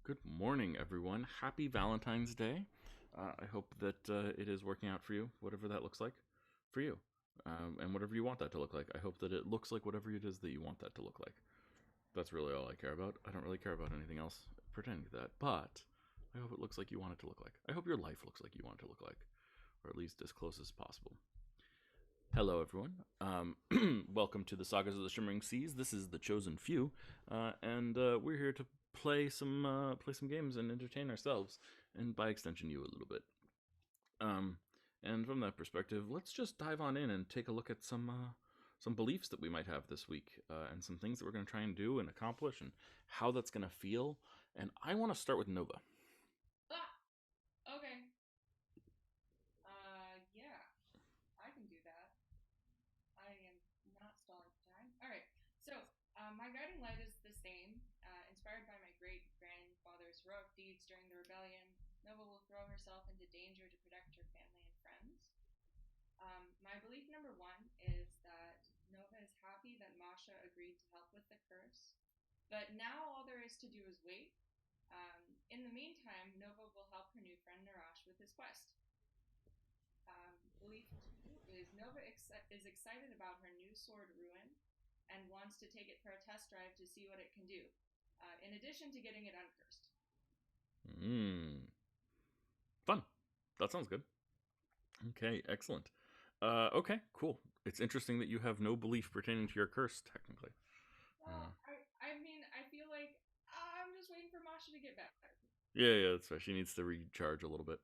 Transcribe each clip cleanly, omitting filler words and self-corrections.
Good morning, everyone. Happy Valentine's Day. I hope that it is working out for you, whatever that looks like for you. And whatever you want that to look like. I hope that it looks like whatever it is that you want that to look like. That's really all I care about. I don't really care about anything else pertaining to that. But I hope it looks like you want it to look like. I hope your life looks like you want it to look like, or at least as close as possible. Hello, everyone. Welcome to the Sagas of the Shimmering Seas. This is the Chosen Few, and we're here to play some games and entertain ourselves, and by extension, you a little bit. And from that perspective, let's just dive on in and take a look at some beliefs that we might have this week, and some things that we're going to try and do and accomplish, and how that's going to feel. And I want to start with Nova. Okay. Yeah, I can do that. I am not stalling for time. All right. So, my guiding light is the same. Inspired by my great grandfather's heroic deeds during the rebellion, Nova will throw herself into danger to protect her family and friends. My belief number one is that Nova is happy that Masha agreed to help with the curse, but now all there is to do is wait. In the meantime, Nova will help her new friend Narash with his quest. Belief two is Nova is excited about her new sword Ruin and wants to take it for a test drive to see what it can do, in addition to getting it uncursed. Fun. That sounds good. Okay, excellent. Okay, cool. It's interesting that you have no belief pertaining to your curse, technically. Well, I mean, I feel like I'm just waiting for Masha to get better. Yeah, that's right. She needs to recharge a little bit.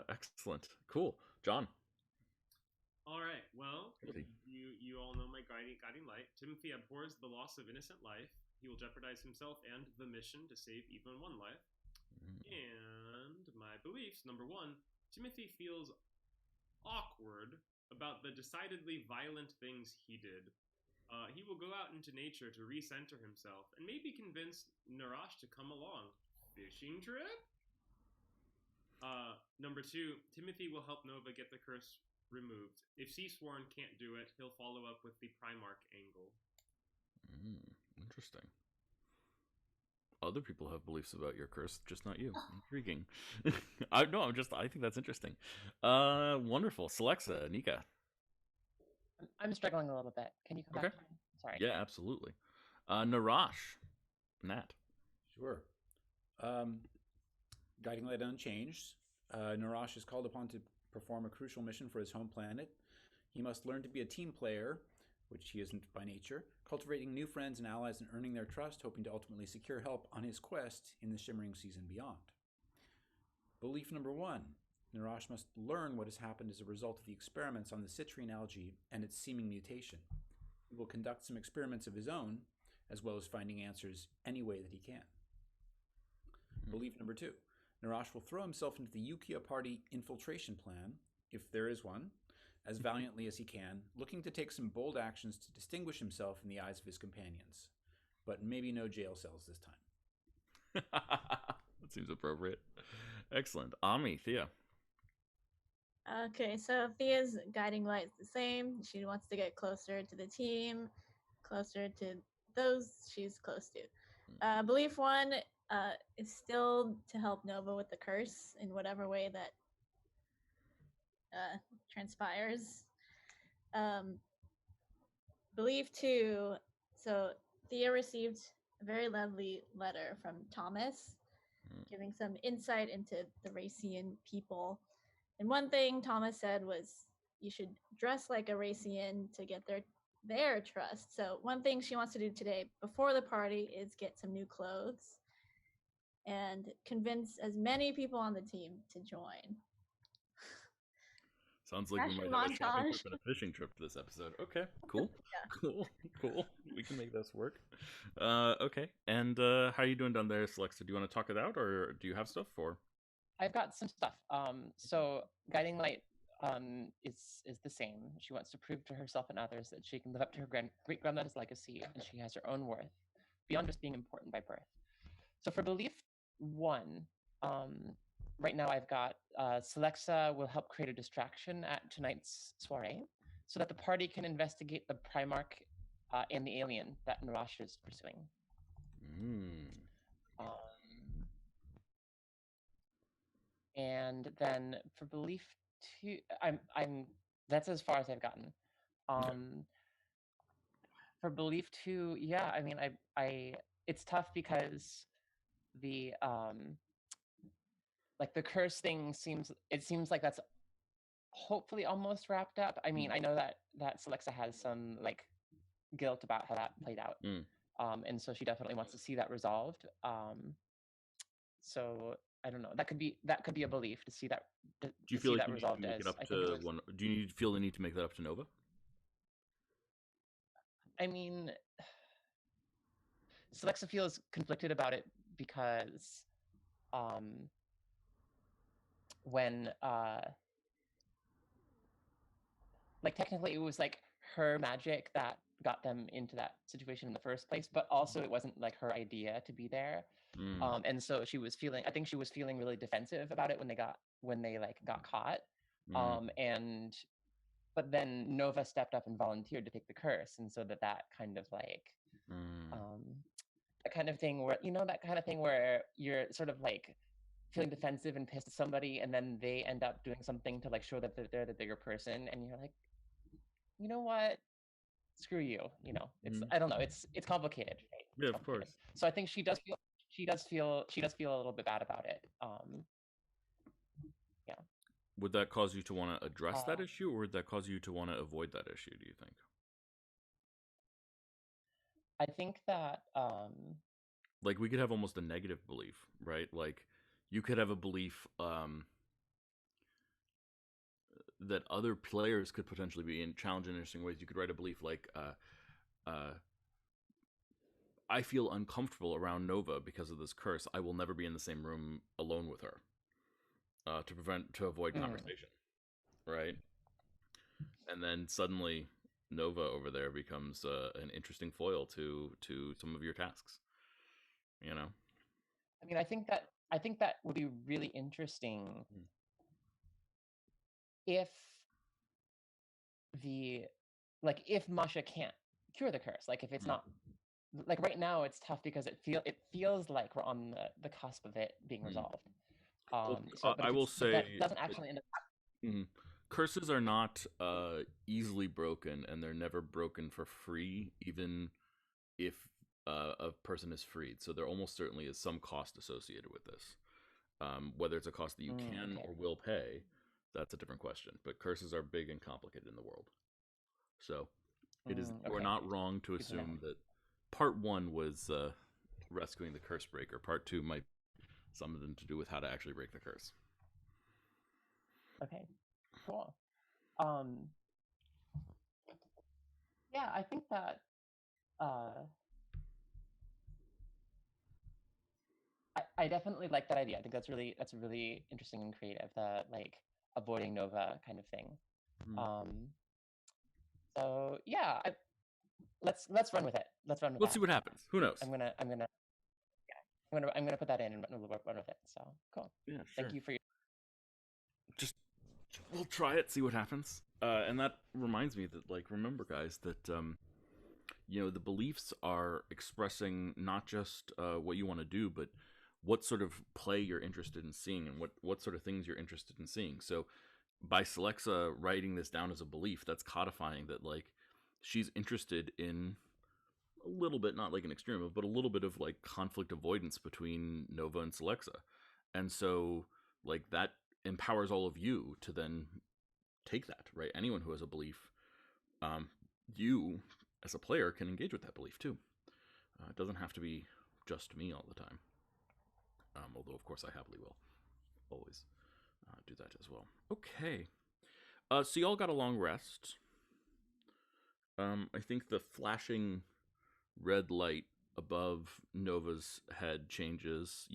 Excellent. Cool. John. All right. Well, Really? you all know my guiding light. Timothy abhors the loss of innocent life. He will jeopardize himself and the mission to save even one life. And my beliefs: number one, Timothy feels awkward about the decidedly violent things he did. He will go out into nature to recenter himself and maybe convince Narash to come along. Fishing trip? Number two, Timothy will help Nova get the curse removed. If Seasworn can't do it, he'll follow up with the Primarch angle. Interesting. Other people have beliefs about your curse, just not you. Intriguing. I think that's interesting. Wonderful. Celexa, Nika. I'm struggling a little bit. Can you come Okay. back to me? Sorry. Yeah, absolutely. Narash, Nat. Sure. Guiding light unchanged. Narash is called upon to perform a crucial mission for his home planet. He must learn to be a team player, which he isn't by nature, cultivating new friends and allies and earning their trust, hoping to ultimately secure help on his quest in the Shimmering Seas and beyond. Belief number one. Narash must learn what has happened as a result of the experiments on the citrine algae and its seeming mutation. He will conduct some experiments of his own, as well as finding answers any way that he can. Belief number two. Narash will throw himself into the Ukiah Party infiltration plan, if there is one, as valiantly as he can, looking to take some bold actions to distinguish himself in the eyes of his companions. But maybe no jail cells this time. That seems appropriate. Excellent. Ami, Thea. Okay, so Thea's guiding light is the same. She wants to get closer to the team, closer to those she's close to. Belief one is still to help Nova with the curse in whatever way that transpires. Belief two, so Thea received a very lovely letter from Thomas, giving some insight into the Racian people. And one thing Thomas said was you should dress like a Racian to get their trust. So one thing she wants to do today before the party is get some new clothes and convince as many people on the team to join. Sounds like we might have a shopping trip and a fishing trip this episode. Okay, cool. Yeah. Cool. We can make this work. Okay. And how are you doing down there, Celexa? Do you want to talk it out, or do you have stuff for? I've got some stuff. So guiding light is the same. She wants to prove to herself and others that she can live up to her great grandmother's legacy, and she has her own worth beyond just being important by birth. So for belief one, right now I've got Celexa will help create a distraction at tonight's soiree so that the party can investigate the Primarch and the alien that Narash is pursuing. and then for belief 2, I'm that's as far as I've gotten. For belief 2, yeah, I mean, I it's tough because the like the curse thing seems like that's hopefully almost wrapped up. I mean, I know that Celexa has some like guilt about how that played out, and so she definitely wants to see that resolved. So I don't know. That could be a belief to see that Do you to feel see like that you need to resolved make it as up I think it to was. one? Do you feel the need to make that up to Nova? I mean, Celexa feels conflicted about it because when like technically it was like her magic that got them into that situation in the first place, but also it wasn't like her idea to be there. And so she was feeling, I think she was feeling really defensive about it when they like got caught. And but then Nova stepped up and volunteered to take the curse, and so that kind of like that kind of thing where that kind of thing where you're sort of like feeling defensive and pissed at somebody, and then they end up doing something to like show that they're the bigger person, and you're like, you know what? Screw you. It's I don't know. It's complicated, right? Yeah, It's of course. complicated. So I think she does feel a little bit bad about it. Yeah. Would that cause you to want to address that issue, or would that cause you to want to avoid that issue, do you think? I think that like we could have almost a negative belief, right? Like you could have a belief that other players could potentially be challenged in interesting ways. You could write a belief like I feel uncomfortable around Nova because of this curse. I will never be in the same room alone with her to avoid conversation, right? And then suddenly Nova over there becomes an interesting foil to some of your tasks. I mean, I think that would be really interesting if if Masha can't cure the curse, like if it's not like right now it's tough because it feels like we're on the cusp of it being resolved. So I will say that doesn't actually end up. Curses are not easily broken, and they're never broken for free, even if a person is freed. So there almost certainly is some cost associated with this. Whether it's a cost that you can or will pay, that's a different question. But curses are big and complicated in the world. So it is we're not wrong to assume that part 1 was rescuing the curse breaker. Part 2 might something to do with how to actually break the curse. Okay, cool. Yeah, I think that I definitely like that idea. I think that's really interesting and creative. The like avoiding Nova kind of thing. So yeah, let's run with it. Let's run with Let's see what happens. Who knows? I'm gonna put that in and run with it. So cool. Yeah, sure. Thank you for your. Just we'll try it, see what happens. And that reminds me that remember guys that the beliefs are expressing not just what you want to do, but what sort of play you're interested in seeing and what sort of things you're interested in seeing. So by Celexa writing this down as a belief, that's codifying that she's interested in a little bit, not like an extreme, but a little bit of conflict avoidance between Nova and Celexa. And so that empowers all of you to then take that, right? Anyone who has a belief, you as a player can engage with that belief too. It doesn't have to be just me all the time. Although of course I happily will always do that as well. Okay. So y'all got a long rest. I think the flashing red light above Nova's head changes,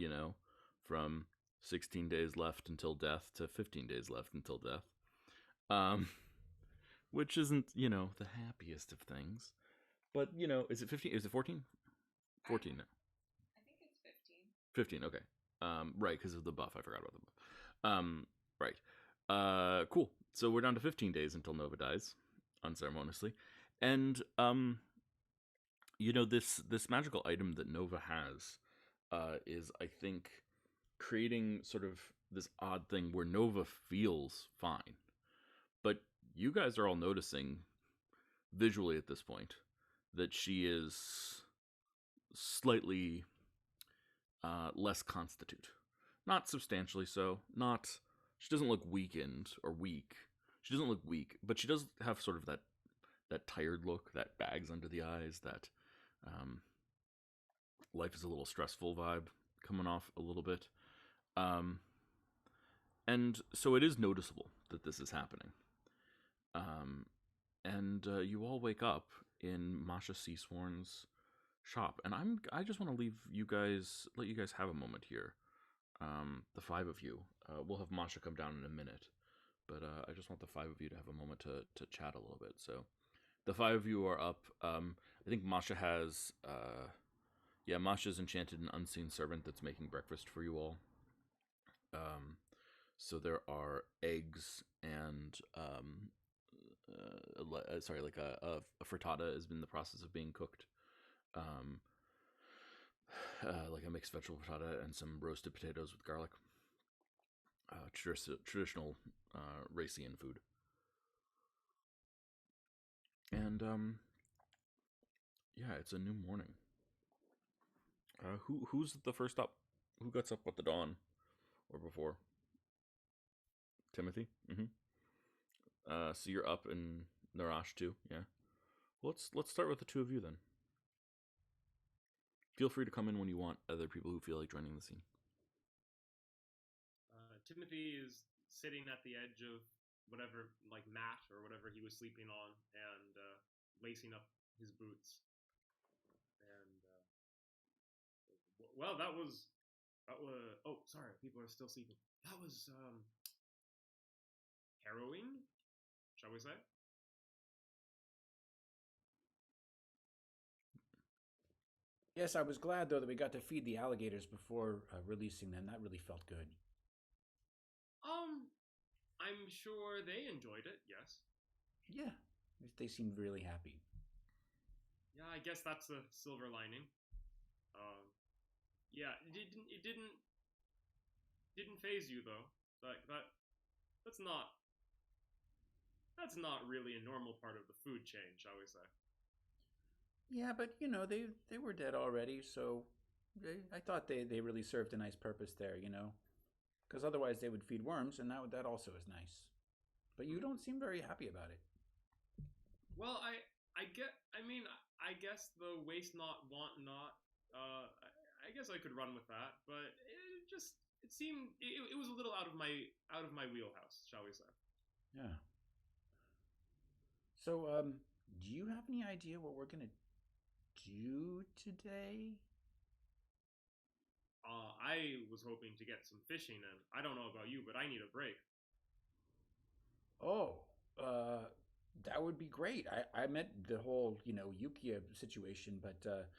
from 16 days left until death to 15 days left until death. Which isn't, the happiest of things. But, is it 15? Is it 14? 14 now. I think it's 15. 15, okay. Right, because of the buff. I forgot about the buff. Right. Cool. So we're down to 15 days until Nova dies, unceremoniously. And, this magical item that Nova has is, I think, creating sort of this odd thing where Nova feels fine, but you guys are all noticing visually at this point that she is slightly less constitute. Not substantially so. Not. She doesn't look weakened or weak. She doesn't look weak, but she does have sort of that tired look, that bags under the eyes, that life is a little stressful vibe coming off a little bit. And so it is noticeable that this is happening. And you all wake up in Masha Seasworn's shop, and I just want to let you guys have a moment here. The five of you. We'll have Masha come down in a minute, but I just want the five of you to have a moment to chat a little bit. So, the five of you are up. I think Masha has, Masha's enchanted an unseen servant that's making breakfast for you all. So there are eggs and like a frittata is in the process of being cooked. Like a mixed vegetable frittata and some roasted potatoes with garlic. Traditional Racian food. And it's a new morning. Who's the first up? Who gets up at the dawn or before? Timothy. So you're up in Narash too, yeah. Let's start with the two of you then. Feel free to come in when you want. Other people who feel like joining the scene. Timothy is sitting at the edge of whatever, like mat or whatever he was sleeping on, and lacing up his boots. And that was. Oh, sorry, people are still sleeping. That was harrowing, shall we say? Yes, I was glad though that we got to feed the alligators before releasing them. That really felt good. I'm sure they enjoyed it. Yes. Yeah, they seemed really happy. Yeah, I guess that's a silver lining. Yeah, it didn't phase you though. Like that's not really a normal part of the food chain, shall we say? Yeah, but they were dead already, so I thought they really served a nice purpose there, because otherwise they would feed worms, and that also is nice. But you don't seem very happy about it. Well, I guess the waste not want not. I guess I could run with that, but it seemed it was a little out of my wheelhouse, shall we say? Yeah. So, do you have any idea what we're gonna do today? I was hoping to get some fishing in. I don't know about you, but I need a break. Oh, that would be great. I meant the whole, Yukia situation, but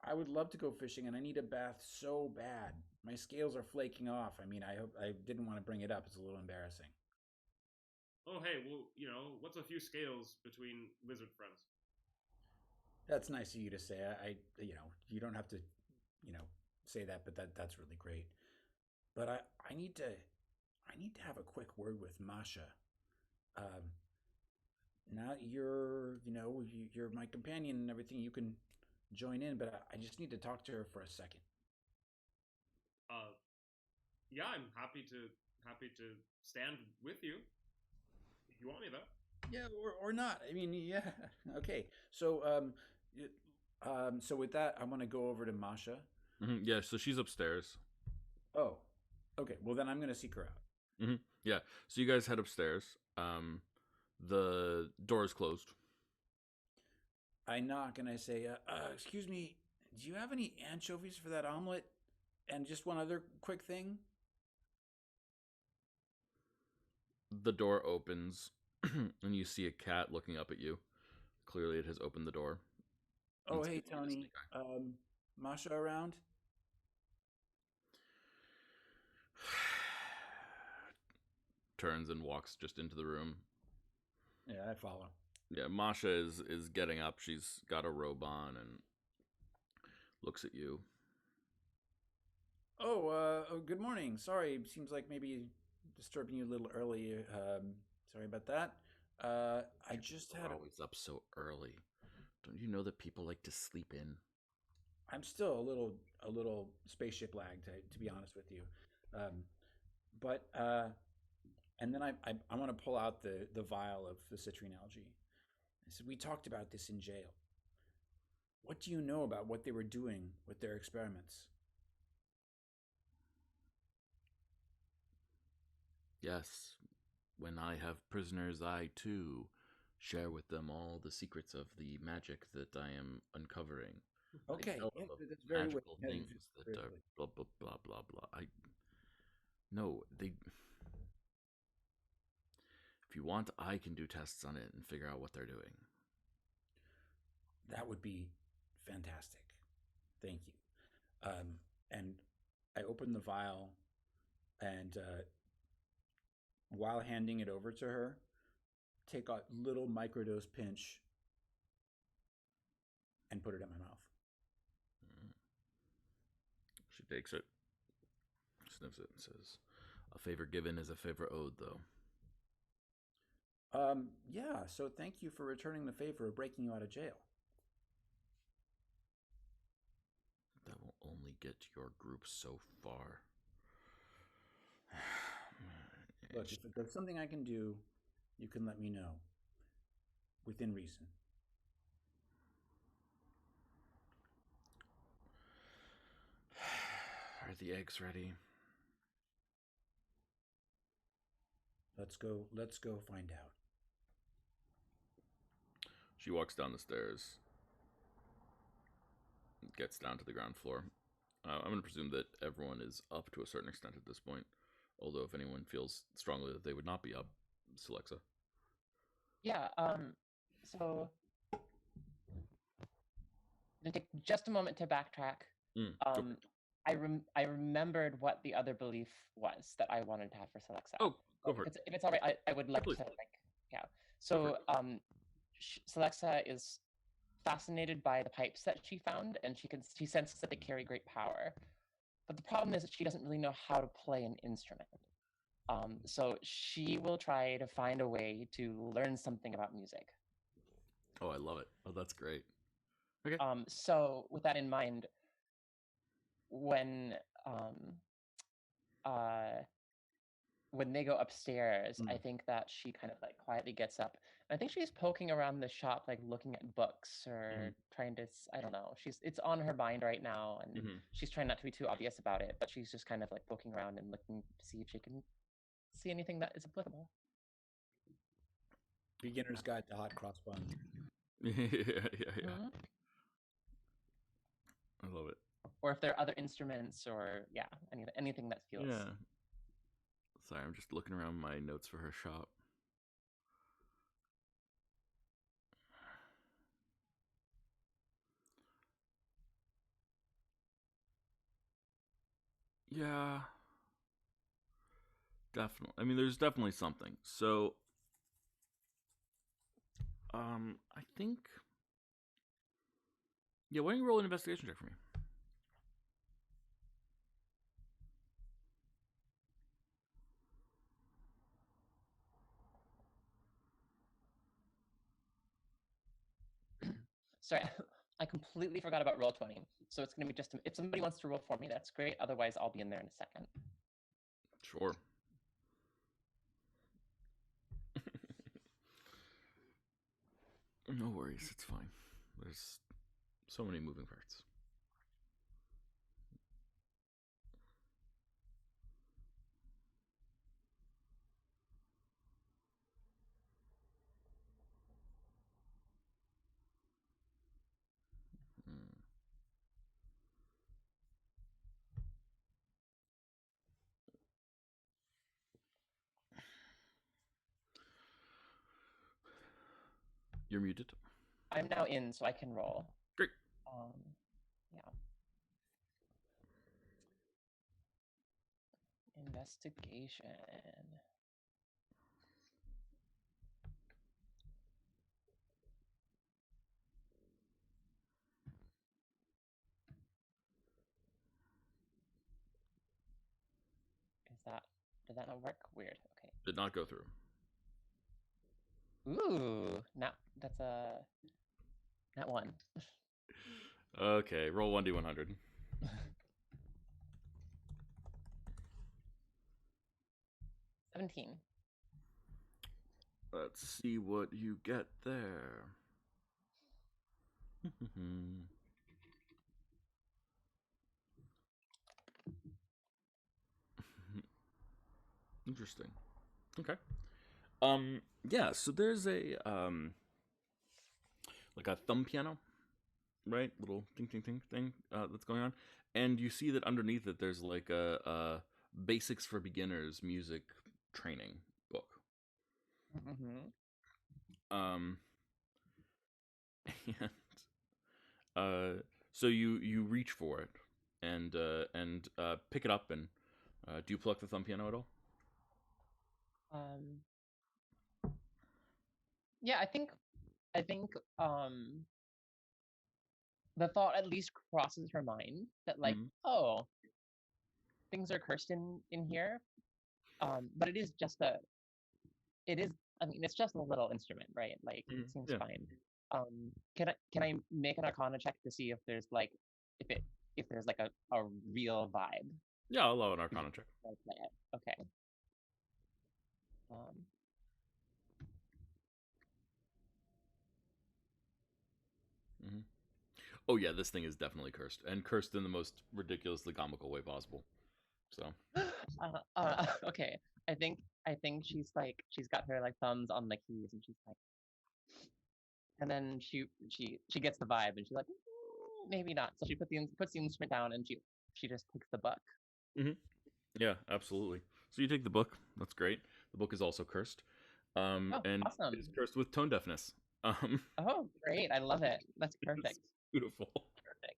I would love to go fishing, and I need a bath so bad. My scales are flaking off. I mean, I didn't want to bring it up. It's a little embarrassing. Oh, hey, well, what's a few scales between lizard friends? That's nice of you to say. You don't have to, say that, but that's really great. But I need to have a quick word with Masha. Now you're my companion and everything. You can join in, but I just need to talk to her for a second. Yeah, I'm happy to stand with you if you want me though. Yeah, or not. I mean, yeah. Okay. So so with that, I want to go over to Masha. Yeah, so she's upstairs. Oh, okay. Well, then I'm going to seek her out. Yeah, so you guys head upstairs. The door is closed. I knock and I say, excuse me, do you have any anchovies for that omelet? And just one other quick thing. The door opens, and you see a cat looking up at you. Clearly, it has opened the door. Oh, hey, Tony. Masha around? Turns and walks just into the room. Yeah, I follow. Yeah, Masha is getting up. She's got a robe on and looks at you. Good morning. Sorry, seems like maybe disturbing you a little early. Sorry about that. I just had. We're always up so early. Don't you know that people like to sleep in? I'm still a little spaceship lagged, to be honest with you. Um, but and then I want to pull out the vial of the citrine algae. I said we talked about this in jail. What do you know about what they were doing with their experiments? Yes, when I have prisoners, I too share with them all the secrets of the magic that I am uncovering. I Okay, tell yeah, them of that's very magical yeah, things that very are witty. blah blah blah blah blah. I no, they. If you want, I can do tests on it and figure out what they're doing. That would be fantastic. Thank you. And I opened the vial, and while handing it over to her, take a little microdose pinch and put it in my mouth. Mm. She takes it, sniffs it, and says, "A favor given is a favor owed, though." Yeah, so thank you for returning the favor of breaking you out of jail. That will only get your group so far. Look, if there's something I can do, you can let me know within reason. Are the eggs ready? Let's go find out. She walks down the stairs, gets down to the ground floor. I'm going to presume that everyone is up to a certain extent at this point. Although, if anyone feels strongly that they would not be up, Celexa. Yeah. So to take just a moment to backtrack. Go. I remembered what the other belief was that I wanted to have for Celexa. Oh, go for If it. it's all right, I would like please. to like, yeah. So Celexa is fascinated by the pipes that she found, and she senses that they carry great power. But the problem is that she doesn't really know how to play an instrument. So she will try to find a way to learn something about music. Oh, I love it. Oh, that's great. Okay. So with that in mind, when um, uh, when they go upstairs, I think that she kind of like quietly gets up. I think she's poking around the shop, like looking at books or trying to, I don't know. It's on her mind right now, and she's trying not to be too obvious about it, but she's just kind of like poking around and looking to see if she can see anything that is applicable. Beginner's Guide to Hot Cross Buns. yeah. Mm-hmm. I love it. Or if there are other instruments, or yeah, anything that feels. Yeah. Sorry, I'm just looking around my notes for her shop. Yeah. Definitely. I mean, there's definitely something. So, I think. Yeah, why don't you roll an investigation check for me? Sorry, I completely forgot about Roll20. So it's going to be just, if somebody wants to roll for me, that's great. Otherwise, I'll be in there in a second. Sure. No worries, it's fine. There's so many moving parts. Hmm. You're muted. I'm now in, so I can roll. Great. Yeah. Investigation. Did that not work? Weird. Okay. Did not go through. Ooh, that's a not one. Okay, roll 1d100. 17. Let's see what you get there. Interesting. Okay. Yeah, so there's a like a thumb piano, right? Little ding ding ding thing that's going on. And you see that underneath it there's like a basics for beginners music training book. And so you reach for it and pick it up and do you pluck the thumb piano at all? Yeah, I think the thought at least crosses her mind that like, oh, things are cursed in here. But it is just I mean, it's just a little instrument, right? Like it seems fine. Can I make an Arcana check to see if there's like if there's like a real vibe? Yeah, I'll allow an Arcana check. Okay. Oh yeah, this thing is definitely cursed, and cursed in the most ridiculously comical way possible. So. Okay. I think she's got her like thumbs on the keys, and she's like, and then she gets the vibe, and she's like, maybe not. So she puts the instrument down, and she just takes the book. Yeah, absolutely. So you take the book. That's great. The book is also cursed, and awesome. it's cursed with tone deafness. Oh, great! I love it. That's perfect. Beautiful. Perfect.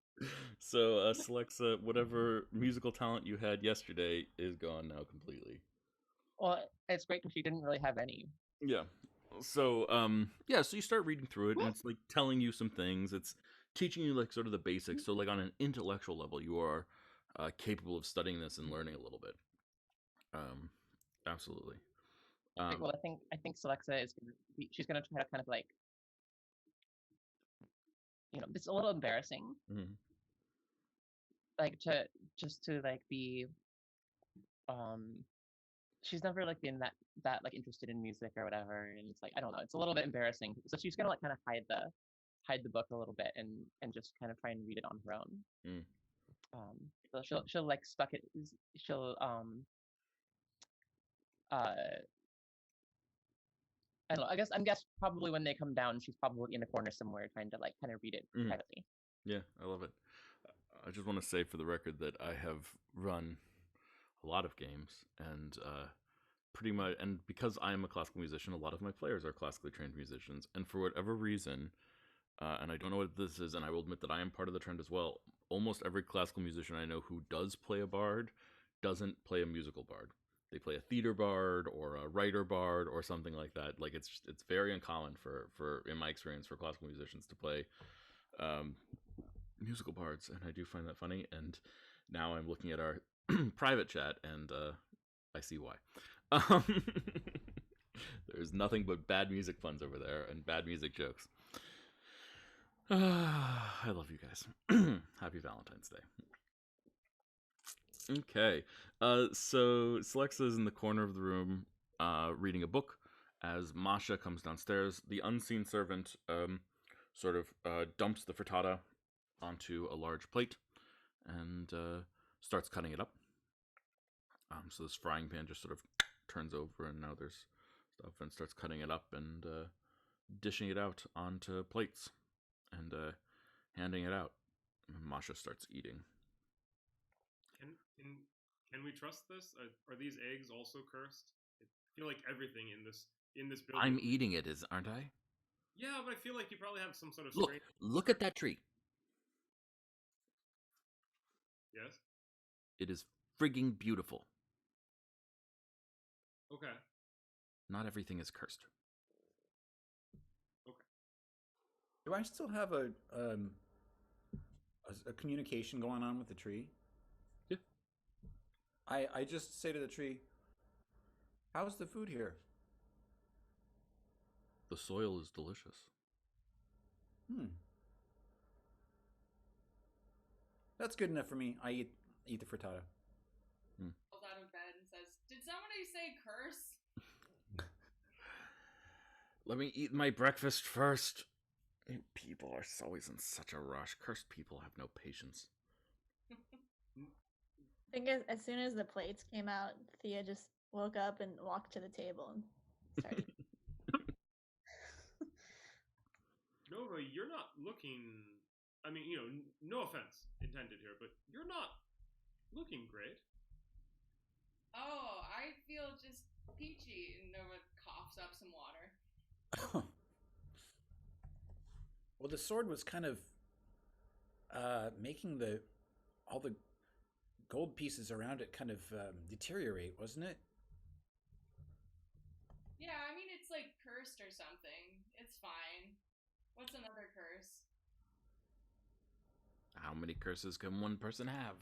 So, Celexa, whatever musical talent you had yesterday is gone now completely. Well, it's great because she didn't really have any. Yeah. So, so you start reading through it, and it's like telling you some things. It's teaching you like sort of the basics. So, like on an intellectual level, you are capable of studying this and learning a little bit. Absolutely. Well, I think Celexa she's gonna try to kind of like, it's a little embarrassing. Like to like be, she's never like been that like interested in music or whatever, and it's like, I don't know, it's a little bit embarrassing. So she's gonna like kind of hide the book a little bit and just kind of try and read it on her own. So she'll like she'll I don't know. I guess probably when they come down, she's probably in a corner somewhere trying to like kind of read it privately. Yeah, I love it. I just want to say for the record that I have run a lot of games, and pretty much, and because I am a classical musician, a lot of my players are classically trained musicians, and for whatever reason, and I don't know what this is, and I will admit that I am part of the trend as well. Almost every classical musician I know who does play a bard doesn't play a musical bard. They play a theater bard or a writer bard or something like that. Like it's very uncommon for in my experience for classical musicians to play musical bards, and I do find that funny. And now I'm looking at our private chat, and I see why. There's nothing but bad music puns over there and bad music jokes. I love you guys. Happy Valentine's Day. Okay. So Celexa is in the corner of the room reading a book as Masha comes downstairs. The unseen servant sort of dumps the frittata onto a large plate and starts cutting it up. So this frying pan just sort of turns over, and now there's stuff, and starts cutting it up and dishing it out onto plates and handing it out. Masha starts eating. Can we trust this? Are these eggs also cursed? I feel like everything in this building. I'm eating it, aren't I? Yeah, but I feel like you probably have some sort of strange... Look at that tree. Yes? It is frigging beautiful. Okay. Not everything is cursed. Okay. Do I still have a communication going on with the tree? Yeah. I just say to the tree, how's the food here? The soil is delicious. That's good enough for me. I eat the frittata. Falls out of bed and says, "Did somebody say curse?" Let me eat my breakfast first. People are always in such a rush. Cursed people have no patience. I think as soon as the plates came out, Thea just woke up and walked to the table and started. Nova, you're not looking. I mean, no offense intended here, but you're not looking great. Oh, I feel just peachy. And Nova coughs up some water. Well, the sword was kind of making all the gold pieces around it kind of deteriorate, wasn't it? Yeah, I mean, it's like cursed or something. It's fine. What's another curse? How many curses can one person have?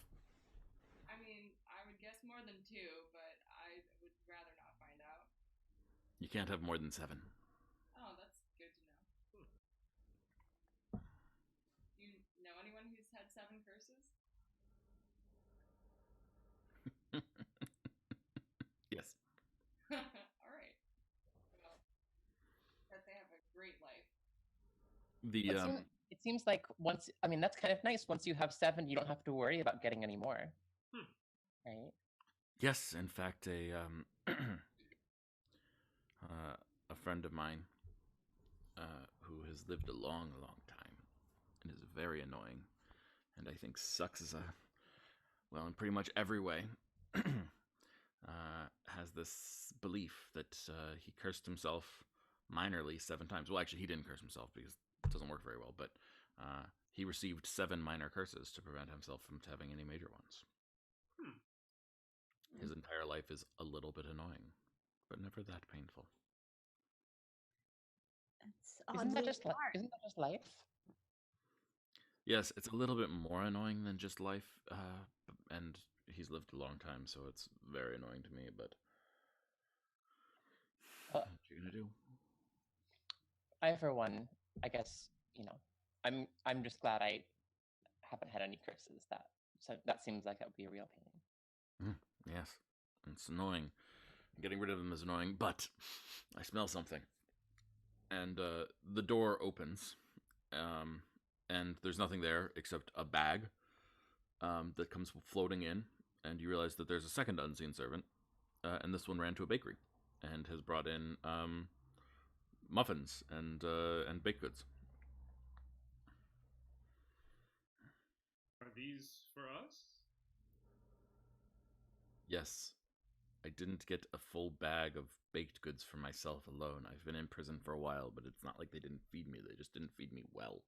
I mean, I would guess more than 2, but I would rather not find out. You can't have more than 7. Oh, that's good to know. You know anyone who's had 7 curses? Yes. All right. Well, that they have a great life. It seems like once, I mean, that's kind of nice. Once you have 7, you don't have to worry about getting any more. Right? Yes, in fact, a friend of mine who has lived a long, long time and is very annoying, and I think sucks as well, in pretty much every way, has this belief that he cursed himself minorly 7 times. Well, actually, he didn't curse himself because it doesn't work very well, but he received 7 minor curses to prevent himself from having any major ones. His entire life is a little bit annoying, but never that painful. Isn't that just life? Yes, it's a little bit more annoying than just life, and he's lived a long time, so it's very annoying to me, but what you gonna do? I, for one, I guess, I'm just glad I haven't had any curses. That seems like that would be a real pain. Yes, it's annoying. Getting rid of them is annoying, but I smell something. And the door opens, and there's nothing there except a bag that comes floating in, and you realize that there's a second unseen servant, and this one ran to a bakery and has brought in muffins and baked goods. Are these for us? Yes. I didn't get a full bag of baked goods for myself alone. I've been in prison for a while, but it's not like they didn't feed me. They just didn't feed me well.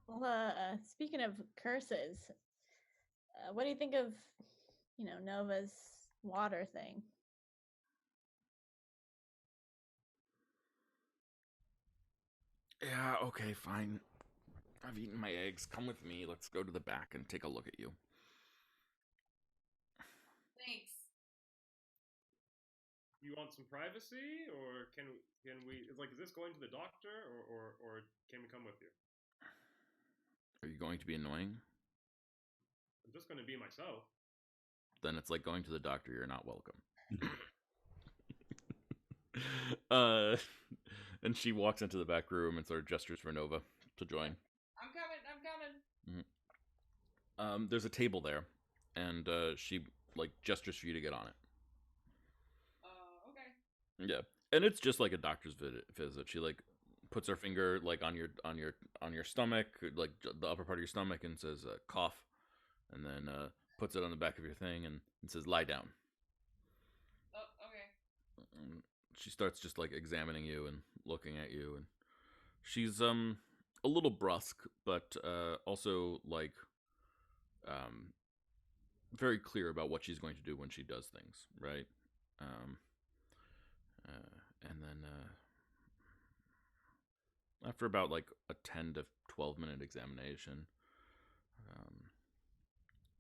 Well, speaking of curses, what do you think of, Nova's water thing? Yeah, okay, fine. I've eaten my eggs. Come with me. Let's go to the back and take a look at you. Thanks. You want some privacy, or can we? Is this going to the doctor, or can we come with you? Are you going to be annoying? I'm just going to be myself. Then it's like going to the doctor. You're not welcome. And she walks into the back room and sort of gestures for Nova to join. I'm coming. Mm-hmm. There's a table there, and she gestures for you to get on it. Okay. Yeah, and it's just like a doctor's visit. She puts her finger on your stomach, the upper part of your stomach, and says cough, and then puts it on the back of your thing and says lie down. Oh, okay. And she starts just examining you and looking at you, and she's a little brusque, but also very clear about what she's going to do when she does things, right? And then After about like a 10 to 12-minute examination,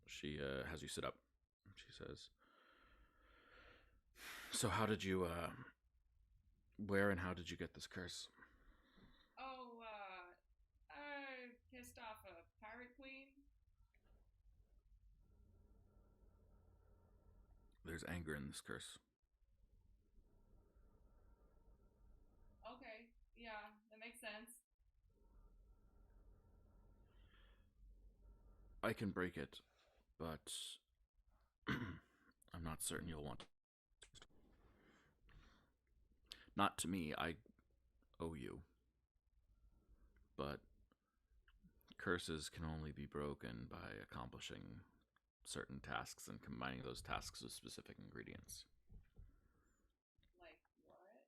she has you sit up. She says, "So how did you, where and how did you get this curse?" Oh, I pissed off a pirate queen. There's anger in this curse. Okay, yeah, that makes sense. I can break it, but I'm not certain you'll want. Not to me, I owe you. But curses can only be broken by accomplishing certain tasks and combining those tasks with specific ingredients. Like what?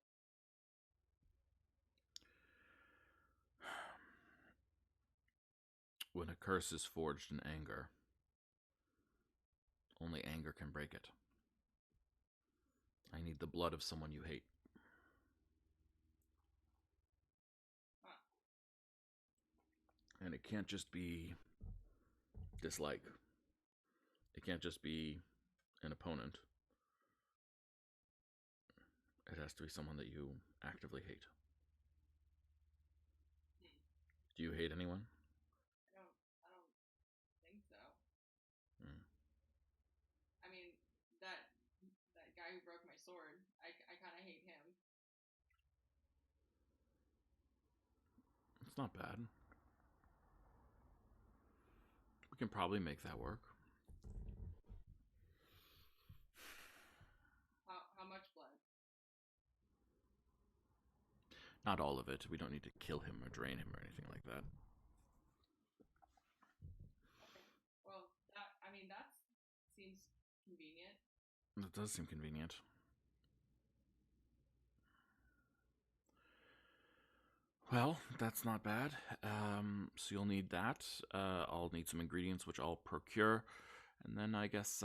When a curse is forged in anger, only anger can break it. I need the blood of someone you hate. Huh. And it can't just be dislike. It can't just be an opponent. It has to be someone that you actively hate. Do you hate anyone? I don't think so. Hmm. I mean, that guy who broke my sword, I kind of hate him. It's not bad. We can probably make that work. How much blood? Not all of it. We don't need to kill him or drain him or anything like that. Okay. Well, that seems convenient. That does seem convenient. Well, that's not bad. So you'll need that. I'll need some ingredients, which I'll procure. And then I guess,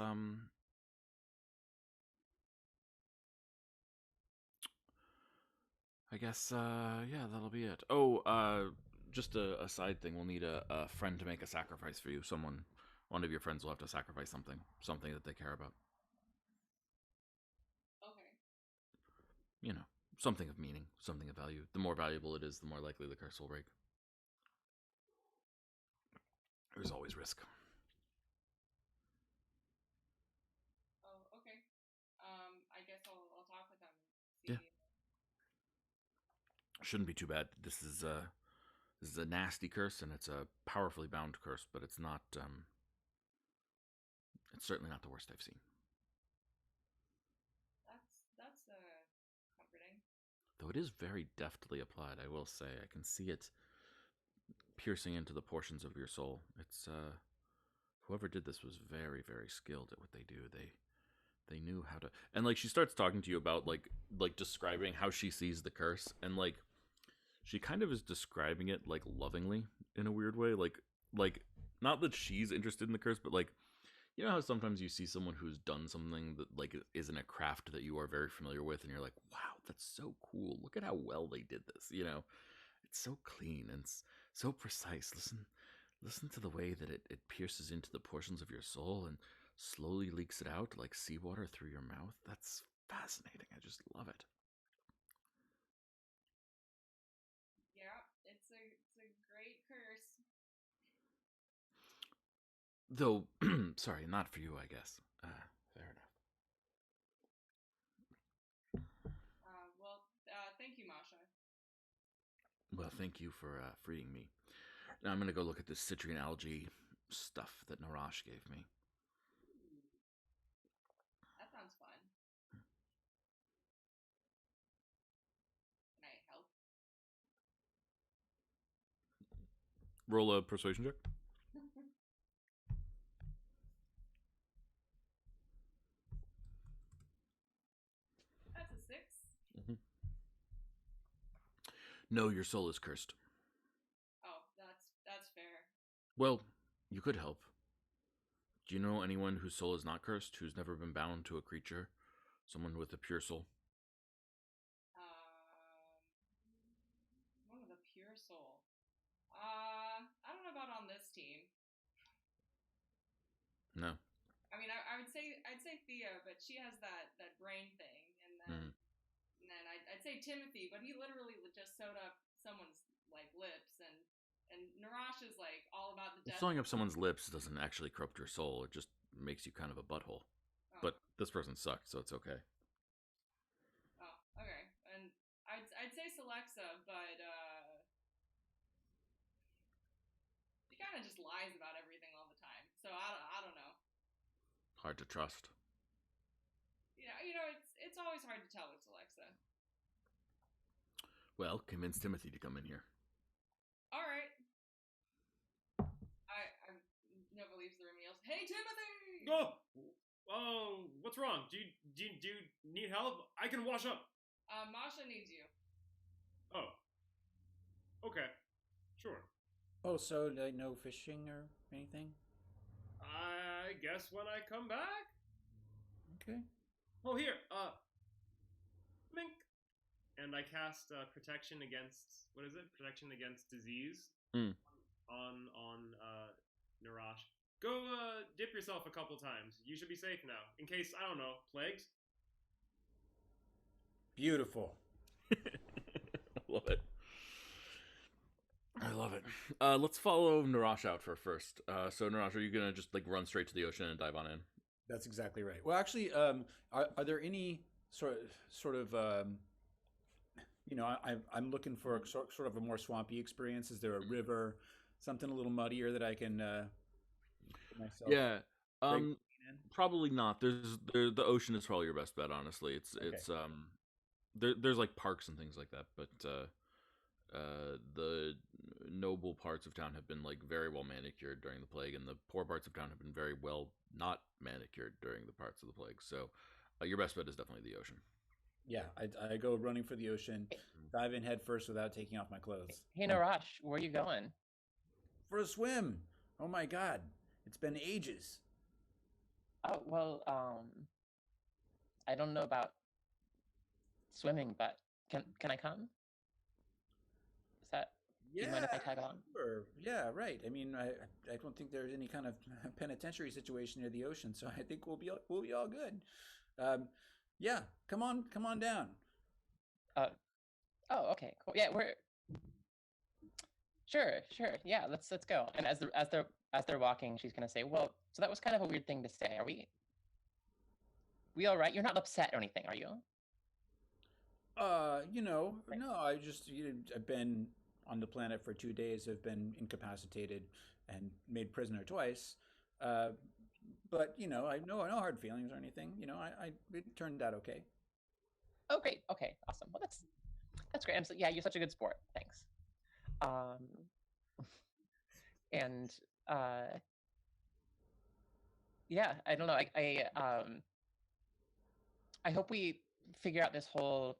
yeah, that'll be it. Oh, just a side thing. We'll need a friend to make a sacrifice for you. One of your friends will have to sacrifice something that they care about. Okay. You know, something of meaning, something of value. The more valuable it is, the more likely the curse will break. There's always risk. Oh, okay. I guess I'll talk with them and Yeah. see. Shouldn't be too bad. This is a nasty curse, and it's a powerfully bound curse, but it's not. It's certainly not the worst I've seen. That's comforting. Though it is very deftly applied, I will say. I can see it piercing into the portions of your soul. It's whoever did this was very, very skilled at what they do. They knew how to, and like she starts talking to you about like describing how she sees the curse, and like she kind of is describing it like lovingly in a weird way, like not that she's interested in the curse, but like, you know how sometimes you see someone who's done something that like isn't a craft that you are very familiar with, and you're like, wow, that's so cool, look at how well they did this, you know, it's so clean and so precise. Listen to the way that it pierces into the portions of your soul and slowly leaks it out like seawater through your mouth. That's fascinating. I just love it. Yeah, it's a great curse. Though, sorry, not for you, I guess. Fair enough. Thank you, Masha. Well, thank you for freeing me. Now I'm gonna go look at this citrine algae stuff that Narash gave me. That sounds fun. Can I help? Roll a persuasion check. That's a 6. Mm-hmm. No, your soul is cursed. Oh, that's fair. Well, you could help. Do you know anyone whose soul is not cursed, who's never been bound to a creature? Someone with a pure soul? One with a pure I don't know about on this team. No. I mean, I'd say Thea, but she has that brain thing, and then I'd say Timothy, but he literally just sewed up someone's like lips, and Narash is like all about the death. Sewing up someone's lips doesn't actually corrupt your soul. It just makes you kind of a butthole. Oh. But this person sucked, so it's okay. Oh, okay. And I'd say Celexa, but she kind of just lies about everything all the time. So I don't know. Hard to trust. It's always hard to tell with Celexa. Well, convince Timothy to come in here. All right. I never leaves the room. He yells, "Hey, Timothy!" Oh, what's wrong? Do you need help? I can wash up. Masha needs you. Oh, okay, sure. Oh, so like, no fishing or anything? I guess when I come back. Okay. Oh, here, mink. And I cast protection against, what is it? Protection against disease on Narash. Go dip yourself a couple times. You should be safe now. In case, I don't know, plagues? Beautiful. Love it. I love it. Let's follow Narash out first. So Narash, are you gonna just like run straight to the ocean and dive on in? That's exactly right. Well, actually, are there any sort of I'm looking for a sort of a more swampy experience. Is there a river, something a little muddier that I can put myself? Yeah. Probably not. The ocean is probably your best bet. Honestly, it's there's like parks and things like that, but the noble parts of town have been like very well manicured during the plague, and the poor parts of town have been very well not manicured during the parts of the plague. So your best bet is definitely the ocean. Yeah, I go running for the ocean, dive in head first without taking off my clothes. Hey, Narash, where are you going? For a swim. Oh my God, it's been ages. Oh, well, I don't know about swimming, but can I come? Is that? Do you mind if I tag along? Sure. Yeah, right. I mean, I don't think there's any kind of penitentiary situation near the ocean, so I think we'll be all good. Yeah, come on down. Oh, okay, cool. Yeah, we're sure. Yeah, let's go. And as they're walking, she's gonna say, "Well, so that was kind of a weird thing to say. Are we all right? You're not upset or anything, are you?" No, I've been on the planet for 2 days. I've been incapacitated and made prisoner twice. But I no hard feelings or anything. It turned out okay. Oh, great. Okay, awesome. Well, that's great. Yeah, you're such a good sport. Thanks. And yeah, I don't know. I hope we figure out this whole,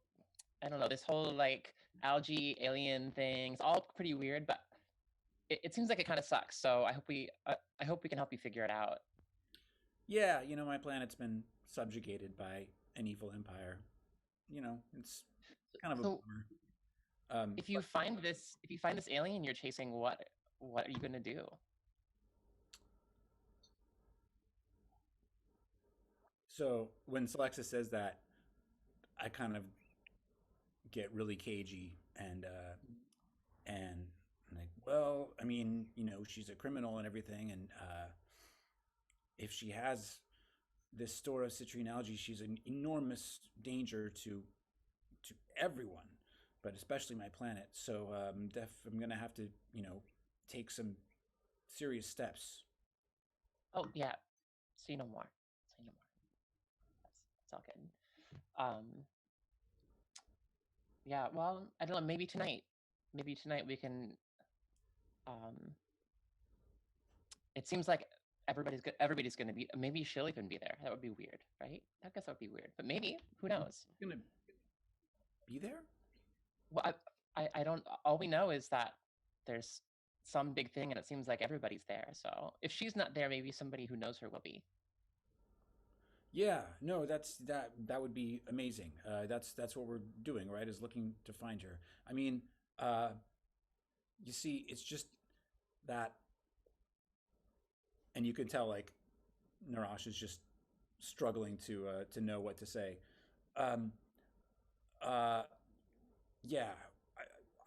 I don't know, this whole like algae alien thing. It's all pretty weird, but it seems like it kind of sucks. So I hope we can help you figure it out. Yeah, my planet's been subjugated by an evil empire. It's kind of a bummer. If you find this alien you're chasing, what are you gonna do? So when Celexa says that, I kind of get really cagey and like, well, I mean, she's a criminal and everything, and if she has this store of citrine algae, she's an enormous danger to everyone, but especially my planet. So I'm gonna have to, take some serious steps. Oh yeah, say no more. That's all good. Yeah, well, I don't know, maybe tonight we can it seems like everybody's gonna be, maybe she'll even be there. That would be weird, right? I guess that would be weird, but maybe, who knows? Gonna be there? Well, I don't, all we know is that there's some big thing and it seems like everybody's there. So if she's not there, maybe somebody who knows her will be. Yeah, no, that would be amazing. That's what we're doing, right? Is looking to find her. I mean, you see, it's just that, and you can tell like Narash is just struggling to know what to say. Um, uh, yeah,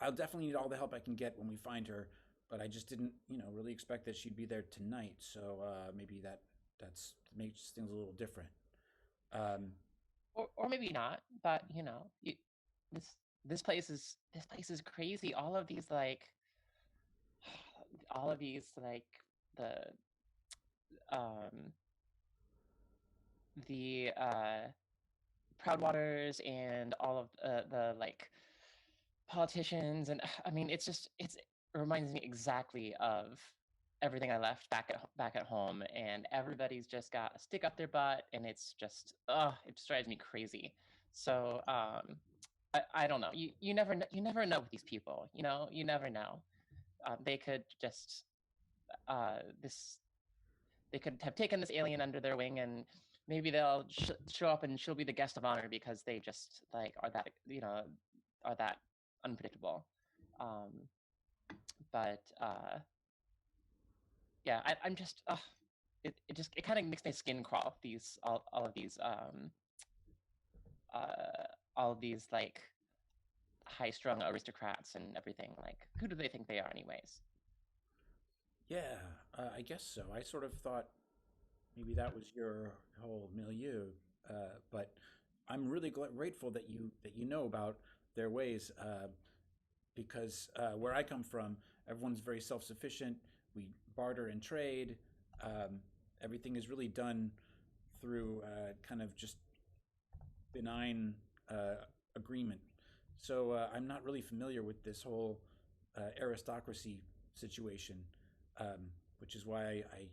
I'll definitely need all the help I can get when we find her, but I just didn't, really expect that she'd be there tonight. So maybe that's makes things a little different. Um, or maybe not. But this this place is crazy. All of these like the um the Proudwaters and all of the like politicians, and I mean it reminds me exactly of everything I left back at home, and everybody's just got a stick up their butt, and it's just it just drives me crazy. So I don't know. You never know with these people. You never know. They could just this they could have taken this alien under their wing, and maybe they'll show up and she'll be the guest of honor because they just like are that unpredictable. Um, but yeah, I'm just it kind of makes my skin crawl. All of these like high strung aristocrats and everything. Like, who do they think they are, anyways? yeah, I guess so. I sort of thought maybe that was your whole milieu, but I'm really grateful that you know about their ways. Because where I come from, everyone's very self sufficient. We barter and trade. Um, Everything is really done through kind of just benign uh, agreement. So I'm not really familiar with this whole aristocracy situation, which is why I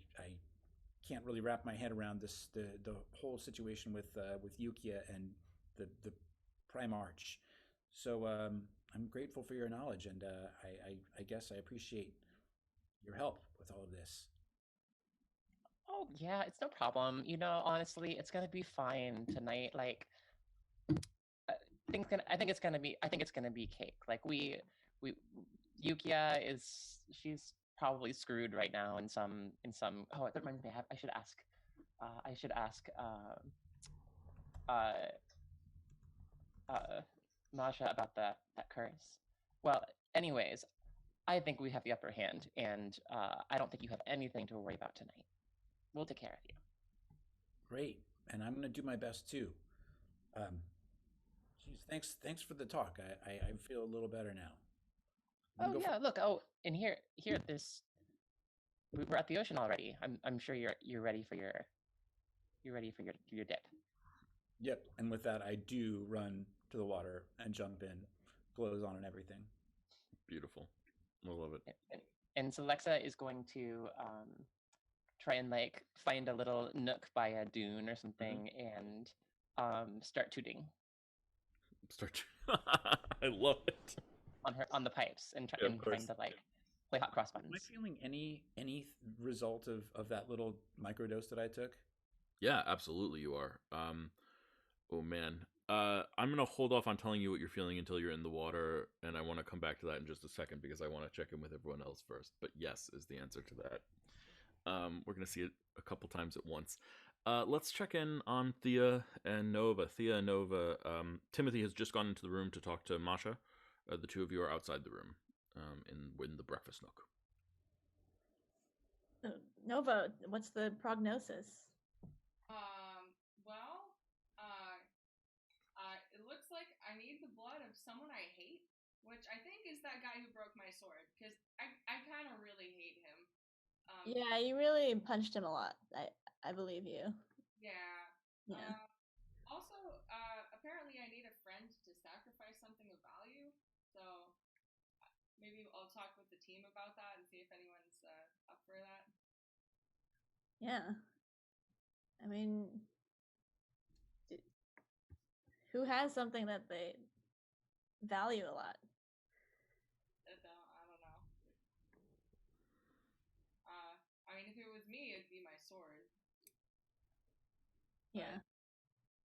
can't really wrap my head around the whole situation with Yukia and the Primarch. So I'm grateful for your knowledge, and I guess I appreciate your help with all of this. Oh yeah, it's no problem. Honestly, it's gonna be fine tonight. Like, I think it's gonna be cake. Like we Yukia she's probably screwed right now oh, that reminds me, I should ask uh uh Masha about that curse. Well, anyways, I think we have the upper hand, and I don't think you have anything to worry about tonight. We'll take care of you. Great, and I'm going to do my best too. Um, Geez, thanks for the talk. I feel a little better now. Oh yeah, look. Oh, and here this we're at the ocean already. I'm sure you're ready for your dip. Yep, and with that, I do run to the water and jump in, clothes on and everything. Beautiful. I love it. And so Lexa is going to try and like find a little nook by a dune or something, and start tooting. I love it. On the pipes, and trying to like play hot cross buttons. Am I feeling any result of that little microdose that I took? Yeah, absolutely you are. Oh man. I'm gonna hold off on telling you what you're feeling until you're in the water, and I want to come back to that in just a second because I want to check in with everyone else first. But yes is the answer to that. We're gonna see it a couple times at once. Let's check in on Thea and Nova. Thea and Nova. Timothy has just gone into the room to talk to Masha. The two of you are outside the room, in the breakfast nook. Nova, what's the prognosis? Well, it looks like I need the blood of someone I hate, which I think is that guy who broke my sword, because I kind of really hate him. Yeah, you really punched him a lot. I believe you. Yeah. Yeah. Also, apparently I need a friend to sacrifice something of value, so maybe I'll talk with the team about that and see if anyone's up for that. Yeah. I mean, who has something that they value a lot? I don't know. I mean, if it was me, it'd be my sword. Yeah.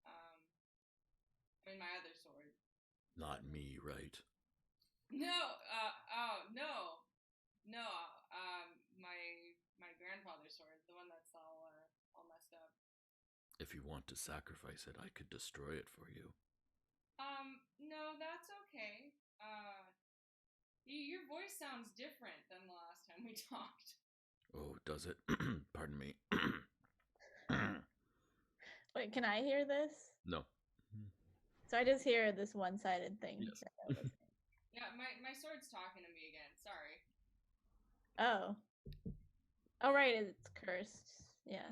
I mean, my other sword. Not me, right? No. Oh no. If you want to sacrifice it, I could destroy it for you. No, that's okay. Your voice sounds different than the last time we talked. Oh, does it? Pardon me. Wait, can I hear this? No. So I just hear this one-sided thing. Yes. Yeah, my sword's talking to me again. Sorry. Oh. Oh, right, it's cursed. Yeah.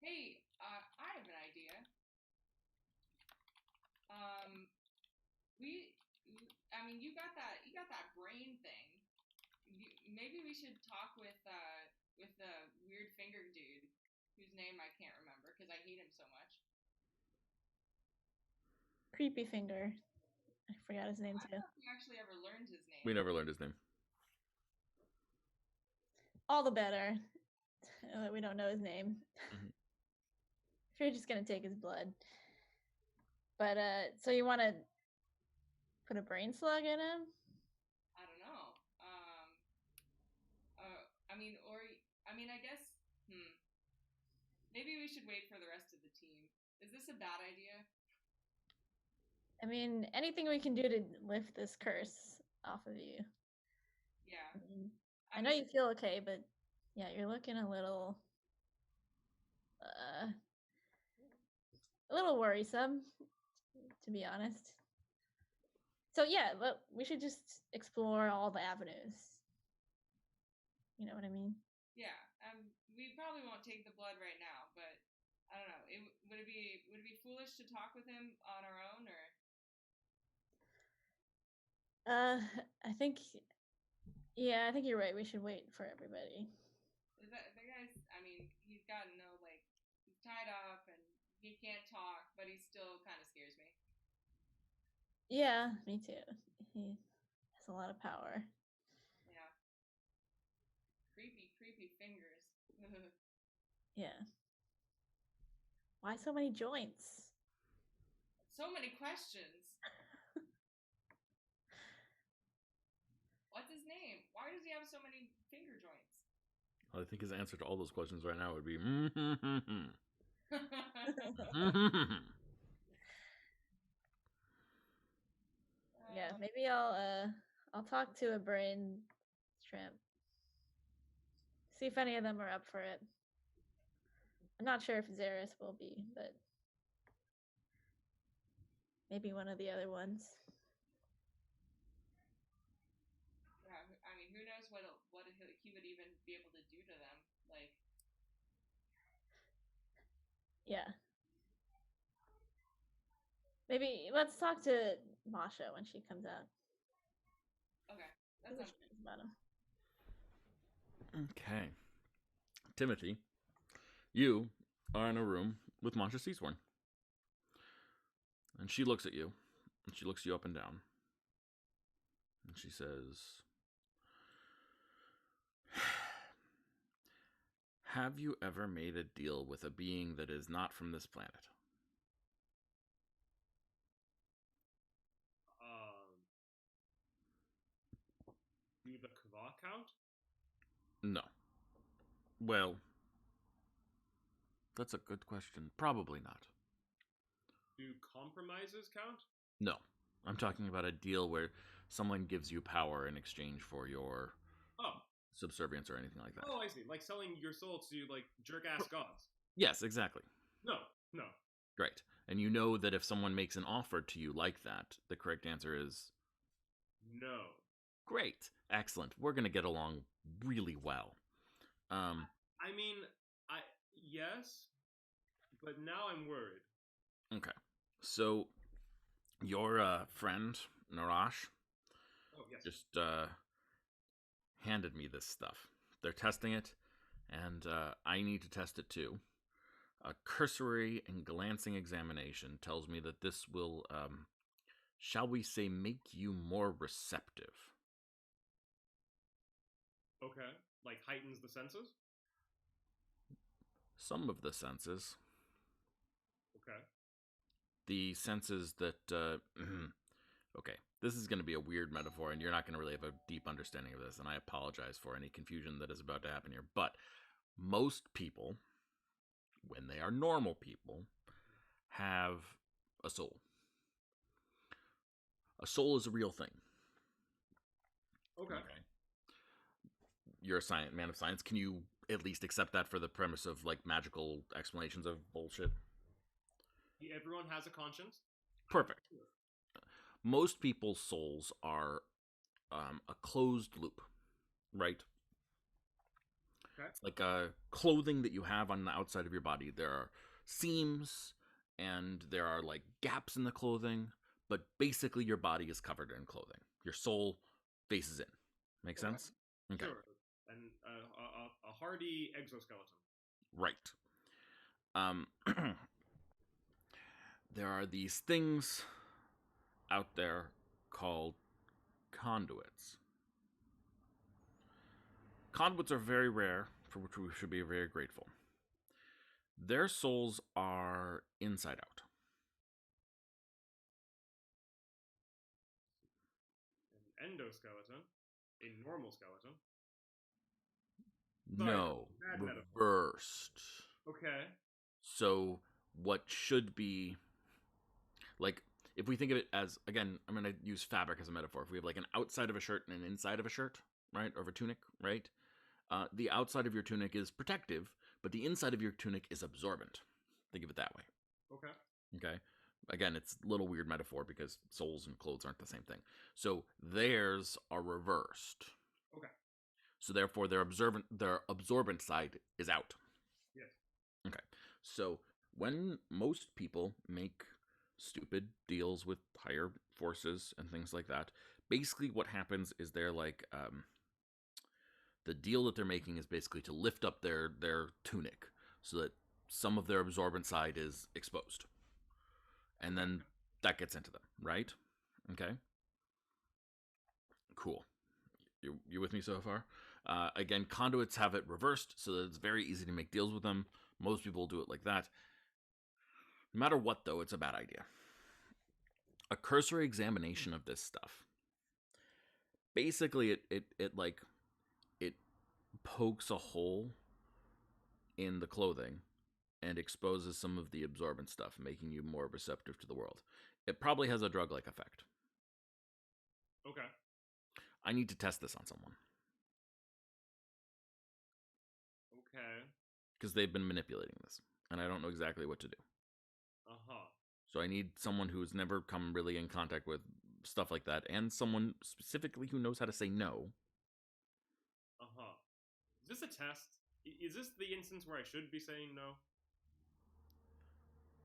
Hey, I have an idea. You got that brain thing. Maybe we should talk with the weird finger dude, whose name I can't remember because I hate him so much. Creepy finger. I forgot his name I too. don't know if we actually ever learned his name. We never learned his name. All the better that we don't know his name. If you're just gonna take his blood. But so you want to put a brain slug in him? I don't know. I guess. Maybe we should wait for the rest of the team. Is this a bad idea? I mean, anything we can do to lift this curse off of you. Yeah. I know you feel okay, but yeah, you're looking a little worrisome, to be honest. So yeah, we should just explore all the avenues. You know what I mean? Yeah. We probably won't take the blood right now, but I don't know. Would it be foolish to talk with him on our own, or? I think you're right. We should wait for everybody. The guy's, he's got he's tied up and he can't talk, but he still kind of scares me. Yeah, me too. He has a lot of power. Yeah. Creepy fingers. Yeah. Why so many joints? So many questions. What's his name? Why does he have so many finger joints? Well, I think his answer to all those questions right now would be Yeah, maybe I'll talk to a brain shrimp. See if any of them are up for it. I'm not sure if Xeris will be, but maybe one of the other ones. Yeah, who knows what he would even be able to do to them? Yeah. Maybe let's talk to Masha when she comes out. Okay, that sounds good. About him. Okay. Timothy, you are in a room with Masha Seasworn. And she looks at you. And she looks you up and down. And she says, have you ever made a deal with a being that is not from this planet? Do the Kva count? No. Well, that's a good question. Probably not. Do compromises count? No. I'm talking about a deal where someone gives you power in exchange for your subservience or anything like that. Oh, I see. Like selling your soul to, jerk-ass gods. Yes, exactly. No. Great. And you know that if someone makes an offer to you like that, the correct answer is... no. Great. Excellent. We're going to get along really well. Yes, but now I'm worried. Okay. So, your friend, Narash, yes. just handed me this stuff. They're testing it, and I need to test it too. A cursory and glancing examination tells me that this will, shall we say, make you more receptive. Okay. Like heightens the senses? Some of the senses. Okay. The senses that, okay, this is going to be a weird metaphor, and you're not going to really have a deep understanding of this, and I apologize for any confusion that is about to happen here, but most people, when they are normal people, have a soul. A soul is a real thing. Okay. You're a man of science. Can you at least accept that for the premise of like magical explanations of bullshit? Everyone has a conscience. Perfect. Most people's souls are a closed loop, right? Okay. It's like a clothing that you have on the outside of your body. There are seams and there are like gaps in the clothing, but basically your body is covered in clothing. Your soul faces in. Make sense? Okay. Sure. And a hardy exoskeleton. Right. There are these things out there called conduits. Conduits are very rare, for which we should be very grateful. Their souls are inside out. An endoskeleton. A normal skeleton. Sorry, No, bad metaphor. reversed. Okay. So what should be like, if we think of it as, again, I'm going to use fabric as a metaphor. If we have like an outside of a shirt and an inside of a shirt, right, or of a tunic, right? The outside of your tunic is protective, but the inside of your tunic is absorbent. Think of it that way. Okay. Okay. Again, it's a little weird metaphor because souls and clothes aren't the same thing. So theirs are reversed. Okay. So therefore, their absorbent side is out. Yes. Okay. So when most people make stupid deals with higher forces and things like that, basically what happens is they're like, the deal that they're making is basically to lift up their tunic so that some of their absorbent side is exposed. And then that gets into them, right? Okay. Cool. You with me so far? Again, conduits have it reversed so that it's very easy to make deals with them. Most people do it like that. No matter what, though, it's a bad idea. A cursory examination of this stuff. Basically, it pokes a hole in the clothing and exposes some of the absorbent stuff, making you more receptive to the world. It probably has a drug-like effect. Okay. I need to test this on someone. Okay. Because they've been manipulating this, and I don't know exactly what to do. Uh-huh. So I need someone who's never come really in contact with stuff like that, and someone specifically who knows how to say no. Uh-huh. Is this a test? Is this the instance where I should be saying no?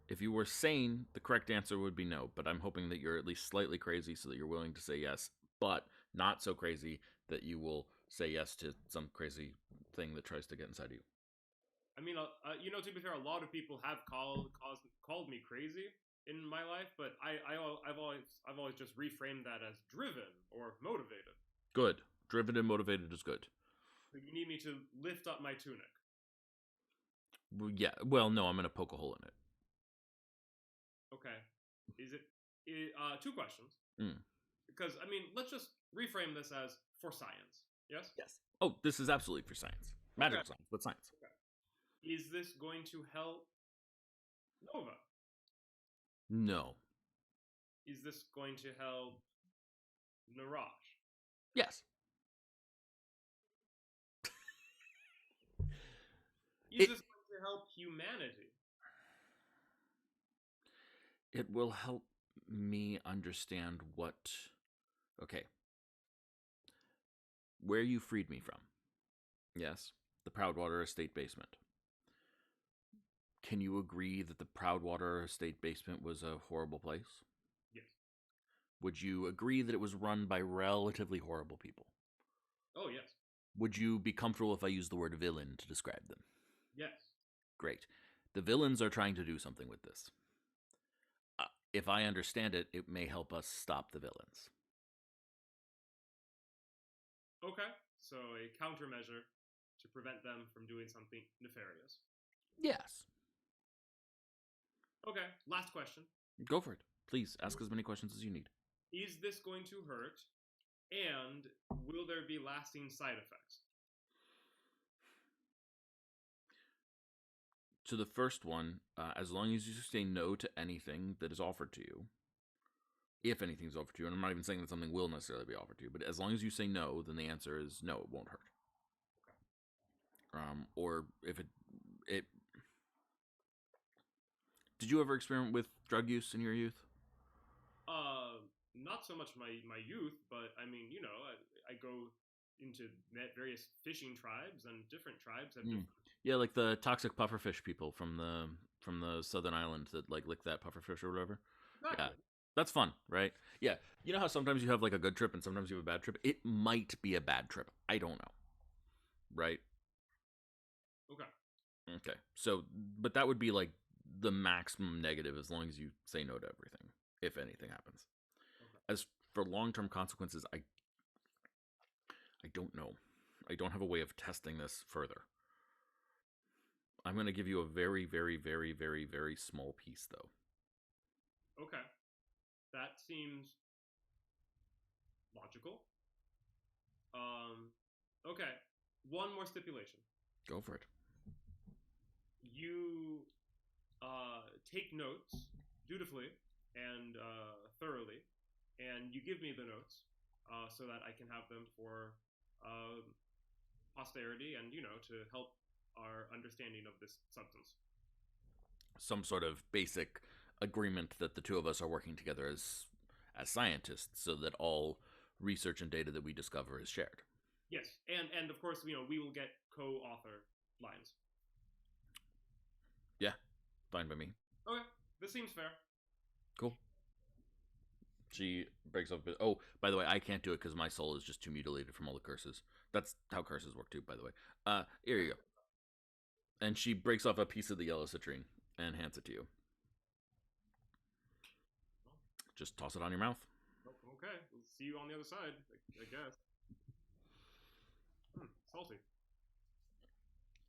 If you were sane, the correct answer would be no, but I'm hoping that you're at least slightly crazy so that you're willing to say yes, but not so crazy that you will say yes to some crazy thing that tries to get inside of you. I mean, to be fair, a lot of people have called me crazy in my life, but I've always just reframed that as driven or motivated. Good. Driven and motivated is good. So you need me to lift up my tunic. Well, yeah. Well, no, I'm going to poke a hole in it. Okay. Is it two questions? Mm. Because, I mean, let's just reframe this as for science. Yes? Yes. Oh, this is absolutely for science. Magical science, but science. Okay. Is this going to help Nova? No. Is this going to help Narash? Yes. Is this going to help humanity? It will help me understand what... Okay. Where you freed me from. Yes. The Proudwater estate basement. Can you agree that the Proudwater estate basement was a horrible place? Yes. Would you agree that it was run by relatively horrible people? Oh, yes. Would you be comfortable if I used the word villain to describe them? Yes. Great. The villains are trying to do something with this. If I understand it, it may help us stop the villains. Okay. So a countermeasure to prevent them from doing something nefarious. Yes. Okay. Last question. Go for it. Please, ask as many questions as you need. Is this going to hurt? And will there be lasting side effects? to the first one, as long as you say no to anything that is offered to you, if anything's offered to you, and I'm not even saying that something will necessarily be offered to you, but as long as you say no, then the answer is no, it won't hurt. Or if it. Did you ever experiment with drug use in your youth? Not so much my youth, but I mean, you know, I go into various fishing tribes, and different tribes have different. Yeah, like the toxic pufferfish people from the southern island that like lick that pufferfish or whatever. Exactly. Yeah, that's fun, right? Yeah, you know how sometimes you have like a good trip and sometimes you have a bad trip. It might be a bad trip. I don't know, right? Okay. So, but that would be like the maximum negative as long as you say no to everything, if anything happens. Okay. As for long-term consequences, I don't know. I don't have a way of testing this further. I'm going to give you a very, very, very, very, very small piece, though. Okay. That seems logical. Okay. One more stipulation. Go for it. You take notes dutifully and thoroughly, and you give me the notes so that I can have them for posterity and, you know, to help our understanding of this substance. Some sort of basic agreement that the two of us are working together as scientists, so that all research and data that we discover is shared. Yes, and of course, you know, we will get co-author lines. Yeah, fine by me. Okay, this seems fair. Cool. She breaks up. Oh, by the way, I can't do it because my soul is just too mutilated from all the curses. That's how curses work too, by the way. Here you go. And she breaks off a piece of the yellow citrine and hands it to you. Just toss it on your mouth. Okay, we'll see you on the other side, I guess. Salty.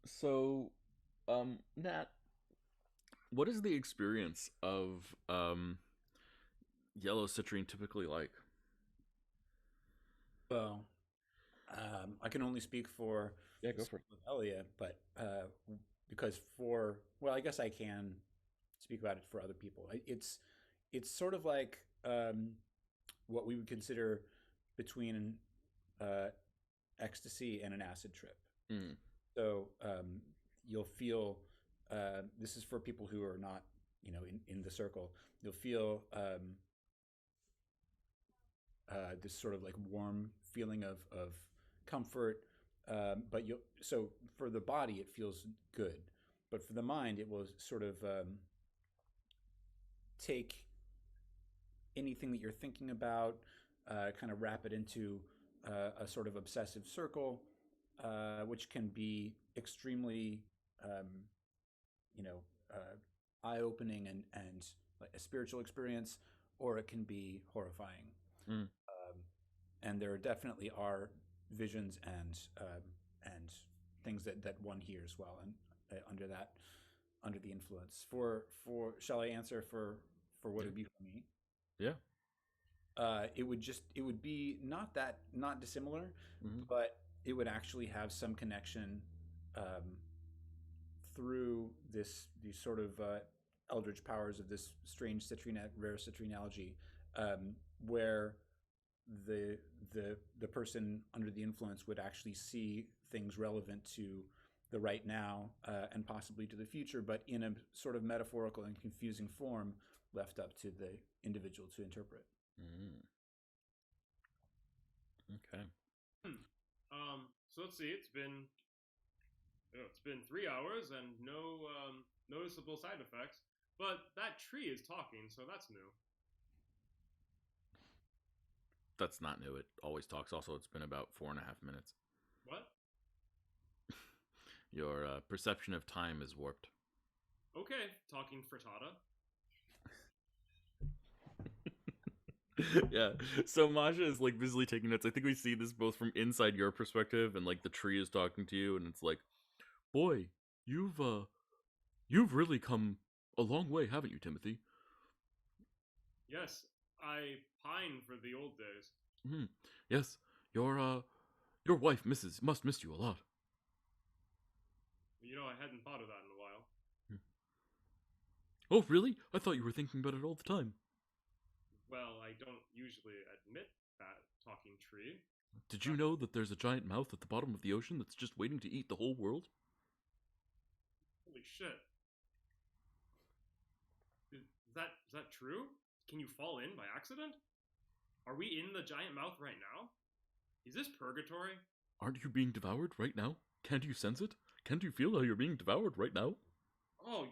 So, Nat, what is the experience of yellow citrine typically like? Well, I can only speak for go for it. Elia, but because I guess I can speak about it for other people. It's sort of like what we would consider between ecstasy and an acid trip. Mm. So you'll feel this is for people who are not, you know, in the circle. You'll feel this sort of like warm feeling of comfort, but so for the body it feels good, but for the mind it will sort of take anything that you're thinking about, kind of wrap it into a sort of obsessive circle, which can be extremely, you know, eye-opening and like a spiritual experience, or it can be horrifying. Mm. And there definitely are visions and things that one hears while under the influence. For shall I answer for what it would be for me? Yeah. It would be not dissimilar, Mm-hmm. but it would actually have some connection through these sort of eldritch powers of this strange rare citrine algae, where the person under the influence would actually see things relevant to the right now and possibly to the future, but in a sort of metaphorical and confusing form left up to the individual to interpret. Mm. Okay. So let's see. It's been 3 hours and no noticeable side effects. But that tree is talking, so that's new. That's not new. It always talks. Also, it's been about 4.5 minutes. What? Your perception of time is warped. Okay, talking frittata. Yeah. So Masha is like busily taking notes. I think we see this both from inside your perspective, and like the tree is talking to you, and it's like, boy, you've really come a long way, haven't you, Timothy? Yes, I pine for the old days. Mm-hmm. Yes, your wife must miss you a lot. You know, I hadn't thought of that in a while. Oh, really? I thought you were thinking about it all the time. Well, I don't usually admit that, talking tree. Did you know that there's a giant mouth at the bottom of the ocean that's just waiting to eat the whole world? Holy shit. Is that true? Can you fall in by accident? Are we in the giant mouth right now? Is this purgatory? Aren't you being devoured right now? Can't you sense it? Can't you feel how you're being devoured right now? Oh,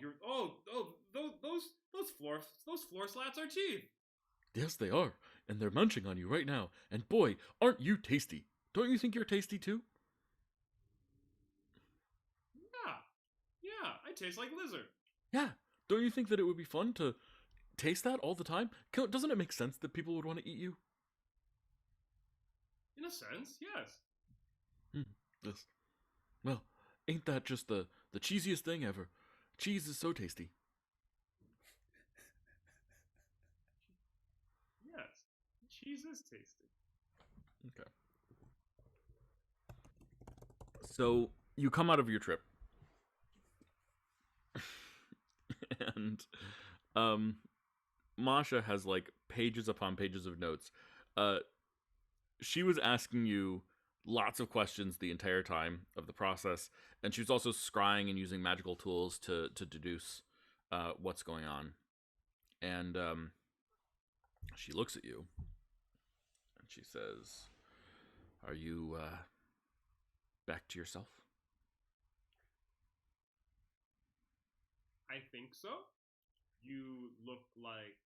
those floor slats are teeth. Yes, they are, and they're munching on you right now. And boy, aren't you tasty? Don't you think you're tasty too? Yeah, I taste like lizard. Yeah. Don't you think that it would be fun to taste that all the time? Doesn't it make sense that people would want to eat you? In a sense, yes. Yes. Well, ain't that just the cheesiest thing ever? Cheese is so tasty. Yes, cheese is tasty. Okay. So you come out of your trip, and Masha has like pages upon pages of notes. She was asking you lots of questions the entire time of the process, and she was also scrying and using magical tools to deduce what's going on. And she looks at you, and she says, "Are you back to yourself?" I think so. You look like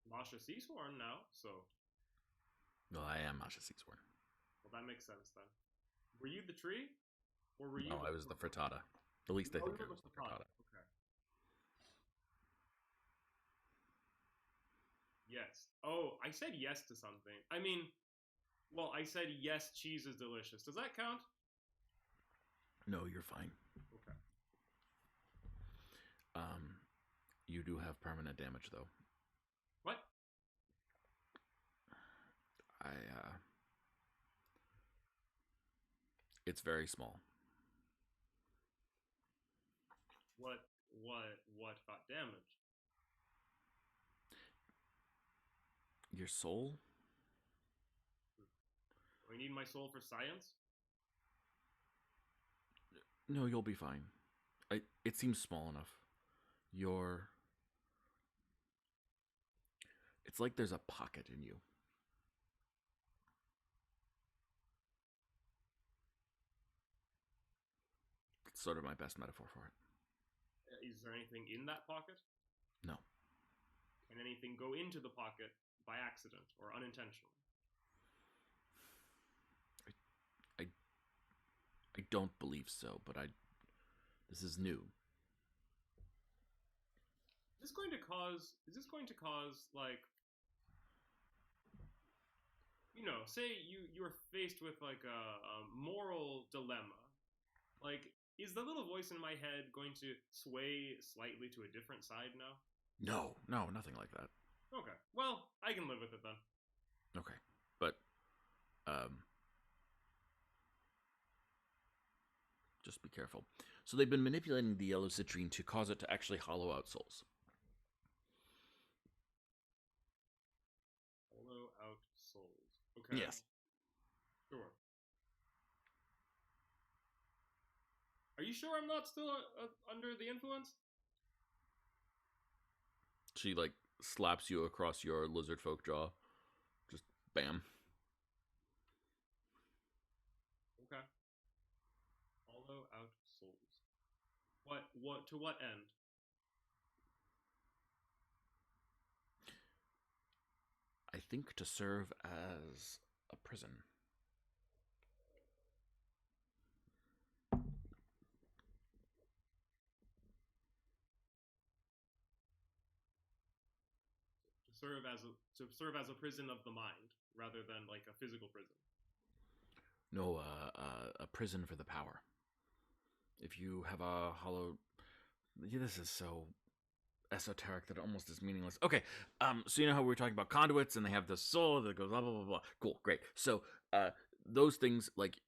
Masha Seasworn now, so. Well, I am Masha Seasworn. Well, that makes sense then. Were you the tree? Or were you? No, I was the frittata. At least I think I was the frittata. Okay. Yes. Oh, I said yes to something. I mean, well, I said yes, cheese is delicious. Does that count? No, you're fine. Okay. You do have permanent damage, though. What? It's very small. What got damaged? Your soul? Do I need my soul for science? No, you'll be fine. It seems small enough. It's like there's a pocket in you. It's sort of my best metaphor for it. Is there anything in that pocket? No. Can anything go into the pocket by accident or unintentionally? I don't believe so, but this is new. Is this going to cause like, you know, say you're faced with like a moral dilemma. Like, is the little voice in my head going to sway slightly to a different side now? No, nothing like that. Okay. Well, I can live with it then. Okay. But just be careful. So they've been manipulating the yellow citrine to cause it to actually hollow out souls. Hollow out souls. Okay. Yes. Sure. Are you sure I'm not still under the influence? She like slaps you across your lizard folk jaw. Just bam. Okay. Hollow out souls. What to what end? I think to serve as a prison. To serve as a prison of the mind rather than like a physical prison. No, a prison for the power. If you have a hollow, this is so esoteric that it almost is meaningless. Okay, so you know how we were talking about conduits, and they have this soul that goes blah blah blah blah. Cool, great. So, those things like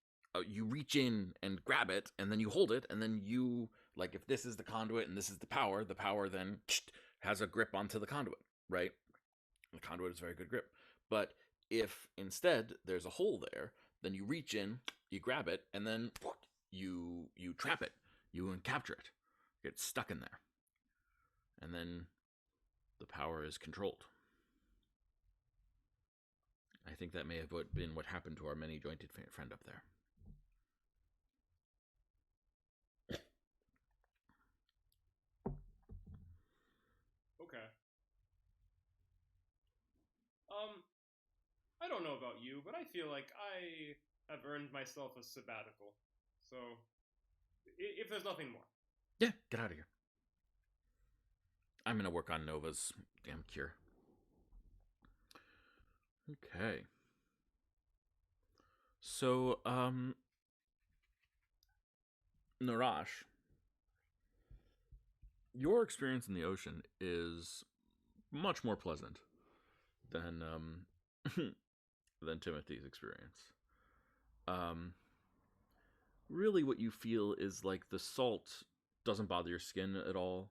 you reach in and grab it, and then you hold it, and then you Like if this is the conduit and this is the power then has a grip onto the conduit, right? The conduit is a very good grip. But if instead there's a hole there, then you reach in, you grab it, and then you trap it, you capture it, get stuck in there, and then the power is controlled. I think that may have been what happened to our many-jointed friend up there. Okay. I don't know about you, but I feel like I have earned myself a sabbatical. So, if there's nothing more. Yeah, get out of here. I'm gonna work on Nova's damn cure. Okay. So, Narash, your experience in the ocean is much more pleasant than than Timothy's experience. Really what you feel is like the salt doesn't bother your skin at all,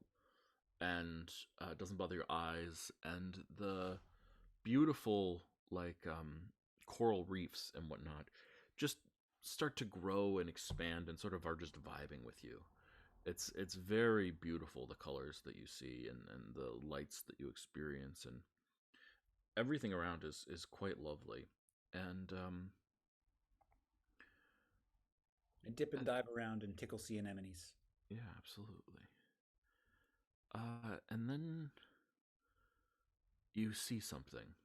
and doesn't bother your eyes, and the beautiful like coral reefs and whatnot just start to grow and expand and sort of are just vibing with you. It's very beautiful, the colors that you see and the lights that you experience, and everything around is quite lovely. And I dip and dive around and tickle sea anemones. yeah, absolutely. And then you see something.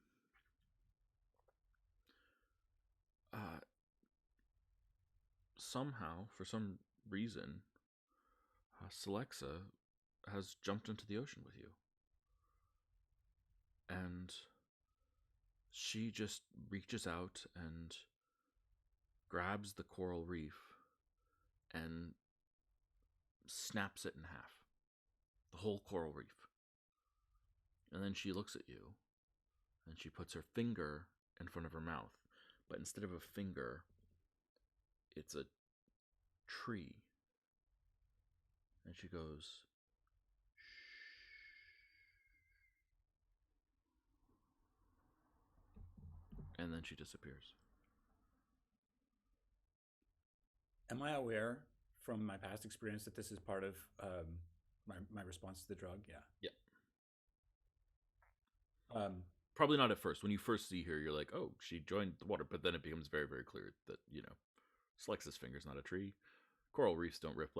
Somehow, for some reason, Celexa has jumped into the ocean with you. And she just reaches out and grabs the coral reef and snaps it in half. The whole coral reef. And then she looks at you and she puts her finger in front of her mouth. But instead of a finger, it's a tree. And she goes, and then she disappears. Am I aware from my past experience that this is part of my response to the drug? Yeah. Yeah. Probably not at first. When you first see her, you're like, oh, she joined the water. But then it becomes very, very clear that, Selexa's finger's not a tree. Coral reefs don't rip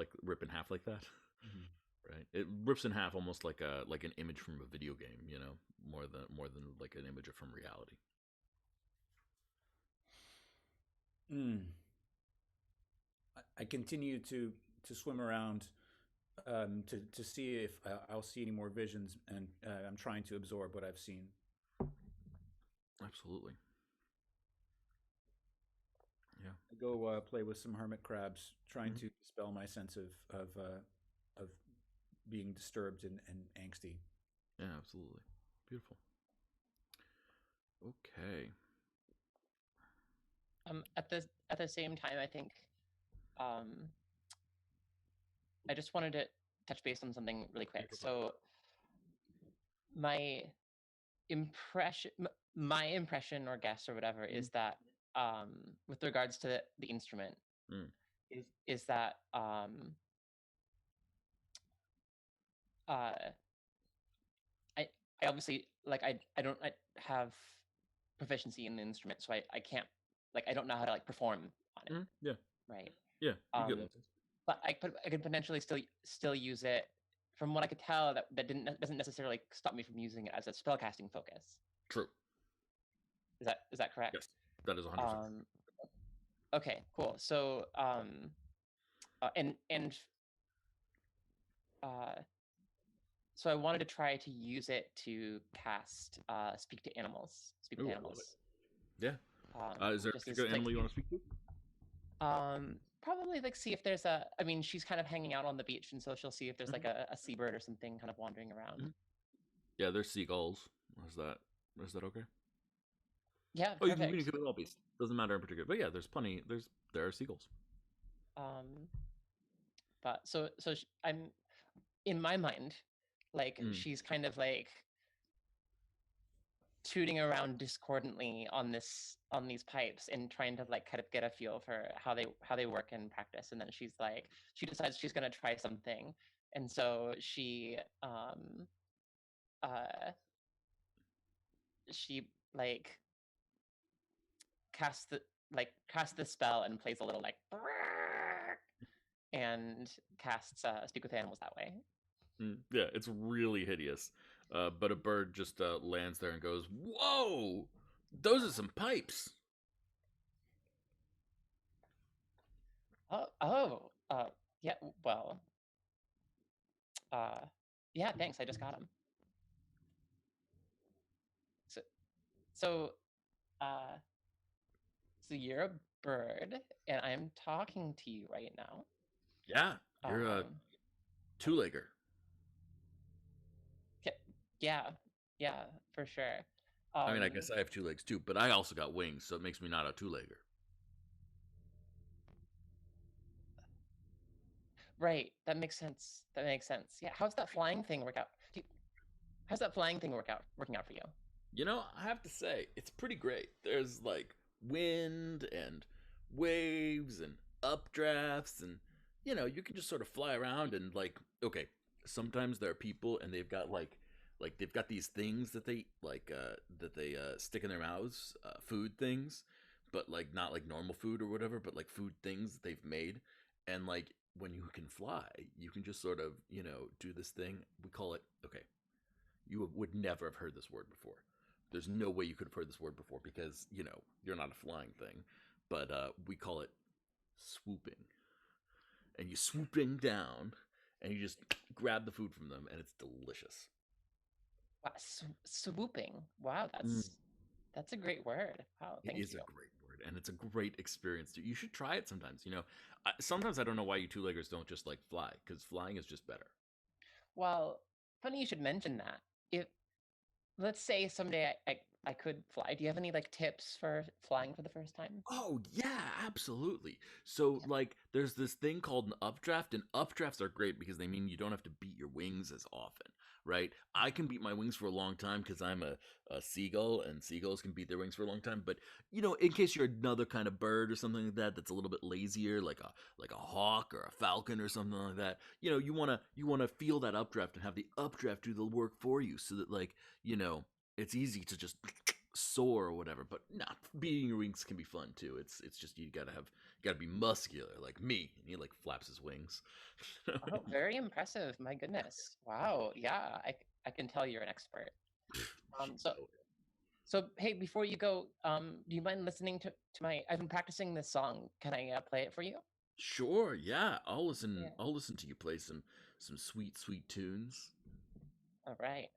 in half like that. Mm-hmm. Right? It rips in half almost like an image from a video game, more than like an image from reality. I continue to swim around to see if I'll see any more visions, and I'm trying to absorb what I've seen. Absolutely. Yeah. I go play with some hermit crabs, trying to dispel my sense of being disturbed and angsty. Yeah, absolutely. Beautiful. Okay. At the same time, I think I just wanted to touch base on something really quick. So my impression or guess or whatever is that with regards to the instrument is that I obviously I don't have proficiency in the instrument, so I can't I don't know how to perform on it. Yeah. Right. Yeah. You get but I could potentially still use it. From what I could tell, that doesn't necessarily stop me from using it as a spellcasting focus. True. Is that correct? Yes, that is 100%. Okay, cool. So so I wanted to try to use it to cast speak to animals. Speak with animals. Yeah. Is there a particular animal you want to speak to? Probably see if there's I mean, she's kind of hanging out on the beach, and so she'll see if there's a seabird or something kind of wandering around. Mm-hmm. Yeah, there's seagulls. Is that okay? Yeah. Oh, you can communicate with all beasts. Doesn't matter in particular, but yeah, there's plenty. There are seagulls. but I'm in my mind, like she's kind of like tooting around discordantly on these pipes and trying to like kind of get a feel for how they work in practice. And then she decides she's going to try something, and so she like casts the spell and plays a little like and casts Speak with Animals that way. Yeah, it's really hideous. But a bird just lands there and goes, "Whoa! Those are some pipes." Yeah, well, yeah, thanks. I just got them. So, so you're a bird, and I'm talking to you right now. Yeah, you're a two-legger. Yeah, for sure. I mean, I guess I have 2 legs too, but I also got wings, so it makes me not a two-legger. Right, that makes sense. Yeah, how's that flying thing working out for you? You know, I have to say, it's pretty great. There's like wind and waves and updrafts, and you can just sort of fly around and like, okay, sometimes there are people and they've got like they've got these things that they stick in their mouths, food things, but like not like normal food or whatever, but like food things that they've made. And like when you can fly, you can just sort of, do this thing. We call it, okay, you would never have heard this word before. There's no way you could have heard this word before because, you're not a flying thing. But we call it swooping. And you swooping down and you just grab the food from them and it's delicious. Wow, swooping. Wow, that's a great word. Wow, thank you. It is a great word, and it's a great experience too. You should try it sometimes. Sometimes I don't know why you two-leggers don't just like fly, because flying is just better. Well, funny you should mention that. If let's say someday I could fly, do you have any like tips for flying for the first time? Oh yeah, absolutely. So like there's this thing called an updraft, and updrafts are great because they mean you don't have to beat your wings as often, right? I can beat my wings for a long time because I'm a seagull, and seagulls can beat their wings for a long time. But in case you're another kind of bird or something like that that's a little bit lazier, like a hawk or a falcon or something like that, you wanna feel that updraft and have the updraft do the work for you, so that like it's easy to just soar or whatever. But not beating your wings can be fun too. It's just you gotta be muscular like me, and he like flaps his wings. Oh, very impressive. My goodness. Wow. Yeah, I can tell you're an expert. So hey, before you go, do you mind listening to my? I've been practicing this song. Can I play it for you? Sure, yeah. I'll listen. Yeah. I'll listen to you play some sweet tunes. All right.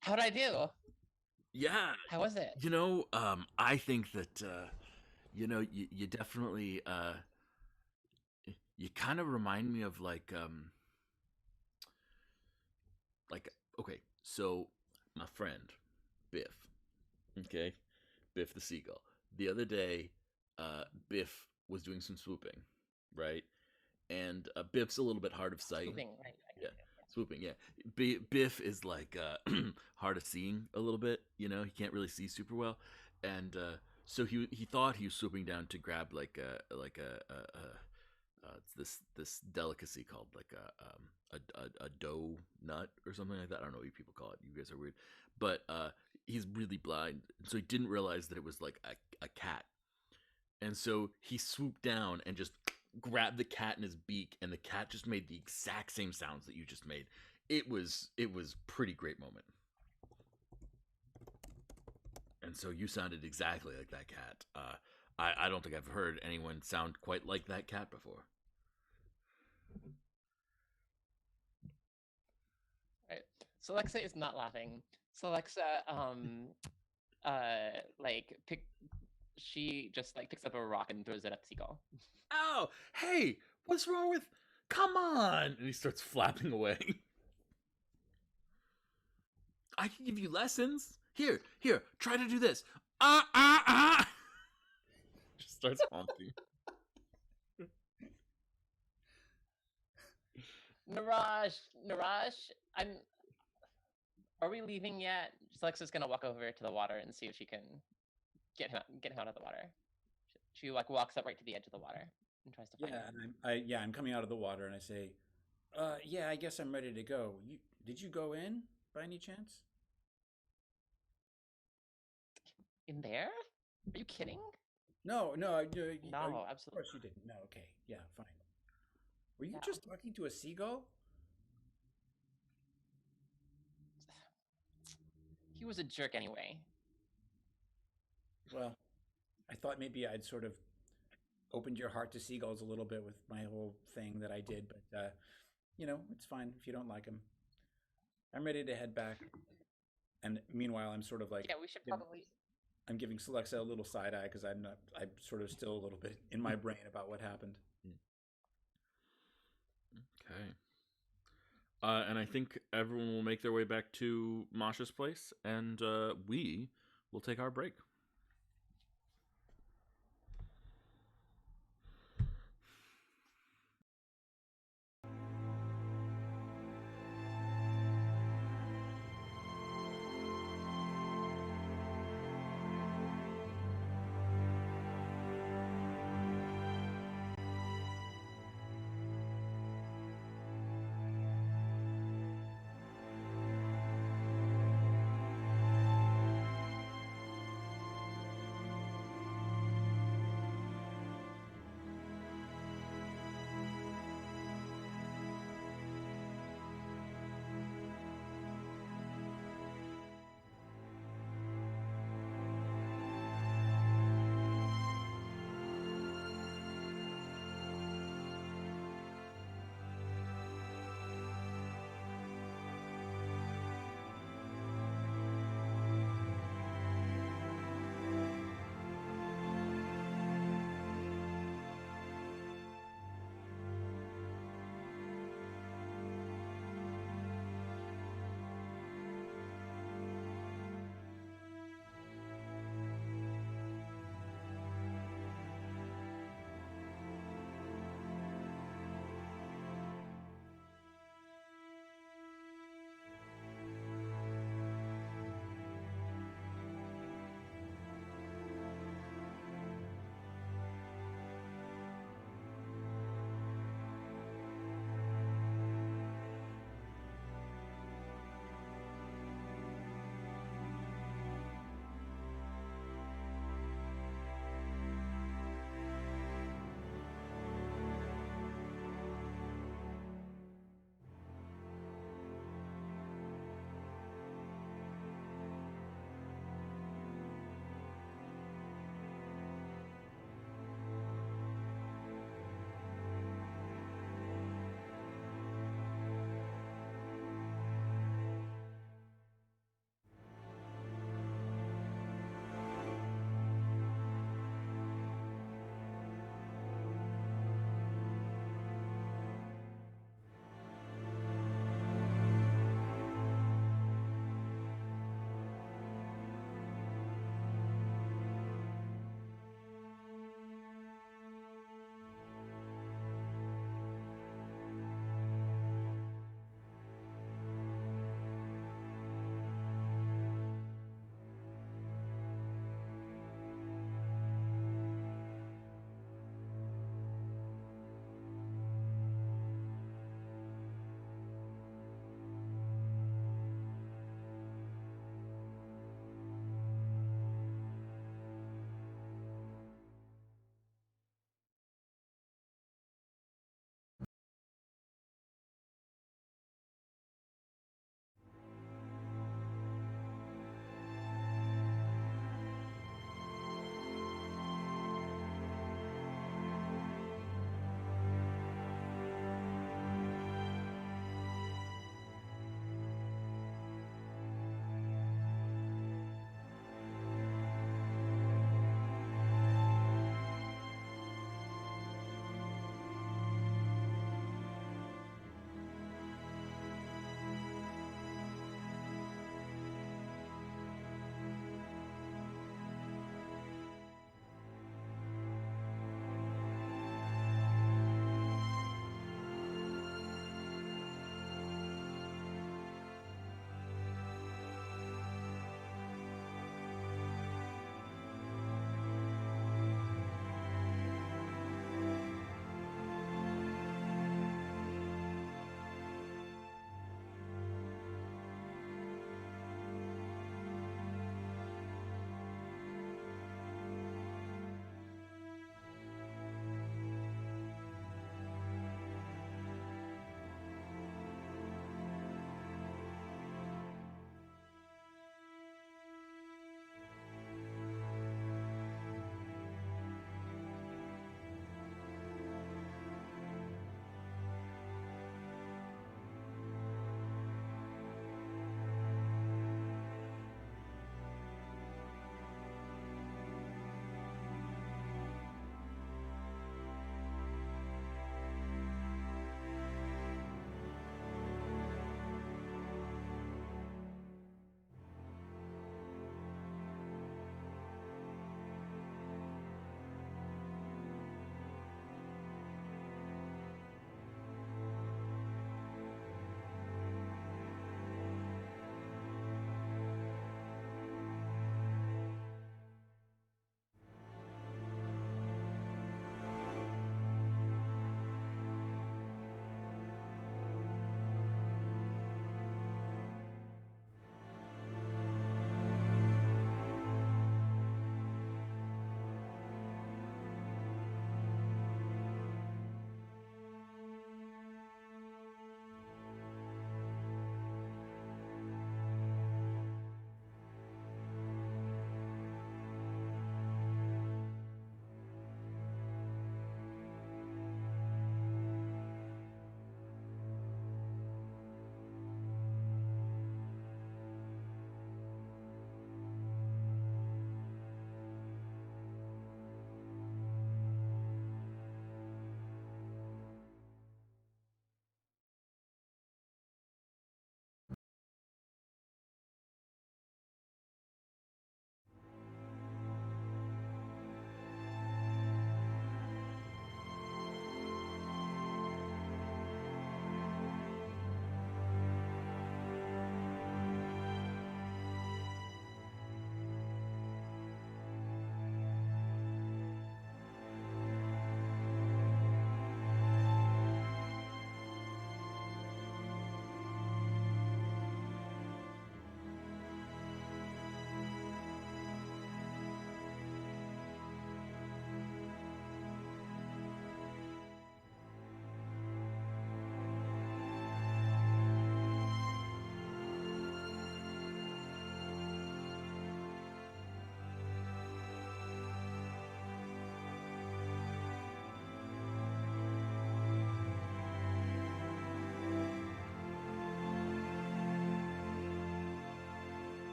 How'd I do? Yeah. How was it? I think that you definitely you kind of remind me of like okay, so my friend Biff, okay, Biff the seagull. The other day, Biff was doing some swooping, right? And Biff's a little bit hard of sight. Swooping, right? Yeah, swooping. Yeah, Biff is like hard of seeing a little bit. He can't really see super well, and so he thought he was swooping down to grab like it's this delicacy called like a dough nut or something like that. I don't know what you people call it. You guys are weird, but he's really blind, so he didn't realize that it was like a cat, and so he swooped down and just grabbed the cat in his beak, and the cat just made the exact same sounds that you just made. It was pretty great moment. And so you sounded exactly like that cat. I don't think I've heard anyone sound quite like that cat before. Right. So Alexa is not laughing. So Alexa, she just like picks up a rock and throws it at the seagull. Oh, hey, what's wrong with? Come on! And he starts flapping away. I can give you lessons. Here, try to do this. Ah. Just starts honking. Niraj, Are we leaving yet? Alexa's gonna walk over to the water and see if she can get him out of the water. She like walks up right to the edge of the water and tries to find him. And I'm coming out of the water and I say, yeah, I guess I'm ready to go. Did you go in by any chance? In there? Are you kidding? No, No, of absolutely. course you didn't. No, okay, yeah, fine. Were you just talking to a seagull? He was a jerk anyway. Well, I thought maybe I'd sort of opened your heart to seagulls a little bit with my whole thing that I did, but it's fine if you don't like them. I'm ready to head back. And meanwhile, I'm sort of like, yeah, we should probably. I'm giving Celexa a little side eye because I'm sort of still a little bit in my brain about what happened. Okay. And I think everyone will make their way back to Masha's place, and we will take our break.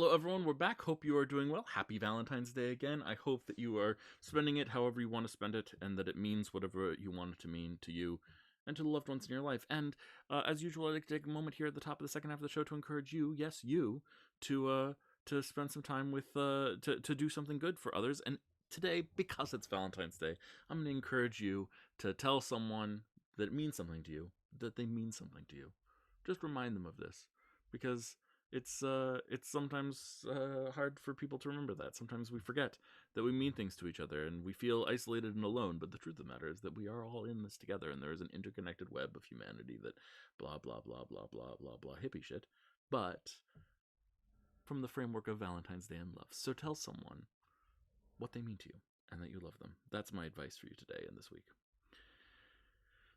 Hello, everyone. We're back. Hope you are doing well. Happy Valentine's Day again. I hope that you are spending it however you want to spend it, and that it means whatever you want it to mean to you and to the loved ones in your life. And as usual, I'd like to take a moment here at the top of the second half of the show to encourage you, yes, you, to spend some time with to do something good for others. And today, because it's Valentine's Day, I'm going to encourage you to tell someone that it means something to you, that they mean something to you. Just remind them of this, because it's sometimes hard for people to remember that. Sometimes we forget that we mean things to each other, and we feel isolated and alone. But the truth of the matter is that we are all in this together, and there is an interconnected web of humanity that blah blah blah blah blah blah blah hippie shit. But from the framework of Valentine's Day and love. So tell someone what they mean to you and that you love them. That's my advice for you today and this week.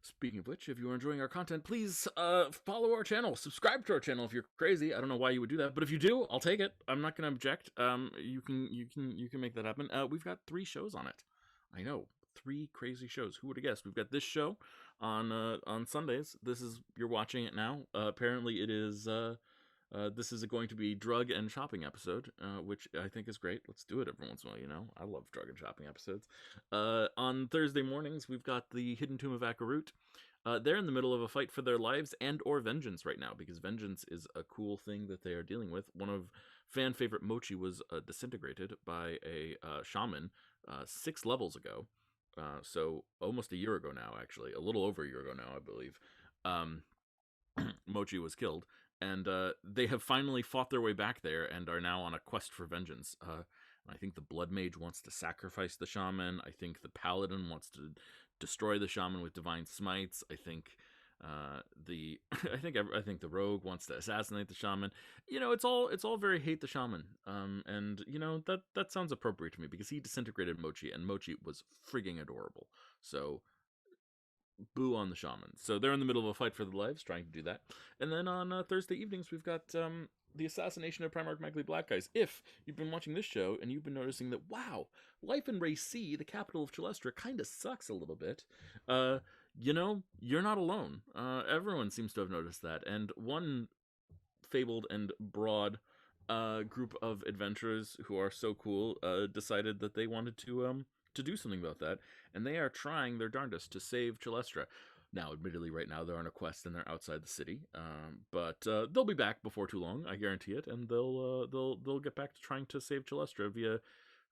Speaking of which, if you are enjoying our content, please follow our channel. Subscribe to our channel if you're crazy. I don't know why you would do that, but if you do, I'll take it. I'm not going to object. You can make that happen. We've got 3 shows on it. I know, 3 crazy shows. Who would have guessed? We've got this show on Sundays. You're watching it now. Apparently, it is. This is going to be drug and shopping episode, which I think is great. Let's do it every once in a while, you know? I love drug and shopping episodes. On Thursday mornings, we've got the Hidden Tomb of Akarut. They're in the middle of a fight for their lives and or vengeance right now, because vengeance is a cool thing that they are dealing with. One of fan favorite Mochi was disintegrated by a shaman 6 levels ago. So almost a year ago now, actually. A little over a year ago now, I believe. Mochi was killed. And they have finally fought their way back there and are now on a quest for vengeance. I think the Blood Mage wants to sacrifice the shaman. I think the Paladin wants to destroy the shaman with divine smites. I think I think the Rogue wants to assassinate the shaman. You know, it's all very hate the shaman. And you know that sounds appropriate to me because he disintegrated Mochi, and Mochi was frigging adorable. So boo on the shaman. So they're in the middle of a fight for their lives, trying to do that. And then on Thursday evenings, we've got the assassination of Primarch Magley Black Eyes. If you've been watching this show and you've been noticing that, wow, life in Ray C, the capital of Chalestra, kind of sucks a little bit, you know, you're not alone. Everyone seems to have noticed that. And one fabled and broad group of adventurers who are so cool decided that they wanted to do something about that, and they are trying their darndest to save Chalestra. Now, admittedly, right now they're on a quest and they're outside the city, but they'll be back before too long, I guarantee it, and they'll get back to trying to save Chalestra via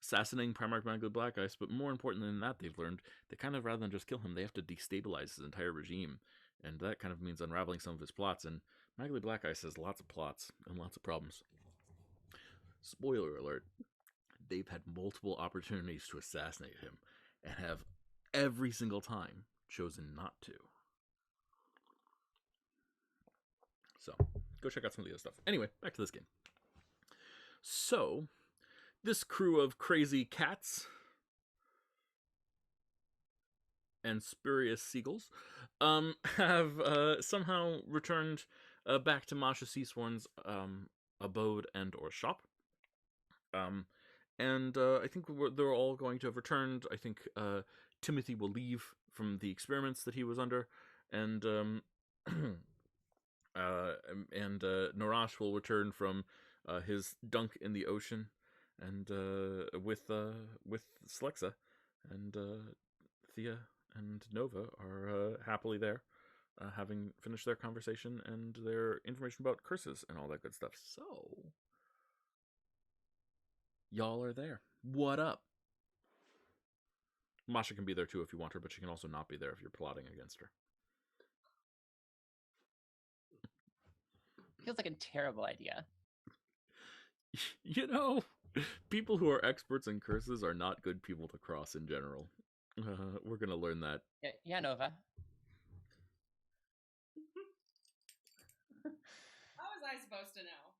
assassinating Primarch Magley Black Ice. But more importantly than that, they've learned that kind of rather than just kill him, they have to destabilize his entire regime, and that kind of means unraveling some of his plots. And Magley Black Ice has lots of plots and lots of problems. Spoiler alert. They've had multiple opportunities to assassinate him and have every single time chosen not to. So, go check out some of the other stuff. Anyway, back to this game. So, this crew of crazy cats and spurious seagulls have somehow returned back to Masha Seasworn's abode and or shop. And I think they're all going to have returned. I think Timothy will leave from the experiments that he was under, and Narash will return from his dunk in the ocean, and with Slexa, and Thea and Nova are happily there, having finished their conversation and their information about curses and all that good stuff. So y'all are there. What up? Masha can be there too if you want her, but she can also not be there if you're plotting against her. Feels like a terrible idea. You know, people who are experts in curses are not good people to cross in general. We're gonna learn that. Yeah, Nova. How was I supposed to know?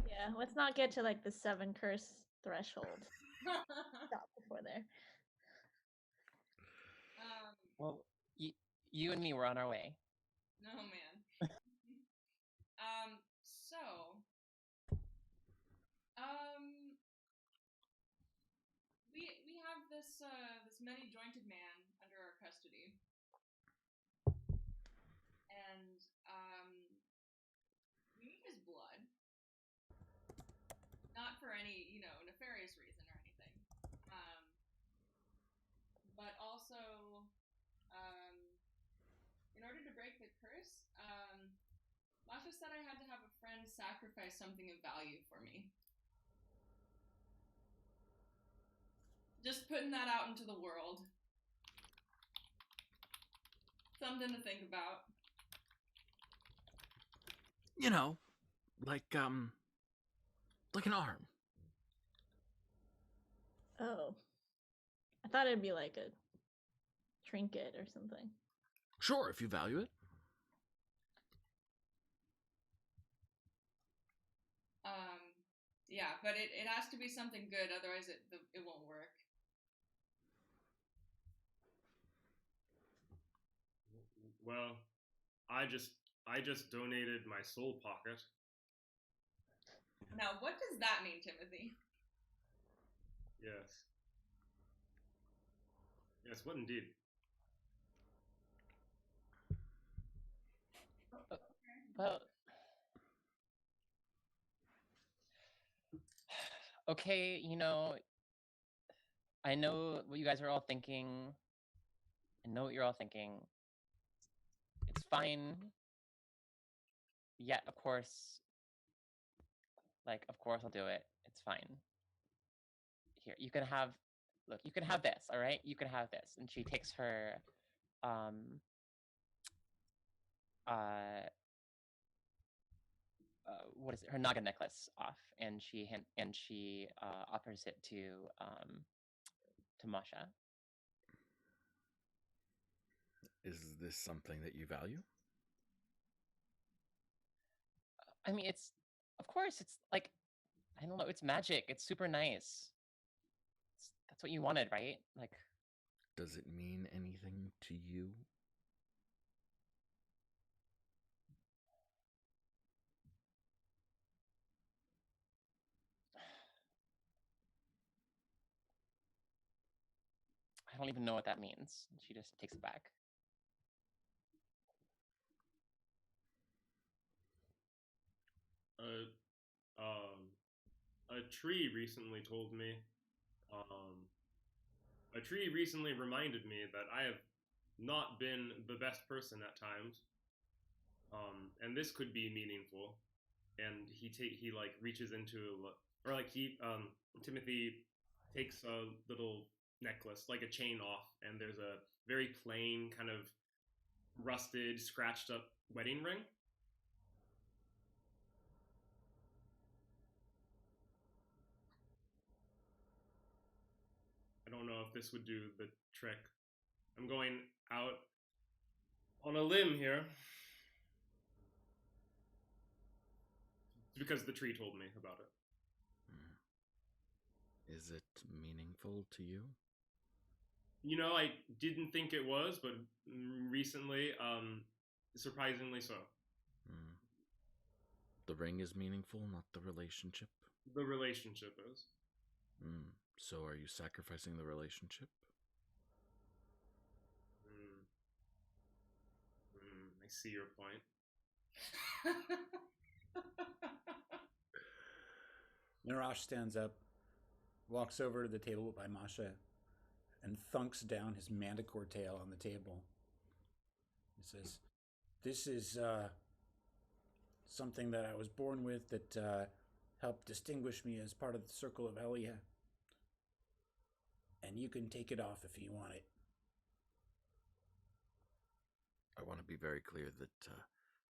Yeah, let's not get to like the 7 curse threshold. Stop before there. Well, you and me were on our way. No, man. We have this many jointed man under our custody, and we need his blood. also, in order to break the curse, Masha said I had to have a friend sacrifice something of value for me. Just putting that out into the world. Something to think about. You know, like an arm. Oh. I thought it'd be like a trinket or something. Sure, if you value it. Yeah, but it has to be something good, otherwise it won't work. Well, I just donated my soul pocket. Now, what does that mean, Timothy? Yes. Yes, what indeed? Well, okay, you know, I know what you guys are all thinking. I know what you're all thinking. It's fine. Yeah, of course. Like, of course I'll do it. It's fine. Here, you can have, look, you can have this, all right? You can have this. And she takes her, what is it? Her Naga necklace off, and she offers it to Masha. Is this something that you value? I mean, of course, it's like, I don't know, it's magic. It's super nice. That's what you wanted, right? Like, does it mean anything to you? I don't even know what that means. She just takes it back. A tree recently told me, a tree recently reminded me that I have not been the best person at times, and this could be meaningful. And he like reaches into, or like Timothy takes a little necklace, like a chain off, and there's a very plain kind of rusted, scratched up wedding ring. I don't know if this would do the trick. I'm going out on a limb here. Because the tree told me about it. Is it meaningful to you? You know, I didn't think it was, but recently, surprisingly so. The ring is meaningful, not the relationship? The relationship is. So are you sacrificing the relationship? I see your point. Narash stands up, walks over to the table by Masha, and thunks down his manticore tail on the table. He says, "This is something that I was born with that helped distinguish me as part of the Circle of Elia. And you can take it off if you want it." I want to be very clear that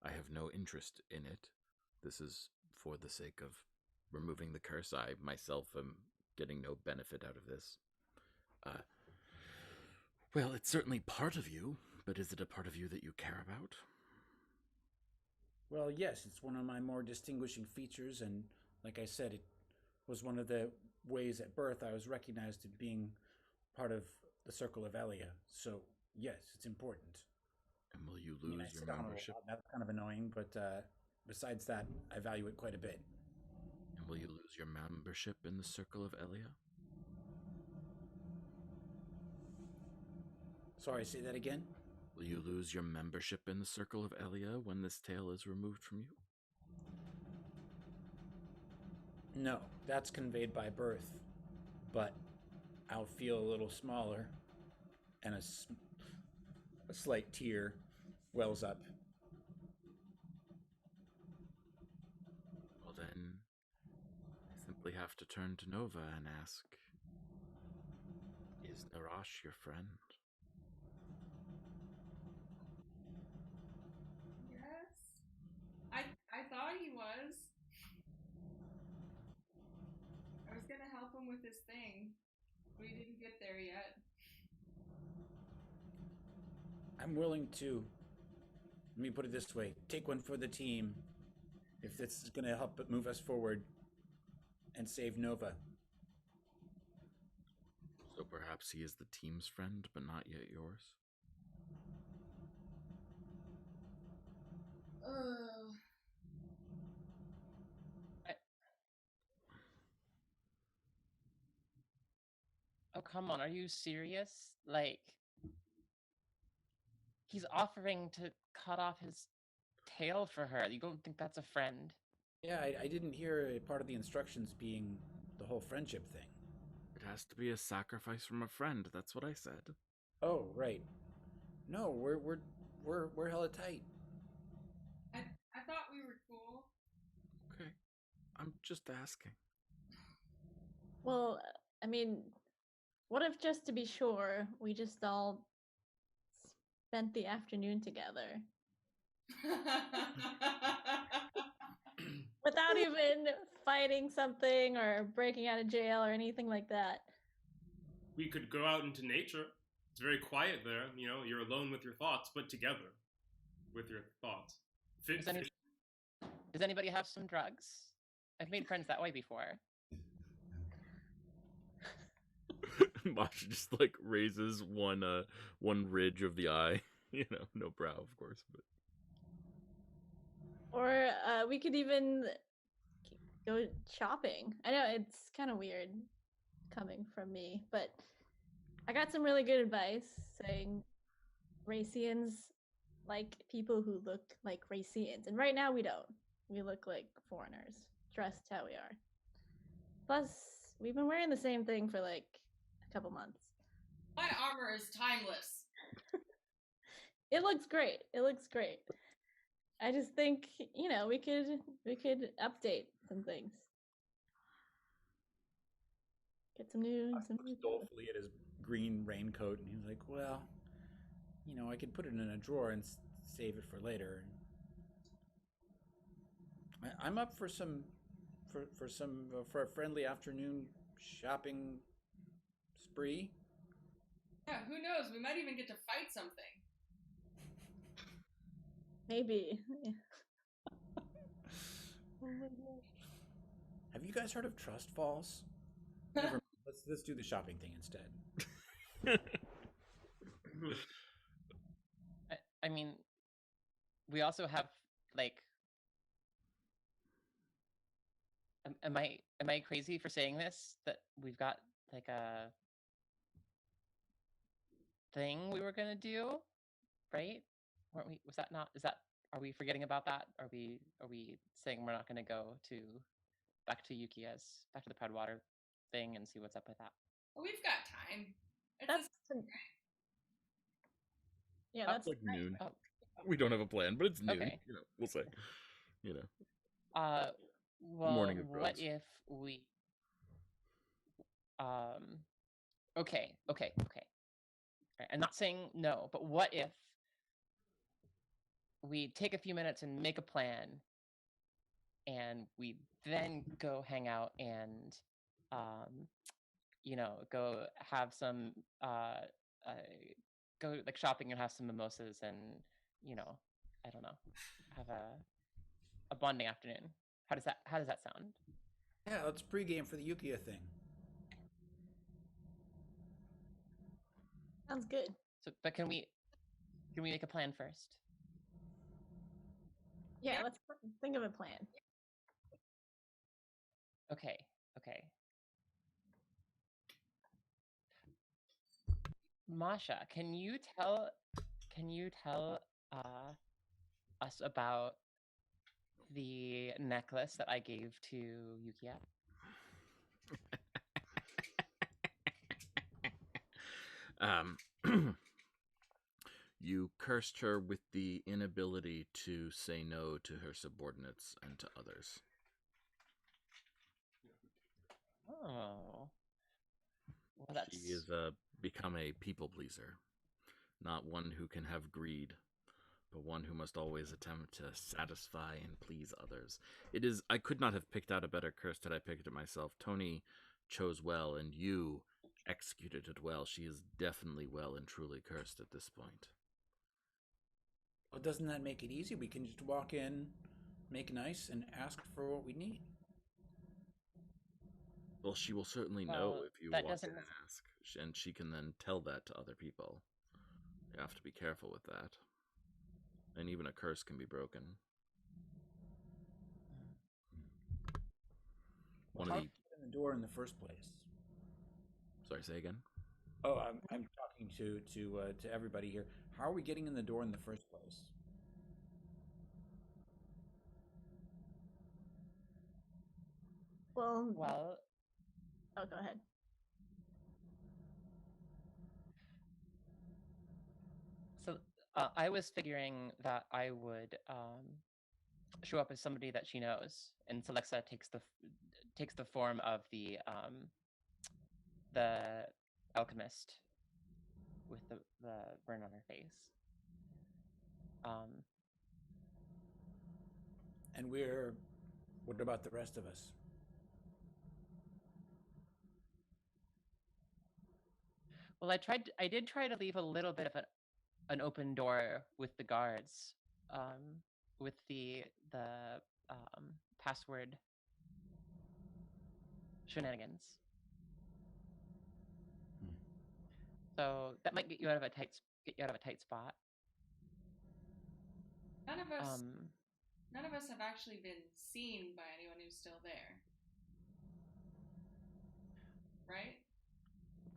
I have no interest in it. This is for the sake of removing the curse. I myself am getting no benefit out of this. Well, it's certainly part of you, but is it a part of you that you care about? Well, yes, it's one of my more distinguishing features, and like I said, it was one of the ways at birth I was recognized as being part of the Circle of Elia. So, yes, it's important. And will you lose your membership? That's kind of annoying, but besides that, I value it quite a bit. And will you lose your membership in the Circle of Elia? Sorry, say that again? Will you lose your membership in the Circle of Elia when this tail is removed from you? No, that's conveyed by birth, but I'll feel a little smaller. and a slight tear wells up. Well, then, I simply have to turn to Nova and ask, is Narash your friend? Yes. I thought he was. I was gonna help him with his thing. We didn't get there yet. I'm willing to, let me put it this way, take one for the team if this is going to help move us forward and save Nova. So perhaps he is the team's friend, but not yet yours? Oh, come on. Are you serious? Like, he's offering to cut off his tail for her. You don't think that's a friend? Yeah, I didn't hear a part of the instructions being the whole friendship thing. It has to be a sacrifice from a friend. That's what I said. Oh, right. No, we're hella tight. I thought we were cool. Okay. I'm just asking. Well, I mean, what if just to be sure, we just all spent the afternoon together without even fighting something or breaking out of jail or anything like that? We could go out into nature. It's very quiet there. You know, you're alone with your thoughts, but together with your thoughts. Does anybody have some drugs? I've made friends that way before. Masha just like raises one ridge of the eye. You know, no brow, of course, but Or we could even go shopping. I know it's kind of weird coming from me, but I got some really good advice saying Racians like people who look like Racians. And right now we don't. We look like foreigners, dressed how we are. Plus, we've been wearing the same thing for like a couple months. My armor is timeless. It looks great. It looks great. I just think, you know, we could update some things. Get some new Dolefully at his green raincoat, and he's like, "Well, you know, I could put it in a drawer and save it for later." I'm up for for a friendly afternoon shopping spree. Yeah, who knows? We might even get to fight something. Maybe. Oh my gosh. Have you guys heard of trust falls? Never mind. Let's do the shopping thing instead. I mean, we also have like. Am I crazy for saying this? That we've got like a thing we were gonna do, right? Weren't we? Was that not? Is that? Are we forgetting about that? Are we saying we're not gonna go back to Yukia's, back to the Proudwater thing and see what's up with that? Well, we've got time. That's yeah, that's like noon. Oh. We don't have a plan, but it's noon. Okay. You know, we'll say. You know. Well, Morning of what roads. if we? Okay. I'm not saying no, but what if we take a few minutes and make a plan, and we then go hang out and, you know, go have some, go like shopping and have some mimosas and, you know, I don't know, have a bonding afternoon. How does that sound? Yeah, let's pregame for the Yukia thing. sounds good. So, but can we make a plan first? Yeah, let's think of a plan. Okay. Masha, can you tell us about the necklace that I gave to Yukia? Um, you cursed her with the inability to say no to her subordinates and to others. Oh. Well, that's... She is become a people pleaser, not one who can have greed, but one who must always attempt to satisfy and please others. It is. I could not have picked out a better curse had I picked it myself. Tony chose well, and you executed it well. She is definitely well and truly cursed at this point. Well, doesn't that make it easy? We can just walk in, make nice, and ask for what we need. Well, she will certainly know Well, if you that walk in doesn't... and ask, and she can then tell that to other people. You have to be careful with that. And even a curse can be broken. Well, One how of did the... we get in the door in the first place? Sorry, say again? Oh, I'm talking to everybody here. How are we getting in the door in the first place? Well, Well, oh, go ahead. so I was figuring that I would show up as somebody that she knows, and Celexa takes the form of the alchemist with the burn on her face. And what about the rest of us? Well, I did try to leave a little bit of an open door with the guards, with the password shenanigans. So that might get you out of a tight spot. None of us have actually been seen by anyone who's still there. Right?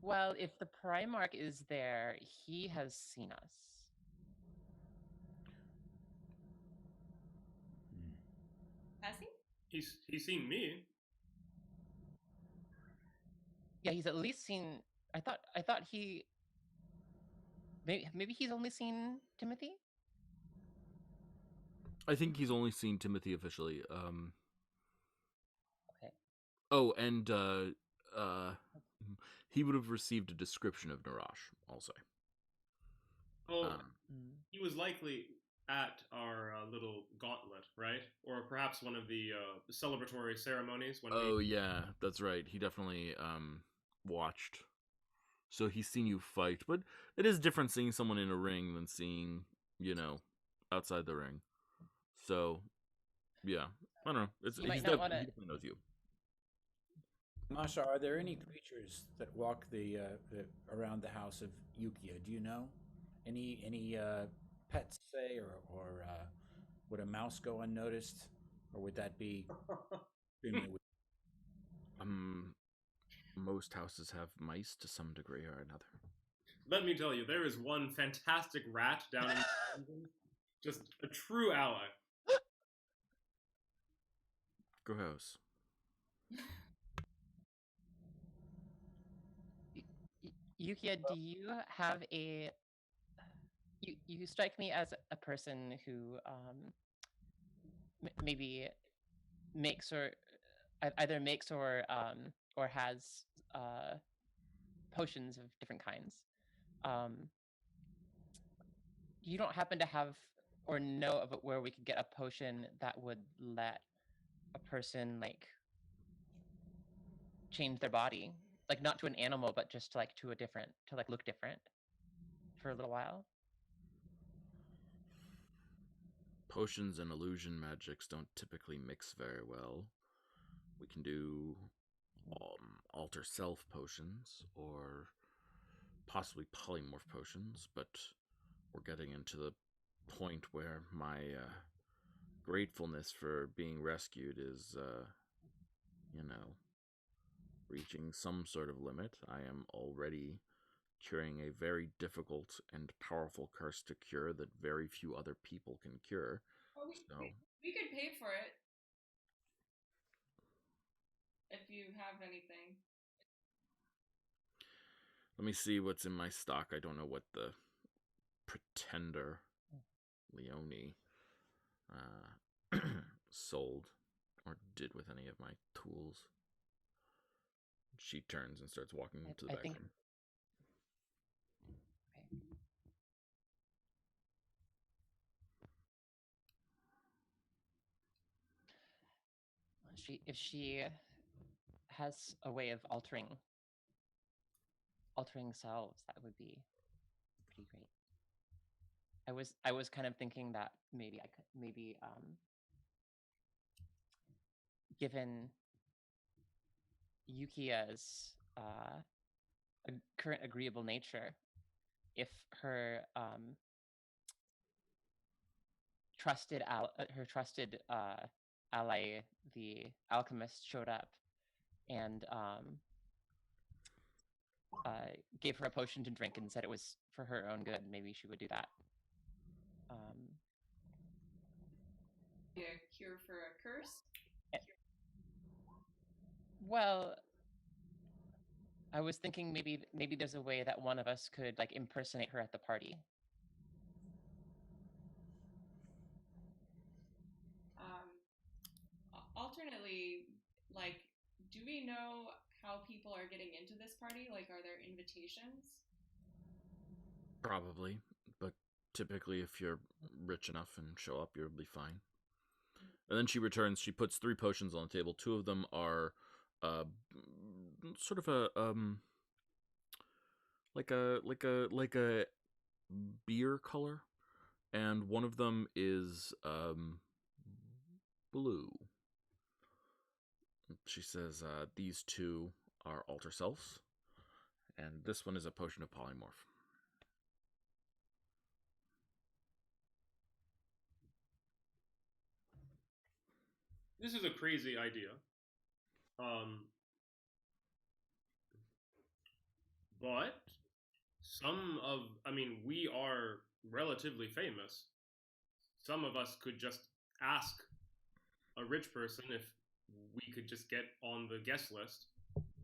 Well, if the Primarch is there, he has seen us. Has he? He's seen me. Yeah, he's at least seen. I thought he. Maybe he's only seen Timothy. I think he's only seen Timothy officially. Okay. Oh, and he would have received a description of Narash also. Oh, he was likely at our little gauntlet, right? Or perhaps one of the celebratory ceremonies. Yeah, that's right. He definitely watched. So he's seen you fight, but it is different seeing someone in a ring than seeing, outside the ring. So, yeah, I don't know. He definitely knows you. Masha, are there any creatures that walk the around the house of Yukia? Do you know any pets, say, or would a mouse go unnoticed, or would that be extremely weird? Most houses have mice to some degree or another. Let me tell you, there is one fantastic rat down in the dungeon, just a true ally. Gross. Yukia, do you have a... You strike me as a person who maybe makes or either makes or has potions of different kinds. You don't happen to have or know of where we could get a potion that would let a person change their body, not to an animal, but just to look different for a little while? Potions and illusion magics don't typically mix very well. We can do alter self potions or possibly polymorph potions, but we're getting into the point where my gratefulness for being rescued is, reaching some sort of limit. I am already curing a very difficult and powerful curse to cure that very few other people can cure. Well, we could pay for it if you have anything. Let me see what's in my stock. I don't know what the Pretender Leone sold or did with any of my tools. She turns and starts walking to the back room. If she has a way of altering selves, that would be pretty great. I was kind of thinking that maybe given Yukia's current agreeable nature, if her trusted ally, the alchemist, showed up and gave her a potion to drink and said it was for her own good, maybe she would do that. A cure for a curse? Well, I was thinking maybe there's a way that one of us could like impersonate her at the party. Alternately, like, do we know how people are getting into this party? Like, are there invitations? Probably, but typically if you're rich enough and show up, you'll be fine. And then she returns. She puts 3 potions on the table. 2 of them are sort of a like a beer color, and one of them is blue. She says these 2 are alter selves, and this one is a potion of polymorph. This is a crazy idea. But we are relatively famous. Some of us could just ask a rich person if we could just get on the guest list.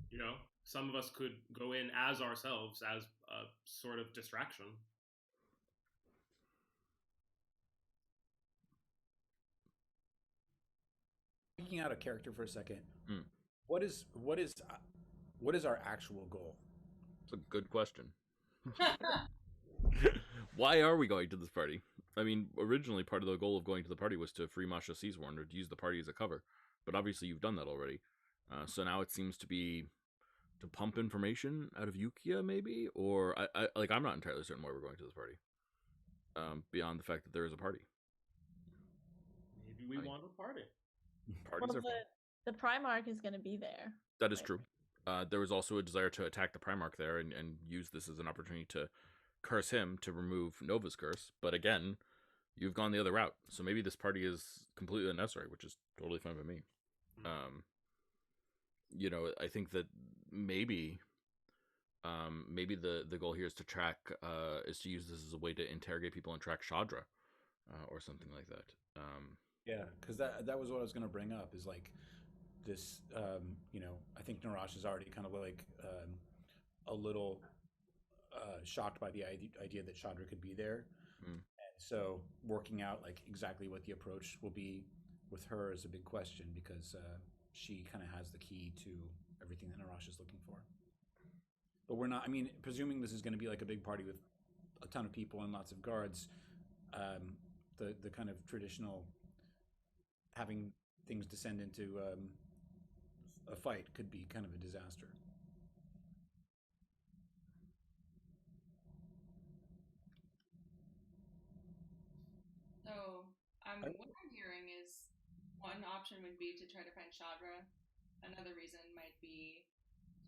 You know, some of us could go in as ourselves as a sort of distraction. Thinking out of character for a second. What is our actual goal? It's a good question. Why are we going to this party? I mean, originally part of the goal of going to the party was to free Masha Seasworn, or to use the party as a cover. But obviously you've done that already. So now it seems to be to pump information out of Yukia, maybe? Or, I'm not entirely certain why we're going to this party. Beyond the fact that there is a party. Maybe we want a party. Parties are fun. The Primarch is going to be there. That is true. There was also a desire to attack the Primarch there and use this as an opportunity to curse him to remove Nova's curse. But again, you've gone the other route. So maybe this party is completely unnecessary, which is totally fine by me. I think that maybe the goal here is to track, is to use this as a way to interrogate people and track Shadra, or something like that. Yeah, because that was what I was going to bring up, is like this, I think Narash is already kind of like a little shocked by the idea that Shadra could be there. And so working out like exactly what the approach will be with her is a big question, because she kind of has the key to everything that Narash is looking for. But we're not, presuming this is going to be like a big party with a ton of people and lots of guards, the kind of traditional having things descend into a fight could be kind of a disaster. So, what I'm hearing is one option would be to try to find Shadra. Another reason might be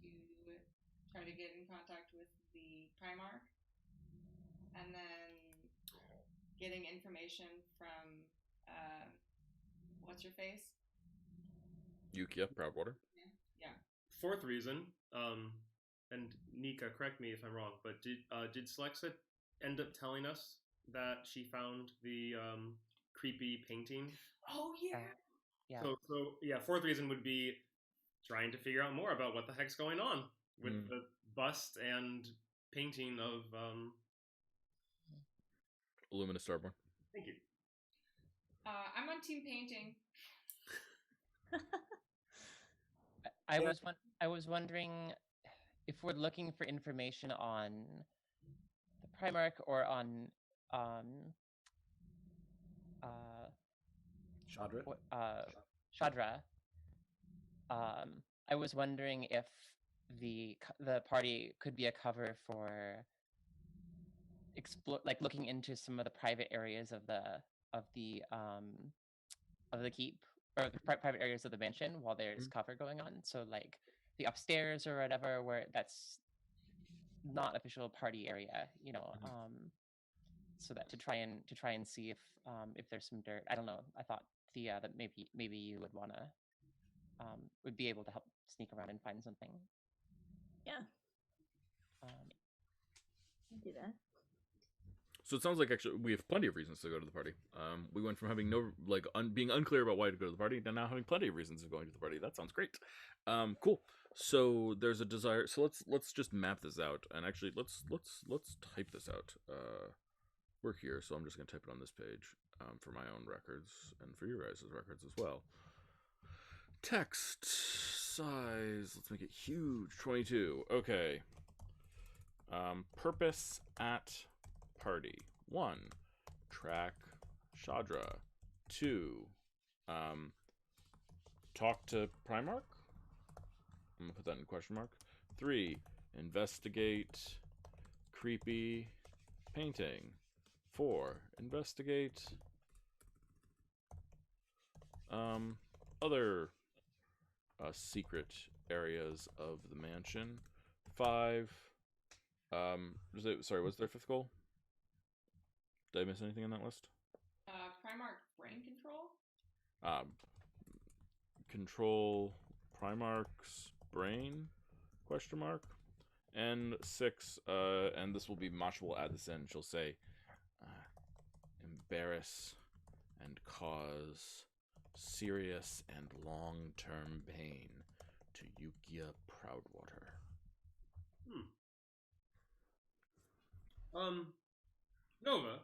to try to get in contact with the Primarch, and then getting information from what's your face? Yukia, Proudwater. Yeah. 4th reason, and Nika, correct me if I'm wrong, but did Slexa end up telling us that she found the creepy painting? Oh yeah. Yeah. So yeah, 4th reason would be trying to figure out more about what the heck's going on with bust and painting of. Illumina Starborn. Thank you. I'm on team painting. I was wondering if we're looking for information on the Primarch or on Shadra. Shadra. I was wondering if the party could be a cover for looking into some of the private areas of the keep or the private areas of the mansion while there's cover going on. So like the upstairs or whatever, where that's not official party area, so that to try and see if there's some dirt. I don't know. I thought Thea that maybe you would be able to help sneak around and find something. Yeah. Do that. So it sounds like actually we have plenty of reasons to go to the party. We went from having being unclear about why to go to the party to now having plenty of reasons of going to the party. That sounds great. Cool. So there's a desire. So let's just map this out, and actually let's type this out. We're here, so I'm just gonna type it on this page for my own records and for your guys' records as well. Text size. Let's make it huge. 22. Okay. Purpose at party. 1. Track Shadra. 2. Talk to Primarch. I'm gonna put that in question mark. 3. Investigate creepy painting. 4. Investigate other secret areas of the mansion. 5. Sorry, what's their 5th goal? Did I miss anything on that list? Primarch brain control. Control Primarch's brain? Question mark. And 6. And this will be Masha will add this in. She'll say, embarrass and cause serious and long-term pain to Yukia Proudwater. Nova,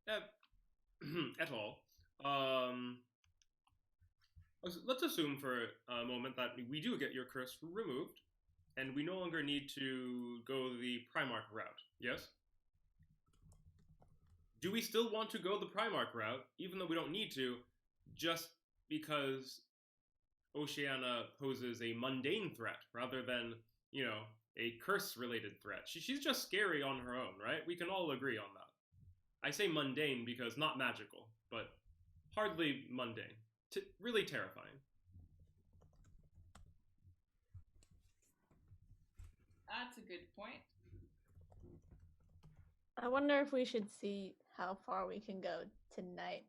et al. Let's assume for a moment that we do get your curse removed, and we no longer need to go the Primarch route, yes? Do we still want to go the Primarch route, even though we don't need to, just because Oceana poses a mundane threat rather than, a curse-related threat? She's just scary on her own, right? We can all agree on that. I say mundane because not magical, but hardly mundane. Really terrifying. That's a good point. I wonder if we should see how far we can go tonight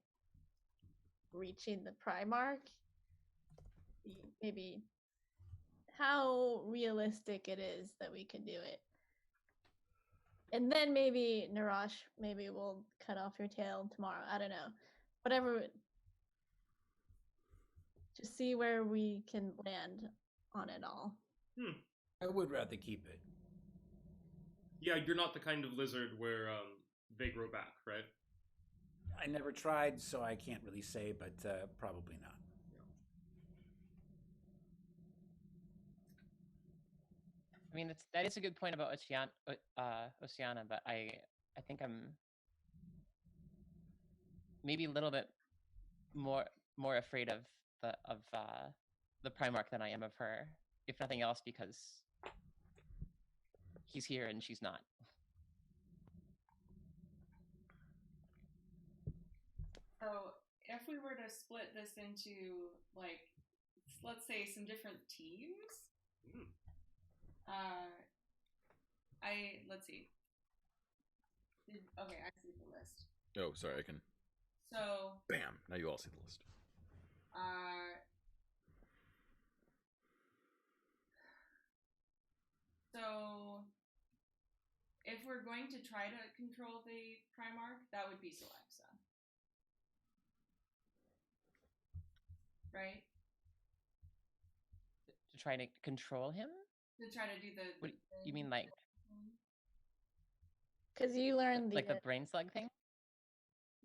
reaching the Primarch. Maybe how realistic it is that we can do it. And then maybe, Narash, maybe we'll cut off your tail tomorrow. I don't know. Whatever. Just see where we can land on it all. I would rather keep it. Yeah, you're not the kind of lizard where they grow back, right? I never tried, so I can't really say, but probably not. I mean, that is a good point about Oceana, but I think I'm maybe a little bit more afraid of the Primarch than I am of her, if nothing else, because he's here and she's not. So if we were to split this into, let's say some different teams. Let's see. Okay, I see the list. Oh, sorry, I can. So. Bam! Now you all see the list. So, if we're going to try to control the Primarch, that would be Celexa. Right? To try to control him? To try to do the. What you mean, like Because you learned the brain slug thing?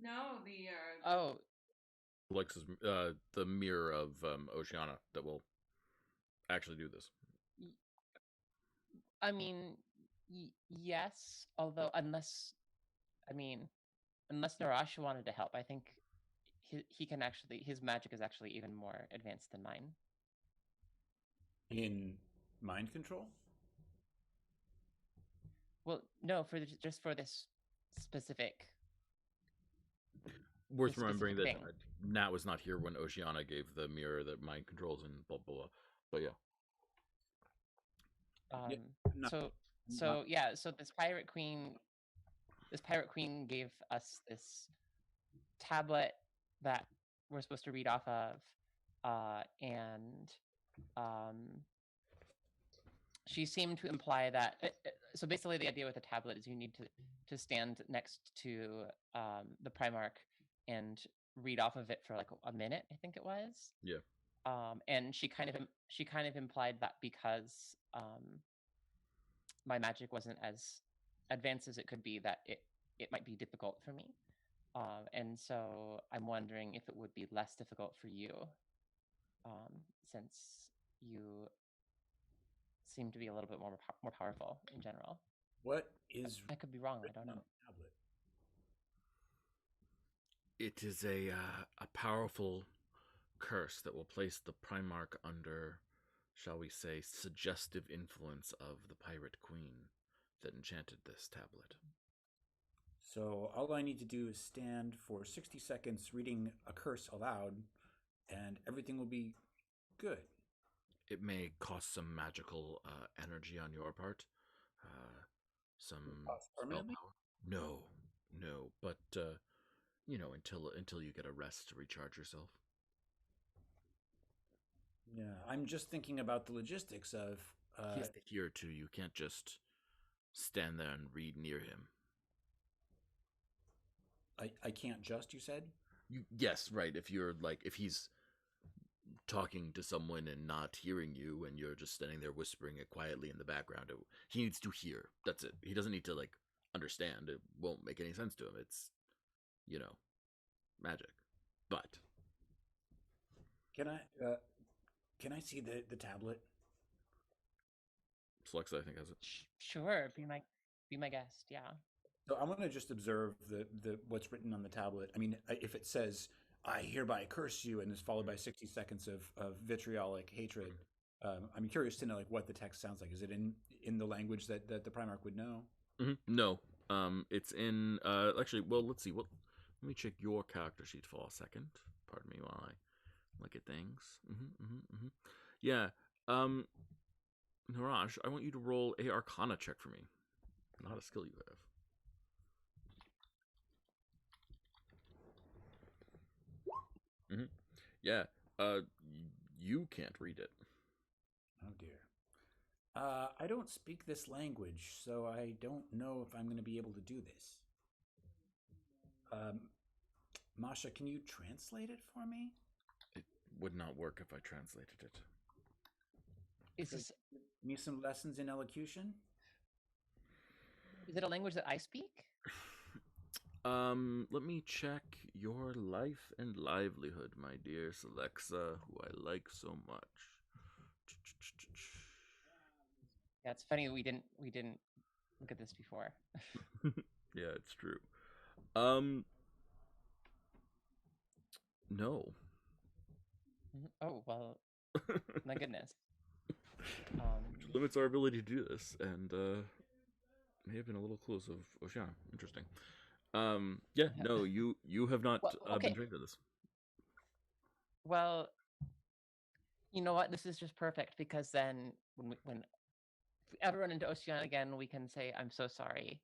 No, the. Oh, Alexa's the mirror of Oceana that will actually do this. I mean, yes. Although, unless Narash wanted to help, I think he can actually. His magic is actually even more advanced than mine. In mind control? Well, no, just for this specific. Worth This remembering that specific thing. Nat was not here when Oceana gave the mirror that mind controls and blah blah blah. But yeah. So this pirate queen gave us this tablet that we're supposed to read off of, and she seemed to imply that. So basically, the idea with the tablet is you need to stand next to the Primarch and read off of it for like a minute, I think it was. Yeah. And she kind of implied that because my magic wasn't as advanced as it could be, that it might be difficult for me. And so I'm wondering if it would be less difficult for you, since you seem to be a little bit more powerful in general. What is? I could be wrong. I don't know. Tablet? It is a powerful curse that will place the Primarch under, shall we say, suggestive influence of the Pirate Queen that enchanted this tablet. So all I need to do is stand for 60 seconds reading a curse aloud, and everything will be good. It may cost some magical energy on your part, some spell power. No, but until you get a rest to recharge yourself. Yeah, I'm just thinking about the logistics of. He has to hear too. You can't just stand there and read near him. I can't just. You said. Yes, right. If he's talking to someone and not hearing you, and you're just standing there whispering it quietly in the background, he needs to hear. That's it. He doesn't need to understand. It won't make any sense to him. It's magic. But can I see the tablet? Alexa, I think, has it. Sure, be my guest. Yeah. So I want to just observe the what's written on the tablet. I mean, if it says "I hereby curse you" and is followed by 60 seconds of vitriolic hatred, I'm curious to know what the text sounds like. Is it in the language that the Primarch would know? Mm-hmm. No, it's in actually. Well, let's see. Let me check your character sheet for a second. Pardon me while I look at things. Yeah. Niraj, I want you to roll a Arcana check for me. Not a skill you have. Yeah. You can't read it. Oh dear. I don't speak this language, so I don't know if I'm going to be able to do this. Masha, can you translate it for me? It would not work if I translated it. Is this? Give me some lessons in elocution. Is it a language that I speak? Let me check your life and livelihood, my dear Alexa, who I like so much. Yeah, it's funny we didn't look at this before. Yeah, it's true. No. Oh well, my goodness. Which limits our ability to do this, and may have been a little close of Oceana. Interesting. Yeah, no, you have not been trained to this. Well, you know what? This is just perfect, because then when if we ever run into Oceana again, we can say, "I'm so sorry.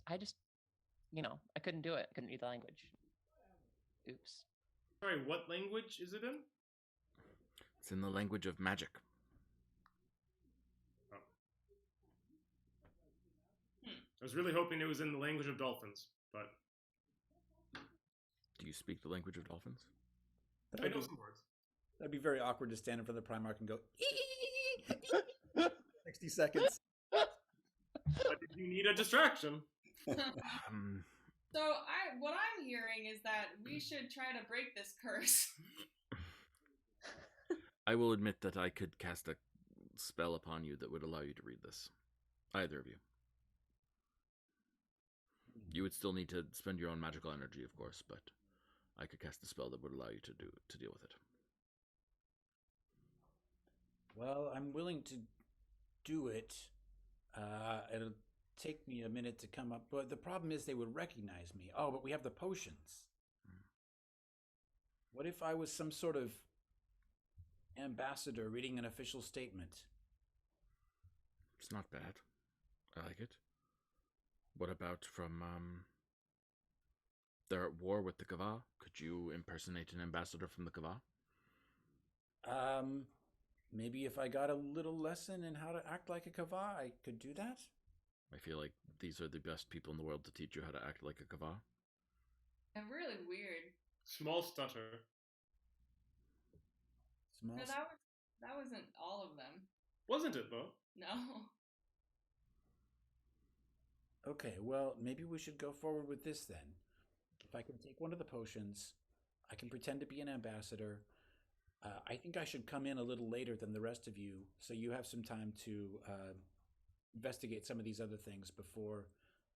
I couldn't do it. I couldn't read the language. Oops." Sorry, what language is it in? It's in the language of magic. Oh. I was really hoping it was in the language of dolphins, but... Do you speak the language of dolphins? I know some words. That'd be very awkward to stand in front of the Primarch and go, 60 seconds. But did you need a distraction? So what I'm hearing is that we should try to break this curse. I will admit that I could cast a spell upon you that would allow you to read this. Either of you. You would still need to spend your own magical energy, of course, but I could cast a spell that would allow you to deal with it. Well, I'm willing to do it. It'll take me a minute to come up, but the problem is they would recognize me. Oh, but we have the potions. What if I was some sort of ambassador reading an official statement? It's not bad. I like it. What about from, they're at war with the Kava? Could you impersonate an ambassador from the Kava? Maybe if I got a little lesson in how to act like a Kava, I could do that? I feel like these are the best people in the world to teach you how to act like a Kava. And really weird. Small stutter. Small. No, that wasn't all of them. Wasn't it, though? No. Okay, well, maybe we should go forward with this then. If I can take one of the potions, I can pretend to be an ambassador. I think I should come in a little later than the rest of you, so you have some time to investigate some of these other things before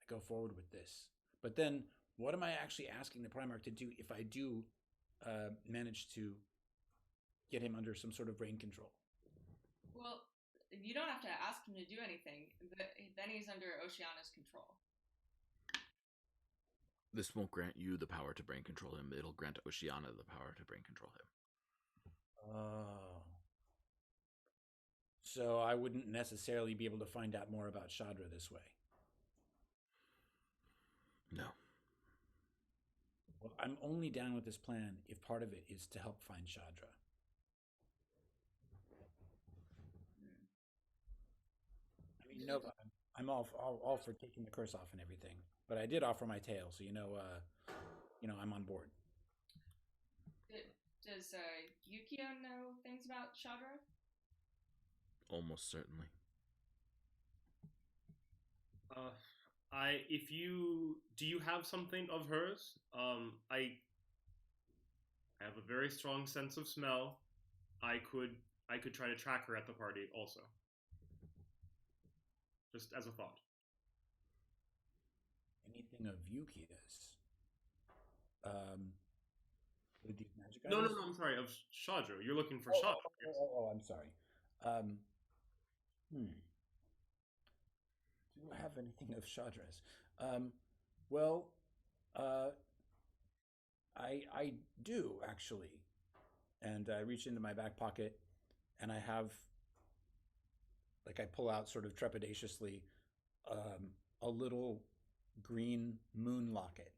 I go forward with this. But then, what am I actually asking the Primarch to do if I do manage to get him under some sort of brain control? Well, you don't have to ask him to do anything. Then he's under Oceana's control. This won't grant you the power to brain control him. It'll grant Oceana the power to brain control him. Oh. So I wouldn't necessarily be able to find out more about Shadra this way. No. Well, I'm only down with this plan if part of it is to help find Shadra. I mean, Nova, I'm all for taking the curse off and everything, but I did offer my tail, so I'm on board. Does Yukio know things about Shadra? Almost certainly. Do you have something of hers? I have a very strong sense of smell. I could try to track her at the party also. Just as a thought. Anything of Yukia's? With these magic No, items? I'm sorry, of Shadra. You're looking for Shadra. Oh, I'm sorry. Do I have anything of Shadra's? I do actually, and I reach into my back pocket, and I have, I pull out sort of trepidatiously, a little green moon locket.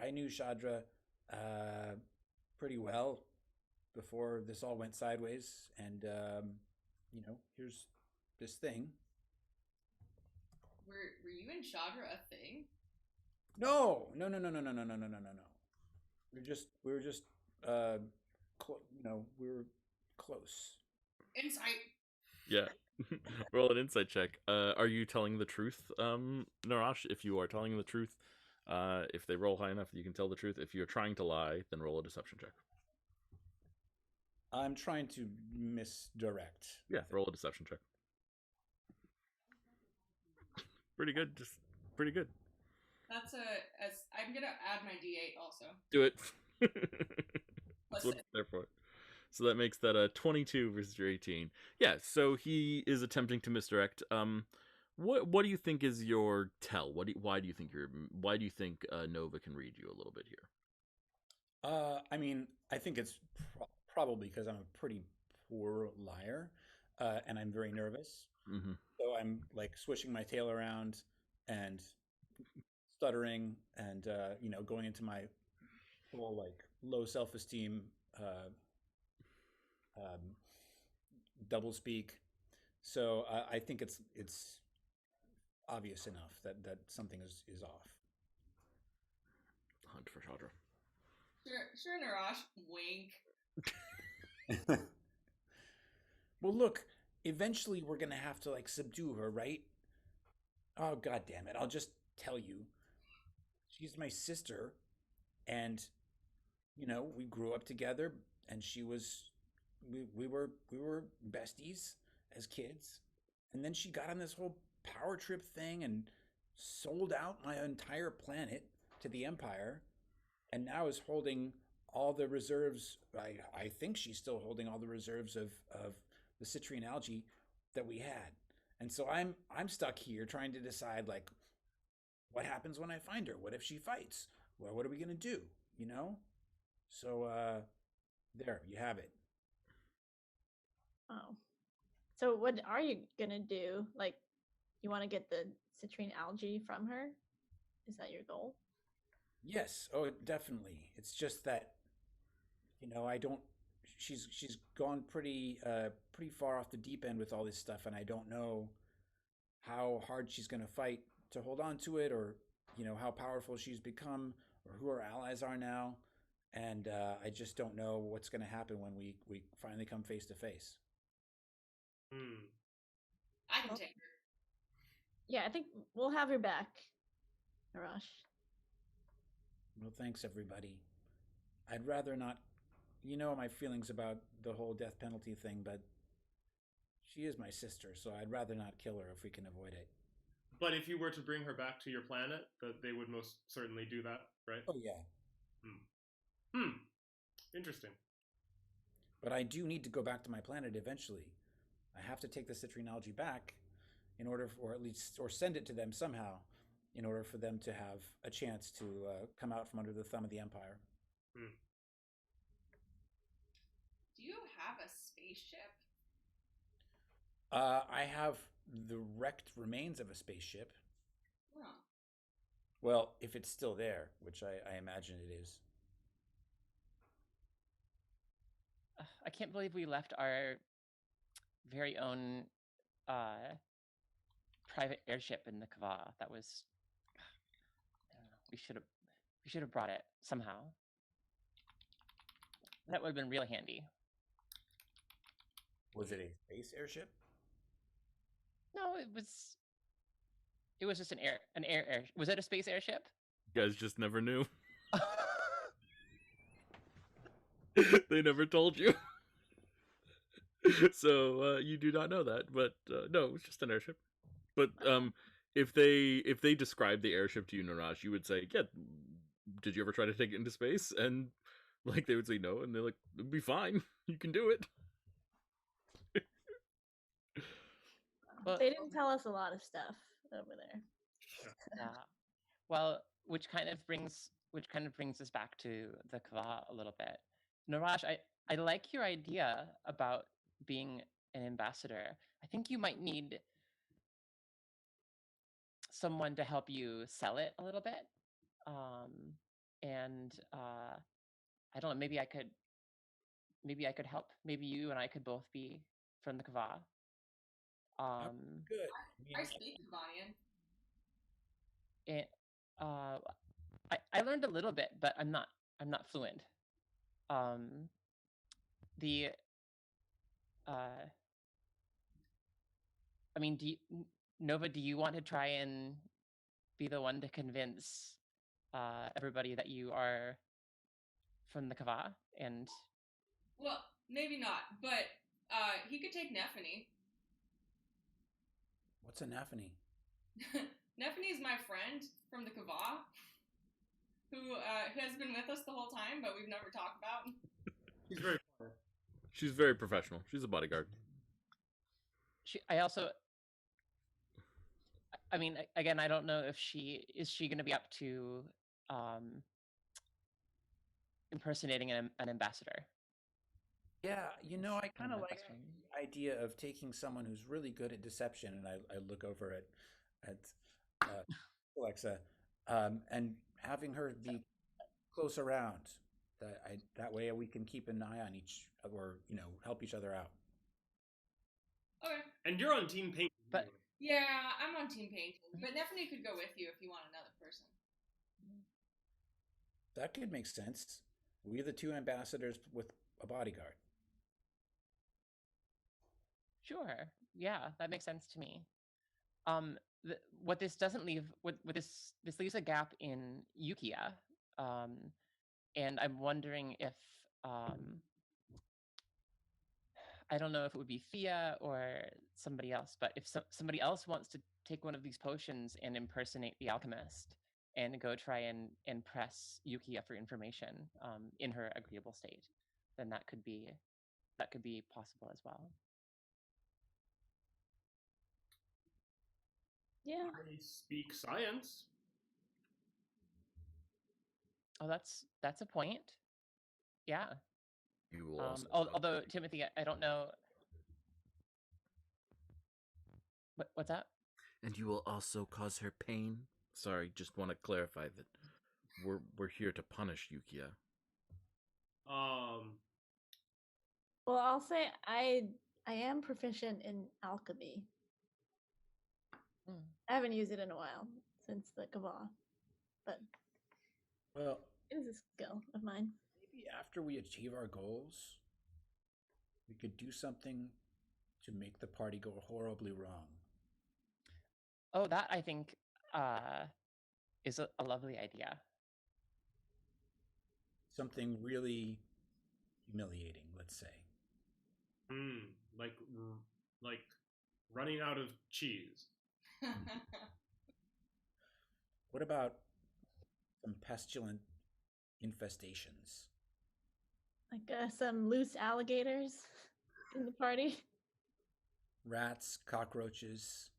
I knew Shadra pretty well before this all went sideways, and here's this thing. Were you and Shadra a thing? No. We were just we were close. Insight. Yeah. Roll an insight check. Are you telling the truth, Narash? If you are telling the truth, if they roll high enough, you can tell the truth. If you're trying to lie, then roll a deception check. I'm trying to misdirect. Yeah, roll a deception check. Pretty good. Just pretty good. I'm gonna add my D8 also. Do it. Plus That's what it's there for. So that makes that a 22 versus your 18. Yeah, so he is attempting to misdirect. What do you think is your tell? Why do you think Nova can read you a little bit here? I mean, I think it's probably because I'm a pretty poor liar, and I'm very nervous. Mm-hmm. So I'm swishing my tail around and stuttering and going into my whole low self-esteem double speak. So I think it's obvious enough that something is off. Hunt for Shadra. Sure, Narash. Wink. Well, look, eventually we're gonna have to like subdue her, right? Oh, god damn it! I'll just tell you, she's my sister, and we grew up together, and we were besties as kids, and then she got on this whole power trip thing and sold out my entire planet to the Empire, and now is holding all the reserves. I think she's still holding all the reserves of the citrine algae that we had. And so I'm stuck here trying to decide like what happens when I find her? What if she fights? Well, what are we gonna do? You know? So there, you have it. Oh. So what are you gonna do? Like, you want to get the citrine algae from her? Is that your goal? Yes, oh definitely. It's just that, I don't she's gone pretty far off the deep end with all this stuff, and I don't know how hard she's going to fight to hold on to it, or how powerful she's become, or who her allies are now. And I just don't know what's going to happen when we finally come face to face. Hmm. I can Well, take her. yeah, I think we'll have her back, Arash. Well, thanks everybody. I'd rather not. You know my feelings about the whole death penalty thing, but she is my sister, so I'd rather not kill her if we can avoid it. But if you were to bring her back to your planet, that they would most certainly do that, right? Oh yeah. Hmm. Interesting. But I do need to go back to my planet eventually. I have to take the citrine algae back in order, or at least, or send it to them somehow, in order for them to have a chance to come out from under the thumb of the Empire. Hmm. Do you have a spaceship? I have the wrecked remains of a spaceship. Oh. Well, if it's still there, which I imagine it is. I can't believe we left our very own private airship in the Kava. That was, I don't know. We should have brought it somehow. That would have been real handy. Was it a space airship? No, it was just an air. Was it a space airship? You guys just never knew. They never told you. So you do not know that, but no, it was just an airship. But if they described the airship to you, Niraj, you would say, "Yeah, did you ever try to take it into space?" And like they would say no, and they're like, "It'd be fine. You can do it." Well, They didn't tell us a lot of stuff over there. yeah. Well, which kind of brings us back to the Kva a little bit. Niraj, I like your idea about being an ambassador. I think you might need someone to help you sell it a little bit. And I don't know, maybe I could help. Maybe you and I could both be from the Kva. Good. I speak Kavanian. And I learned a little bit, but I'm not fluent. The I mean, Nova, do you want to try and be the one to convince everybody that you are from the Kava? And Well, maybe not, but he could take Nephany. What's a Nephany? Nephany is my friend from the Kava, who has been with us the whole time, but we've never talked about. He's very clever. She's very professional. She's a bodyguard. I mean, again, I don't know if she going to be up to impersonating an ambassador. Yeah, I kind of like the idea of taking someone who's really good at deception, and I look over at Alexa, and having her be close around. That way we can keep an eye on each, or help each other out. Okay. And you're on Team Paint. But yeah, I'm on Team Painting, but Nephany could go with you if you want another person. That could make sense. We're the two ambassadors with a bodyguard. Sure. Yeah, that makes sense to me. What this doesn't leave, what this leaves a gap in Yukia, and I'm wondering if I don't know if it would be Thea or somebody else, but if somebody else wants to take one of these potions and impersonate the alchemist and go try and press Yukia for information in her agreeable state, then that could be possible as well. Yeah. I speak science. Oh, that's a point. Yeah. You will also Although Timothy, I don't know. What's that? and you will also cause her pain. Sorry, just want to clarify that we're here to punish Yukia. Well, I'll say I am proficient in alchemy. I haven't used it in a while since the Cabal, but Well, it is a skill of mine. maybe after we achieve our goals, we could do something to make the party go horribly wrong. Oh, that I think is a lovely idea. Something really humiliating, let's say. Like running out of cheese. What about some pestilent infestations? Like some loose alligators in the party. Rats, cockroaches.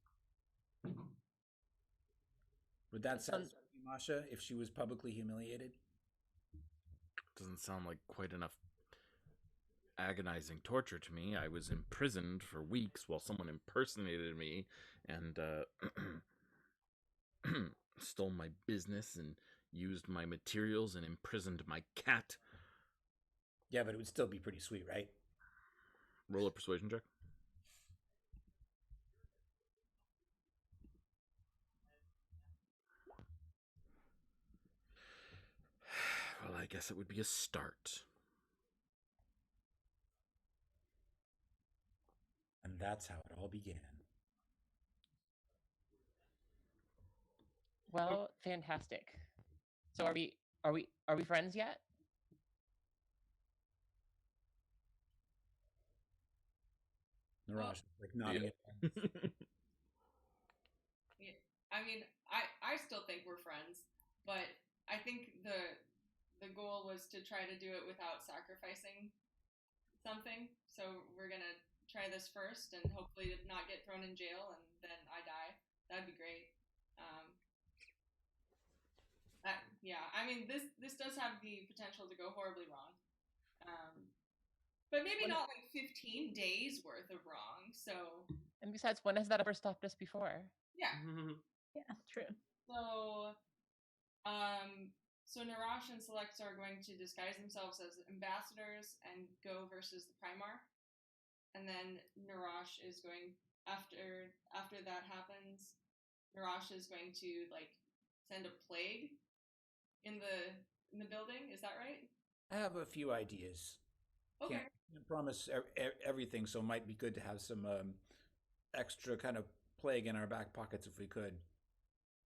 Would that satisfy you, Masha, if she was publicly humiliated? Doesn't sound like quite enough agonizing torture to me. I was imprisoned for weeks while someone impersonated me and stole my business and used my materials and imprisoned my cat. Yeah, but it would still be pretty sweet, right? Roll a persuasion check. Well, I guess it would be a start. And that's how it all began. Well, fantastic. So are we friends yet? Narash, like nodding Yeah. at Yeah, I mean, I still think we're friends, but I think the goal was to try to do it without sacrificing something. So we're gonna try this first, and hopefully not get thrown in jail, and then I die. That'd be great. Yeah, I mean, this does have the potential to go horribly wrong, but maybe not like 15 days worth of wrong. So, And besides, when has that ever stopped us before? yeah. Yeah, true. So, so Narash and Selects are going to disguise themselves as ambassadors and go versus the Primarch, and then Narash is going after that happens. Narash is going to like send a plague in the building. Is that right? I have a few ideas. Okay. Can't promise everything, so it might be good to have some extra kind of plague in our back pockets if we could,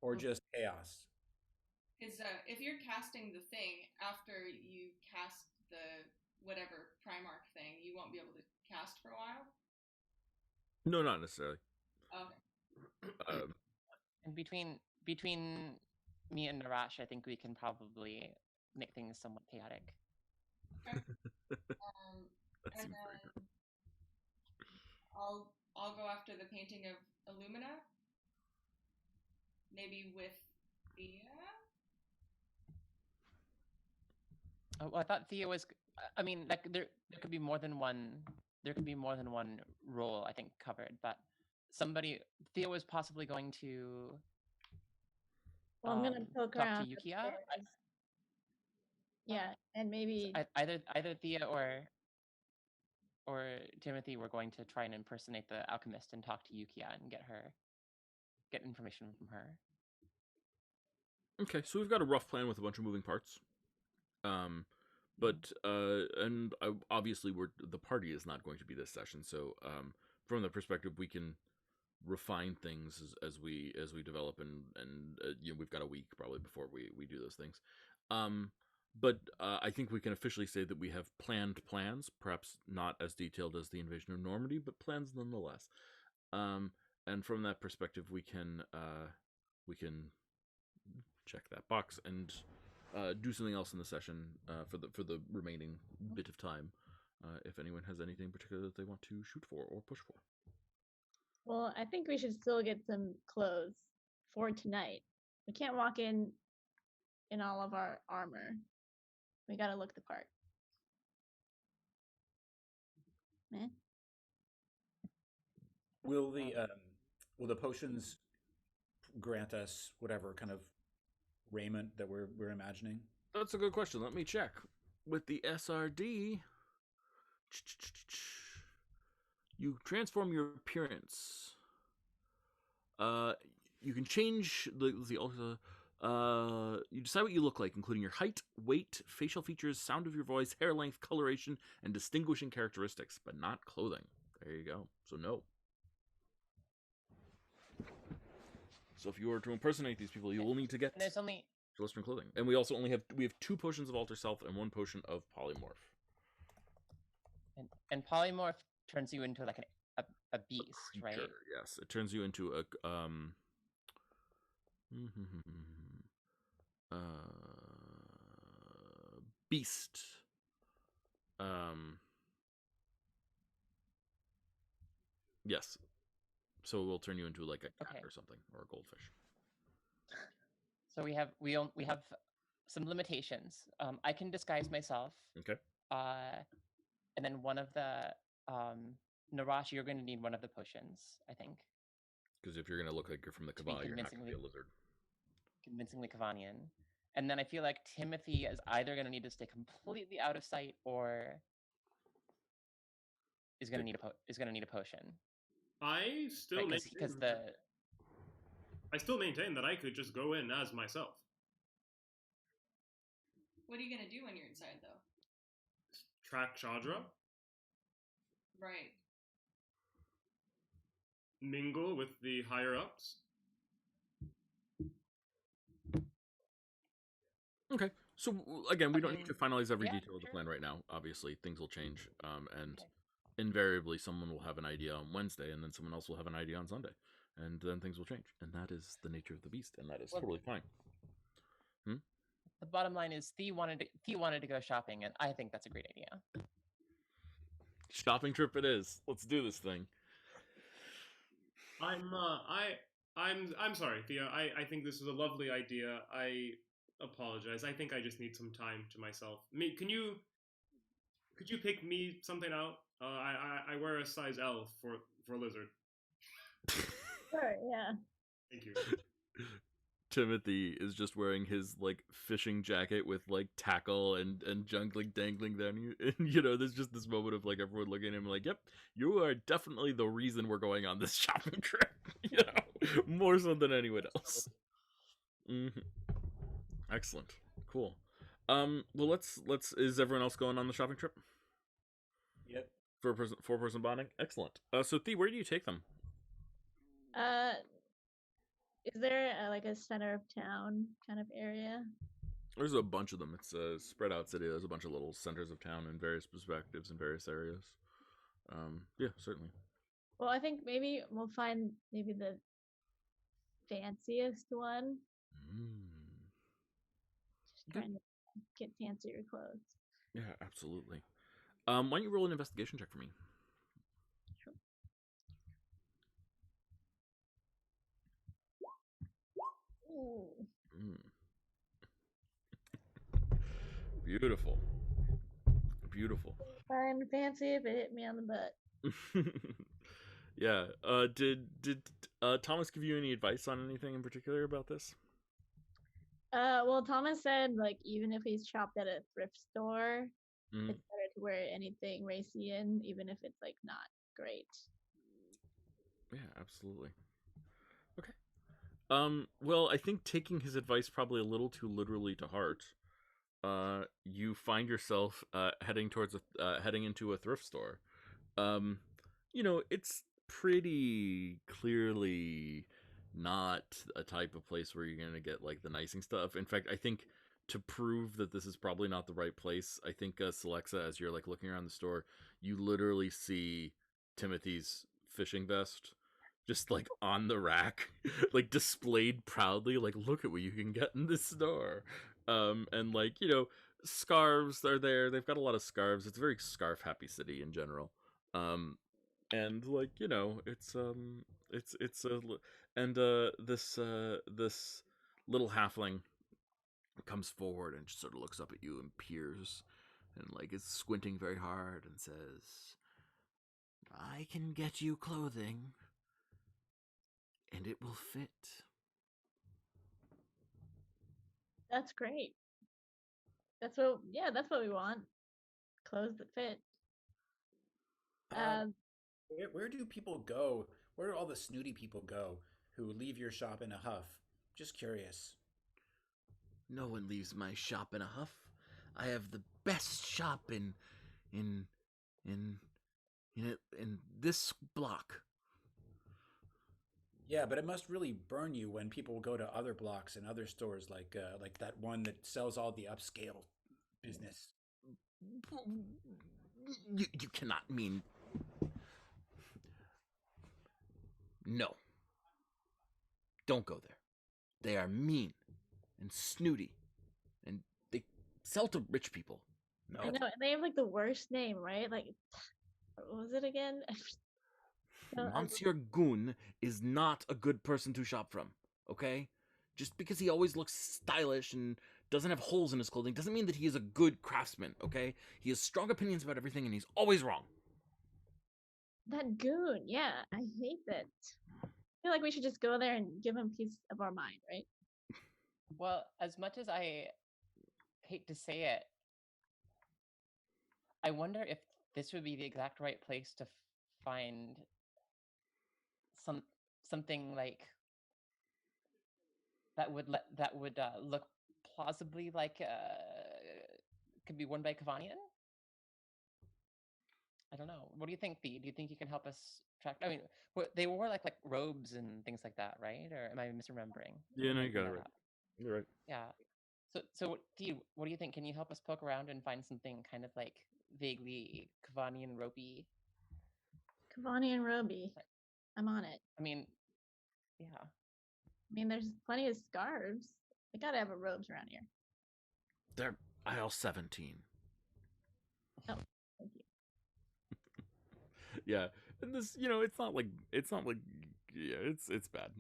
or just chaos. Because if you're casting the thing after you cast the whatever Primarch thing, you won't be able to cast for a while. No, not necessarily. Okay. And between me and Narash, I think we can probably make things somewhat chaotic. Okay. That And seems very then I'll go after the painting of Illumina. Maybe with Thea. Oh, well, I thought Thea was. I mean, like there could be more than one. There could be more than one role, I think, covered. But Thea was possibly going to. Well, I'm gonna poke talk around to Yukia. upstairs. Yeah, and maybe Either Thea or Timothy were going to try and impersonate the alchemist and talk to Yukia and get information from her. Okay, so we've got a rough plan with a bunch of moving parts. But and obviously the party is not going to be this session, so from the perspective, we can refine things as we develop, and we've got a week probably before we do those things. But I think we can officially say that we have planned plans, perhaps not as detailed as the invasion of Normandy, but plans nonetheless. And from that perspective, we can check that box and do something else in the session for the remaining bit of time. If anyone has anything particular that they want to shoot for or push for. Well, I think we should still get some clothes for tonight. We can't walk in all of our armor. We gotta look the part. Eh? Will the potions grant us whatever kind of raiment that we're imagining? That's a good question. Let me check. With the SRD, you transform your appearance. You can change you decide what you look like, including your height, weight, facial features, sound of your voice, hair length, coloration, and distinguishing characteristics, but not clothing. There you go. So no. So if you were to impersonate these people, you will need to get There's only Western clothing, and we also only have 2 potions of alter self and 1 potion of polymorph. and polymorph turns you into like a beast, right? Yes, it turns you into a beast. Yes. So it will turn you into like a cat or something, or a goldfish. So we have some limitations. I can disguise myself. Okay. And then one of the Narash, you're going to need one of the potions, I think. Because if you're going to look like you're from the Kavani, you're not going to be a lizard. Convincingly Kavanian. And then I feel like Timothy is either going to need to stay completely out of sight or is going to need a potion. I still maintain that I could just go in as myself. What are you gonna do when you're inside, though? Track Chadra. Right. Mingle with the higher ups. Okay. So again, we don't need to finalize every detail of the plan right now. Obviously, things will change, and invariably, someone will have an idea on Wednesday, and then someone else will have an idea on Sunday, and then things will change. And that is the nature of the beast, and that is totally fine. The bottom line is Thea wanted to go shopping, and I think that's a great idea. Shopping trip it is. Let's do this thing. I'm sorry, Thea. I think this is a lovely idea. I apologize. I think I just need some time to myself. Could you pick me something out? I wear a size L for lizard. Sure, yeah. Thank you. Timothy is just wearing his like fishing jacket with like tackle and junk like dangling down. And there's just this moment of like everyone looking at him like, "Yep, you are definitely the reason we're going on this shopping trip." More so than anyone else. Mm-hmm. Excellent, cool. Well, let's. Is everyone else going on the shopping trip? Yep. 4-person bonding. Excellent. So Thea, where do you take them? Is there like a center of town kind of area? There's a bunch of them. It's a spread out city. There's a bunch of little centers of town in various perspectives in various areas. Yeah, certainly. Well, I think maybe we'll find the fanciest one. Just trying to get fancier clothes. Yeah, absolutely. Why don't you roll an investigation check for me? Sure. Ooh. Beautiful. Beautiful. Fine, fancy if it hit me on the butt. Yeah. Did Thomas give you any advice on anything in particular about this? Well, Thomas said like even if he's shopped at a thrift store, it's better to wear anything Racian, even if it's like not great. Yeah, absolutely. Okay. Well, I think taking his advice probably a little too literally to heart. You find yourself heading into a thrift store. It's pretty clearly not a type of place where you're gonna get like the nicing stuff. In fact, I think to prove that this is probably not the right place, I think Celexa, as you're like looking around the store, you literally see Timothy's fishing vest just like on the rack, like displayed proudly, like look at what you can get in this store. And like, scarves are there. They've got a lot of scarves. It's a very scarf happy city in general. And like, it's a and this little halfling comes forward and just sort of looks up at you and peers and like is squinting very hard and says, "I can get you clothing and it will fit." That's great. That's what we want. Clothes that fit. Uh, where do people go? Where do all the snooty people go who leave your shop in a huff? Just curious. No one leaves my shop in a huff. I have the best shop in in in in this block. Yeah, but it must really burn you when people go to other blocks and other stores like that one that sells all the upscale business. You cannot mean. No. Don't go there. They are mean and snooty and they sell to rich people. No. I know, and they have like the worst name, right? Like, what was it again? Monsieur Goon is not a good person to shop from, okay? Just because he always looks stylish and doesn't have holes in his clothing doesn't mean that he is a good craftsman, okay? He has strong opinions about everything and he's always wrong. That goon, yeah, I hate that. I feel like we should just go there and give him peace of our mind, right? Well, as much as I hate to say it, I wonder if this would be the exact right place to find something like that would look plausibly like could be worn by Kavanian. I don't know. What do you think, Bee? Do you think you can help us track? I mean, they wore like robes and things like that, right? Or am I misremembering? Yeah, no, you got it right. You're right. Yeah. So, Dee, what do you think? Can you help us poke around and find something kind of like vaguely Kavanian ropey? Kavanian Roby. I'm on it. I mean, yeah. I mean, there's plenty of scarves. They gotta have robes around here. They're aisle 17. Oh, thank you. Yeah, and this, it's not like yeah, it's bad.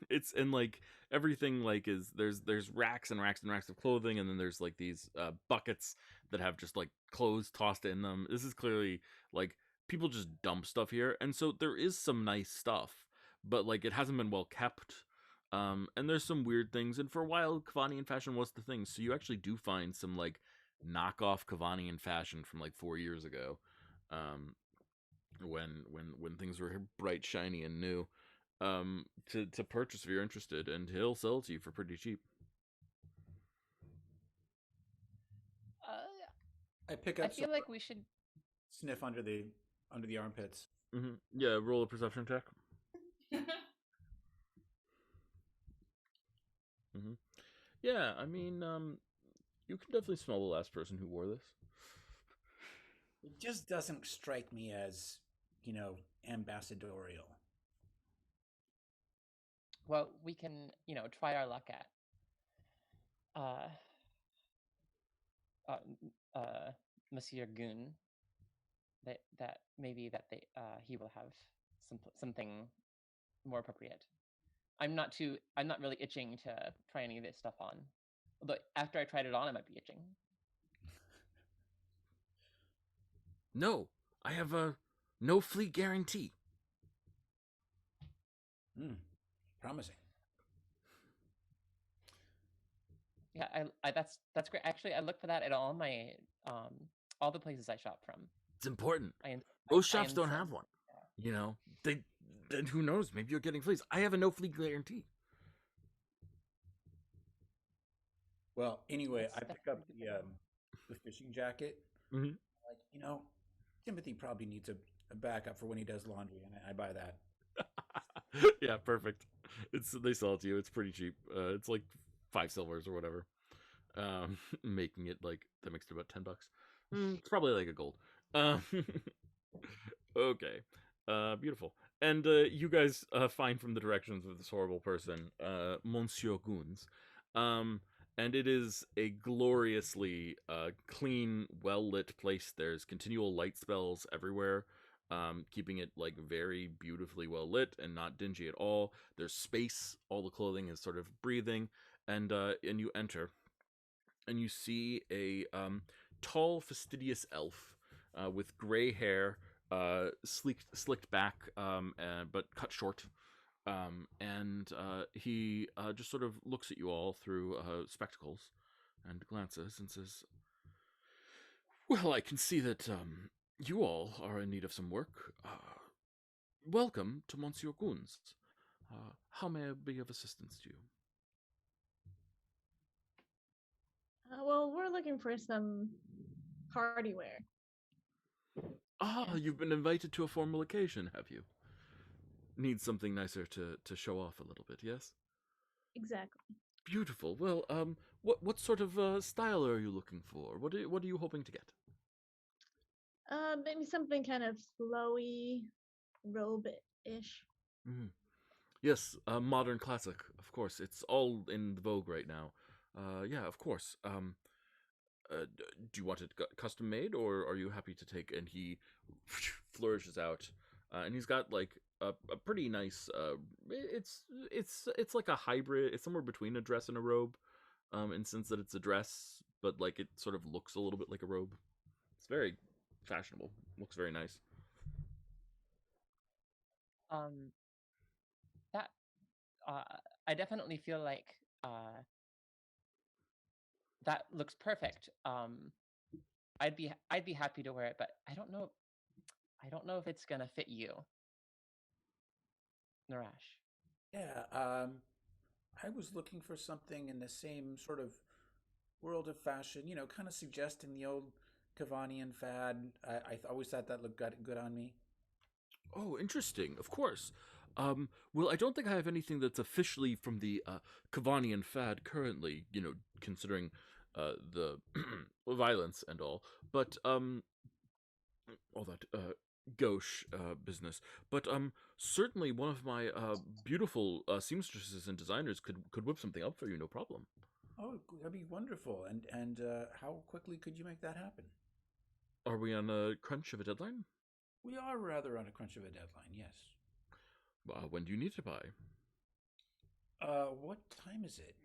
It's and like everything like is there's racks and racks and racks of clothing, and then there's like these buckets that have just like clothes tossed in them. This is clearly like people just dump stuff here, and so there is some nice stuff, but like it hasn't been well kept. And there's some weird things, and for a while, Kavanian fashion was the thing. So you actually do find some like knockoff Kavanian fashion from like 4 years ago. When things were bright, shiny, and new, to purchase if you're interested, and he'll sell it to you for pretty cheap. I pick up. I feel like we should sniff under the armpits. Mm-hmm. Yeah, roll a perception check. Mm-hmm. Yeah, I mean, you can definitely smell the last person who wore this. It just doesn't strike me as, ambassadorial. Well, we can, try our luck at Monsieur Goon. That maybe that he will have something more appropriate. I'm not really itching to try any of this stuff on. Although after I tried it on, I might be itching. No, I have a no flea guarantee. Promising. Yeah, I that's great. Actually, I look for that at all my all the places I shop from. It's important. Most shops don't have one. They then who knows? Maybe you're getting fleas. I have a no flea guarantee. Well, anyway, I pick up the fishing jacket. Mm-hmm. Like, Timothy probably needs a backup for when he does laundry, and I buy that. Yeah, perfect. They sell it to you. It's pretty cheap. It's like 5 silvers or whatever. Making it like that makes it about $10. It's probably like a gold. Um, okay. Beautiful. And you guys find from the directions of this horrible person, Monsieur Goons. Um, and it is a gloriously clean, well lit place. There's continual light spells everywhere, keeping it like very beautifully well lit and not dingy at all. There's space. All the clothing is sort of breathing, and you enter, and you see a tall, fastidious elf with gray hair, slicked back, but cut short. And he just sort of looks at you all through spectacles and glances and says, "Well, I can see that you all are in need of some work. Welcome to Monsieur Goons. How may I be of assistance to you?" Well, we're looking for some party wear. Ah, you've been invited to a formal occasion, have you? Need something nicer to show off a little bit, yes? Exactly. Beautiful. Well, what sort of style are you looking for? What are you hoping to get? Maybe something kind of flowy, robe-ish. Mm. Yes, a modern classic, of course. It's all in vogue right now. Yeah, of course. Do you want it custom made, or are you happy to take? And he flourishes out, and he's got like a pretty nice. It's like a hybrid. It's somewhere between a dress and a robe, in the sense that it's a dress, but like it sort of looks a little bit like a robe. It's very fashionable. Looks very nice. Um, that uh, I definitely feel like that looks perfect. I'd be happy to wear it, but I don't know if it's gonna fit you, Narash. Yeah, I was looking for something in the same sort of world of fashion, kind of suggesting the old Cavanian fad. I always thought that looked good on me. Oh, interesting. Of course. Well, I don't think I have anything that's officially from the Kavanian fad currently, considering the violence and all. But all that gauche business. But certainly one of my beautiful seamstresses and designers could whip something up for you, no problem. Oh, that'd be wonderful. And how quickly could you make that happen? Are we on a crunch of a deadline? We are rather on a crunch of a deadline, yes. When do you need to buy? What time is it?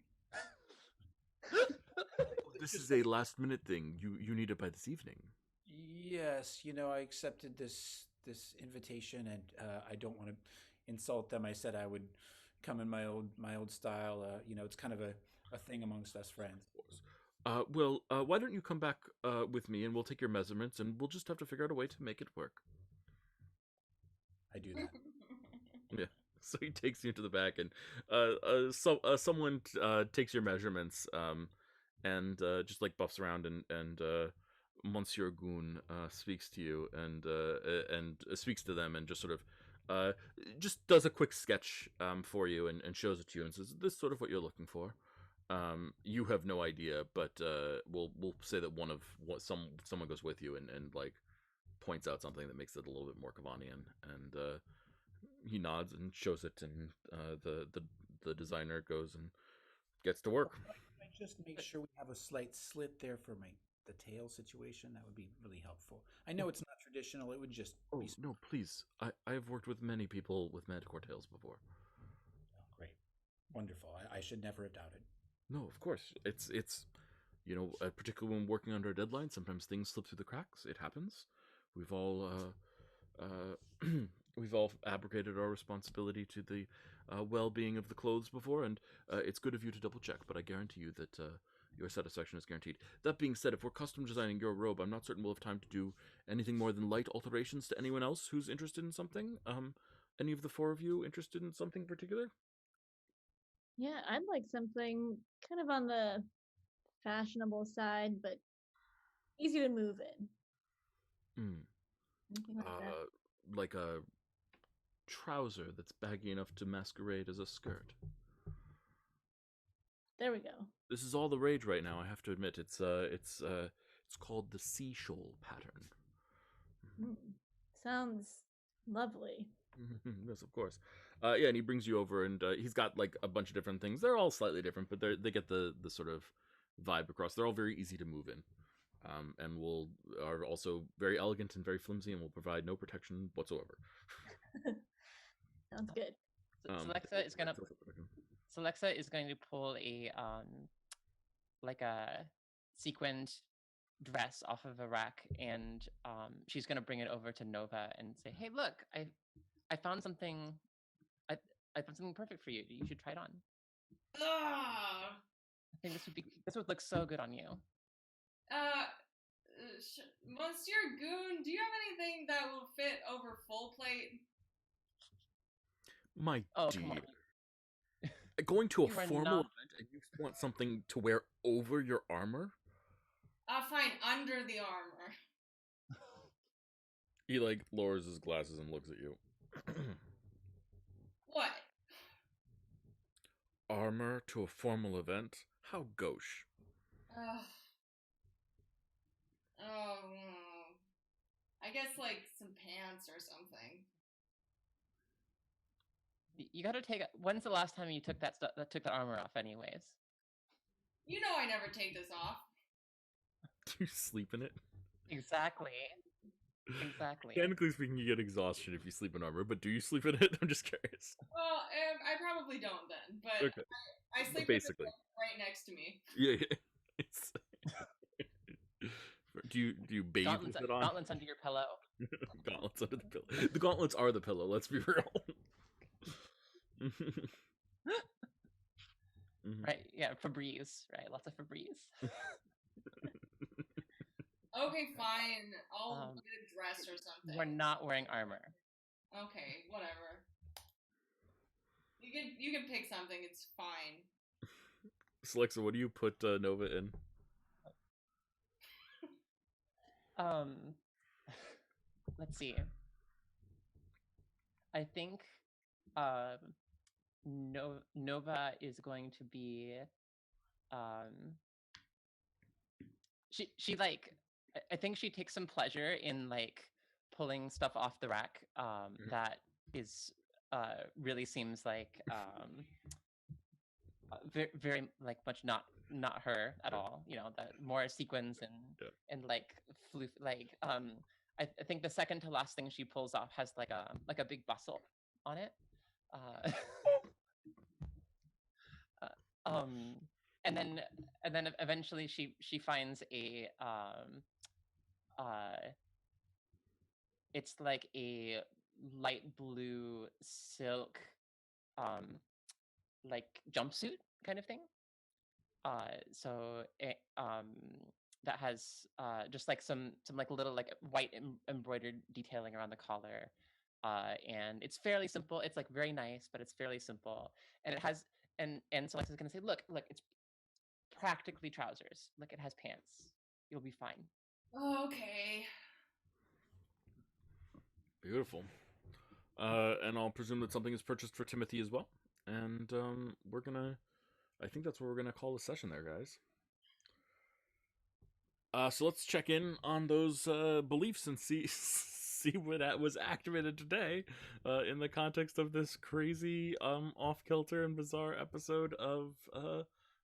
This is a last minute thing. You need it by this evening. Yes, I accepted this invitation, and I don't want to insult them. I said I would come in my old style. It's kind of a thing amongst us friends. Well, why don't you come back with me, and we'll take your measurements, and we'll just have to figure out a way to make it work. I do that. Yeah. So he takes you to the back, and someone takes your measurements, and just like buffs around, and Monsieur Goon speaks to you, and speaks to them, and just sort of just does a quick sketch for you, and shows it to you, and says, "This is sort of what you're looking for." You have no idea, but we'll say that someone goes with you, and like points out something that makes it a little bit more Kavanian, and he nods and shows it, and the designer goes and gets to work. I just make sure we have a slight slit there for the tail situation. That would be really helpful. I know it's not traditional. It would just Oh be no, please! I have worked with many people with manticore tails before. oh, great, wonderful. I should never have doubted. No, of course it's particularly when working under a deadline, sometimes things slip through the cracks. It happens. We've all we've all abrogated our responsibility to the well-being of the clothes before, and it's good of you to double check. But I guarantee you that your satisfaction is guaranteed. That being said, if we're custom designing your robe, I'm not certain we'll have time to do anything more than light alterations to anyone else who's interested in something. Any of the four of you interested in something particular? Yeah, I'd like something kind of on the fashionable side, but easy to move in. Hmm. Anything like that. like a trouser that's baggy enough to masquerade as a skirt. There we go. This is all the rage right now. I have to admit, it's called the sea shoal pattern. Mm. Sounds lovely. Yes, of course. Yeah, and he brings you over, and he's got like a bunch of different things. They're all slightly different, but they get the sort of vibe across. They're all very easy to move in, and are also very elegant and very flimsy, and will provide no protection whatsoever. Sounds good. So Lexa is going to pull a like a sequined dress off of a rack, and she's going to bring it over to Nova and say, "Hey, look, I found something. I found something perfect for you. You should try it on. Ugh. I think this would look so good on you." Monsieur Goon, do you have anything that will fit over full plate? My Oh, dear, come on. going to a You are formal not- event and you want something to wear over your armor? Fine, under the armor. He like lowers his glasses and looks at you. What? Armor to a formal event? How gauche. Ugh. Oh, I guess like some pants or something. You got to take. When's the last time you took that took the armor off, anyways? You know I never take this off. Do you sleep in it? Exactly. Technically speaking, you get exhaustion if you sleep in armor, but do you sleep in it? I'm just curious. Well, I probably don't then, but Okay. I sleep Basically. with it right next to me. Yeah. Do you bathe Gauntlets, with it on? gauntlets under your pillow. Gauntlets under the pillow. The gauntlets are the pillow. Let's be real. Right? Yeah, Febreze. Right? Lots of Febreze. Okay, fine. I'll get a dress or something. We're not wearing armor. Okay, whatever. You can pick something. It's fine. Selexa, what do you put Nova in? Let's see. I think Nova is going to be she like I think she takes some pleasure in like pulling stuff off the rack that is really seems like very, very like much not her at all, you know, that more sequins and like floof, like I think the second to last thing she pulls off has like a big bustle on it. And then eventually she finds a it's like a light blue silk like jumpsuit kind of thing. So it, that has just like some like little like white embroidered detailing around the collar. And it's fairly simple. It's like very nice, but it's fairly simple. And it has and Celeste's gonna say, look, it's practically trousers. Look, it has pants. You'll be fine. Okay. Beautiful. And I'll presume that something is purchased for Timothy as well. And I think that's what we're gonna call the session there, guys. So let's check in on those beliefs and see what was activated today in the context of this crazy off-kilter and bizarre episode of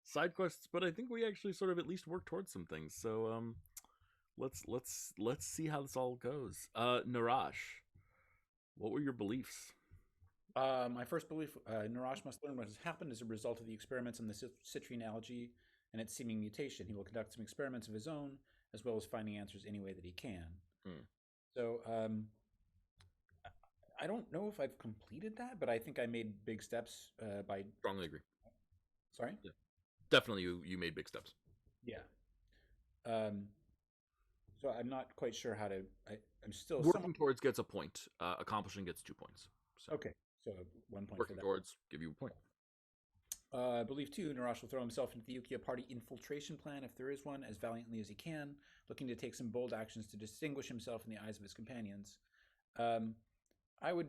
side quests. But I think we actually sort of at least work towards some things. So let's see how this all goes. Narash, what were your beliefs? My first belief, Narash must learn what has happened as a result of the experiments on the citrine algae and its seeming mutation. He will conduct some experiments of his own, as well as finding answers any way that he can. So I don't know if I've completed that, but I think I made big steps by... Strongly agree. Sorry? Yeah. Definitely you made big steps. Yeah. So I'm not quite sure how to... I'm still... Working towards gets a point. Accomplishing gets 2 points. So. Okay, so 1 point Working for that. towards, give you a point. I believe, too, Narash will throw himself into the Yukia party infiltration plan, if there is one, as valiantly as he can, looking to take some bold actions to distinguish himself in the eyes of his companions. I would,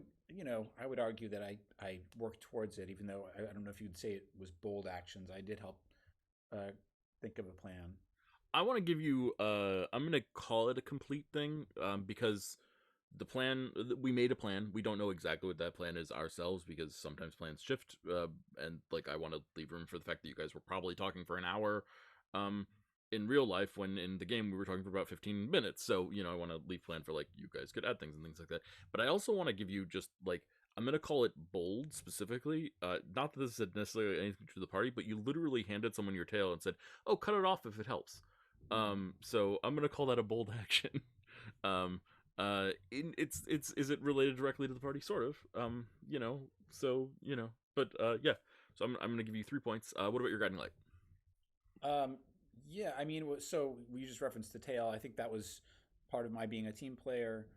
I would argue that I worked towards it, even though I don't know if you'd say it was bold actions. I did help uh, think of a plan. I want to give you. I'm gonna call it a complete thing, because the plan we made a plan. We don't know exactly what that plan is ourselves because sometimes plans shift. And like I want to leave room for the fact that you guys were probably talking for an hour. Um, in real life, when in the game we were talking for about 15 minutes. So I want to leave plan for like you guys could add things and things like that. But I also want to give you just like. I'm gonna call it bold specifically. Not that this is necessarily anything to the party, but you literally handed someone your tail and said, "Oh, cut it off if it helps." So I'm gonna call that a bold action. um, it's is it related directly to the party? Sort of. But yeah. So I'm gonna give you 3 points. What about your guiding light? Um, yeah, I mean, so we just referenced the tail. I think that was part of my being a team player,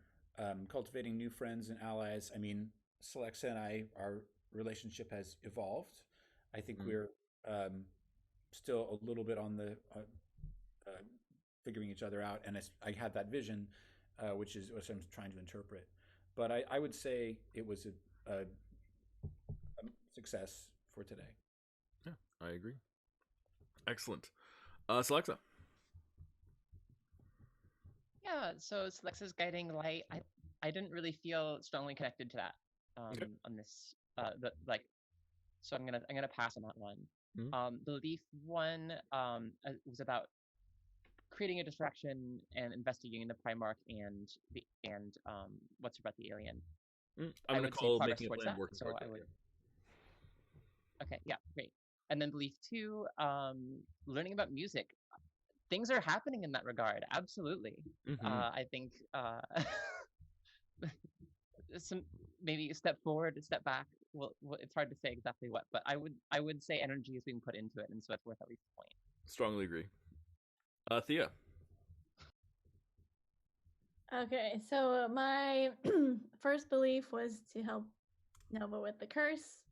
cultivating new friends and allies. I mean, Celexa and our relationship has evolved. I think we're still a little bit on the figuring each other out, and I had that vision, which I'm trying to interpret. But I would say it was a success for today. Yeah, I agree. Excellent. Celexa. Yeah, so Selexa's guiding light, I didn't really feel strongly connected to that Okay. on this so I'm gonna pass on that one. Mhm. The leaf one was about creating a distraction and investigating the Primarch and what's about the alien. I'm I gonna would say call progress making a towards plan that. working So towards I that. would. Yeah. Okay, yeah, great. And then belief 2, learning about music. Things are happening in that regard. Absolutely. I think some maybe a step forward, a step back. Well, it's hard to say exactly what, but I would say energy is being put into it, and so it's worth at least a point. Strongly agree. Thea. Okay, so my first belief was to help Nova with the curse.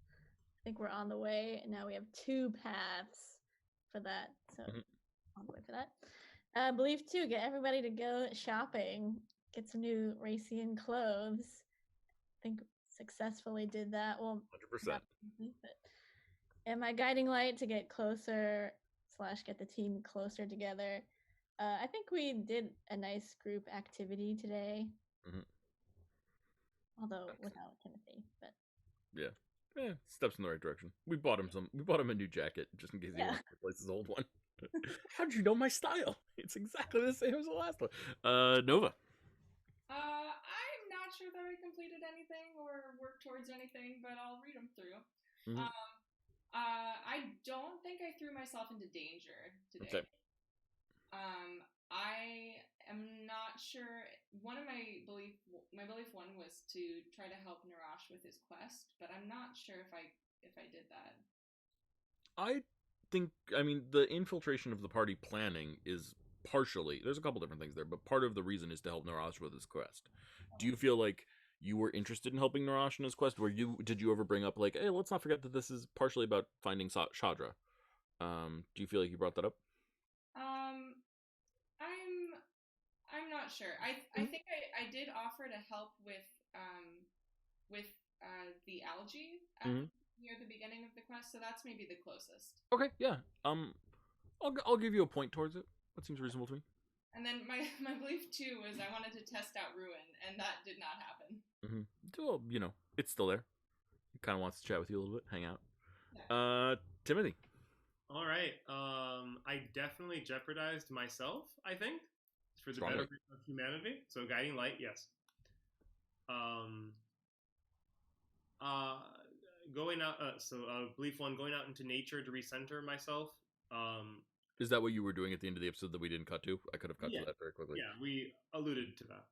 I think we're on the way, and now we have 2 paths for that. So on the way for that. Belief 2, get everybody to go shopping, get some new Racian clothes. I think successfully did that. Well, 100%. but and my guiding light to get closer / get the team closer together. I think we did a nice group activity today. Although without Timothy, but yeah, steps in the right direction. We bought him a new jacket just in case he wants to replace his old one. How did you know my style? It's exactly the same as the last one. Nova. I'm not sure that I completed anything or worked towards anything, but I'll read them through. I don't think I threw myself into danger today. Okay. I am not sure. One of my belief one was to try to help Narash with his quest, but I'm not sure if I did that. I think, the infiltration of the party planning is partially, there's a couple different things there, but part of the reason is to help Narash with his quest. Do you feel like you were interested in helping Narash in his quest? Did you ever bring up like, hey, let's not forget that this is partially about finding Shadra? Do you feel like you brought that up? I'm not sure. I think I did offer to help with the algae near the beginning of the quest, so that's maybe the closest. Okay, yeah. I'll give you a point towards it. That seems reasonable to me. And then my belief too was I wanted to test out Ruin, and that did not happen. Well, it's still there. He kind of wants to chat with you a little bit, hang out. Yeah. Timothy. All right. I definitely jeopardized myself, I think, for the betterment of humanity. So guiding light, yes. Going out. Belief 1, going out into nature to recenter myself. Is that what you were doing at the end of the episode that we didn't cut to? I could have cut to that very quickly. Yeah, we alluded to that.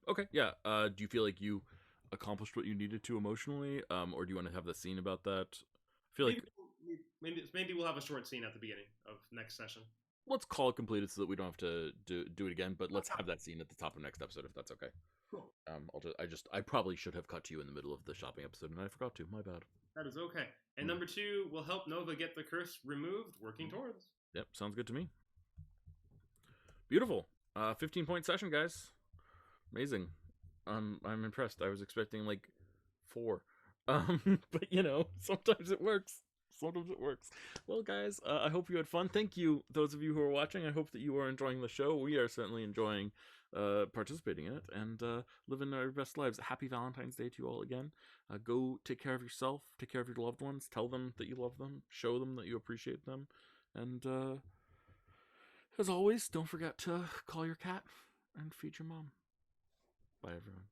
Okay, yeah. Do you feel like you accomplished what you needed to emotionally, or do you want to have the scene about that? I feel like maybe we'll have a short scene at the beginning of next session. Let's call it completed so that we don't have to do it again. But let's have that scene at the top of next episode if that's okay. Cool. I probably should have cut to you in the middle of the shopping episode, and I forgot to. My bad. That is okay. And number 2 will help Nova get the curse removed. Working towards. Yep, sounds good to me. Beautiful. 15-point session, guys. Amazing. I'm impressed. I was expecting like 4. But sometimes it works. Sometimes it works. Well, guys, I hope you had fun. Thank you, those of you who are watching. I hope that you are enjoying the show. We are certainly enjoying participating in it and living our best lives. Happy Valentine's Day to you all again. Go take care of yourself. Take care of your loved ones. Tell them that you love them. Show them that you appreciate them. And as always, don't forget to call your cat and feed your mom. Bye, everyone.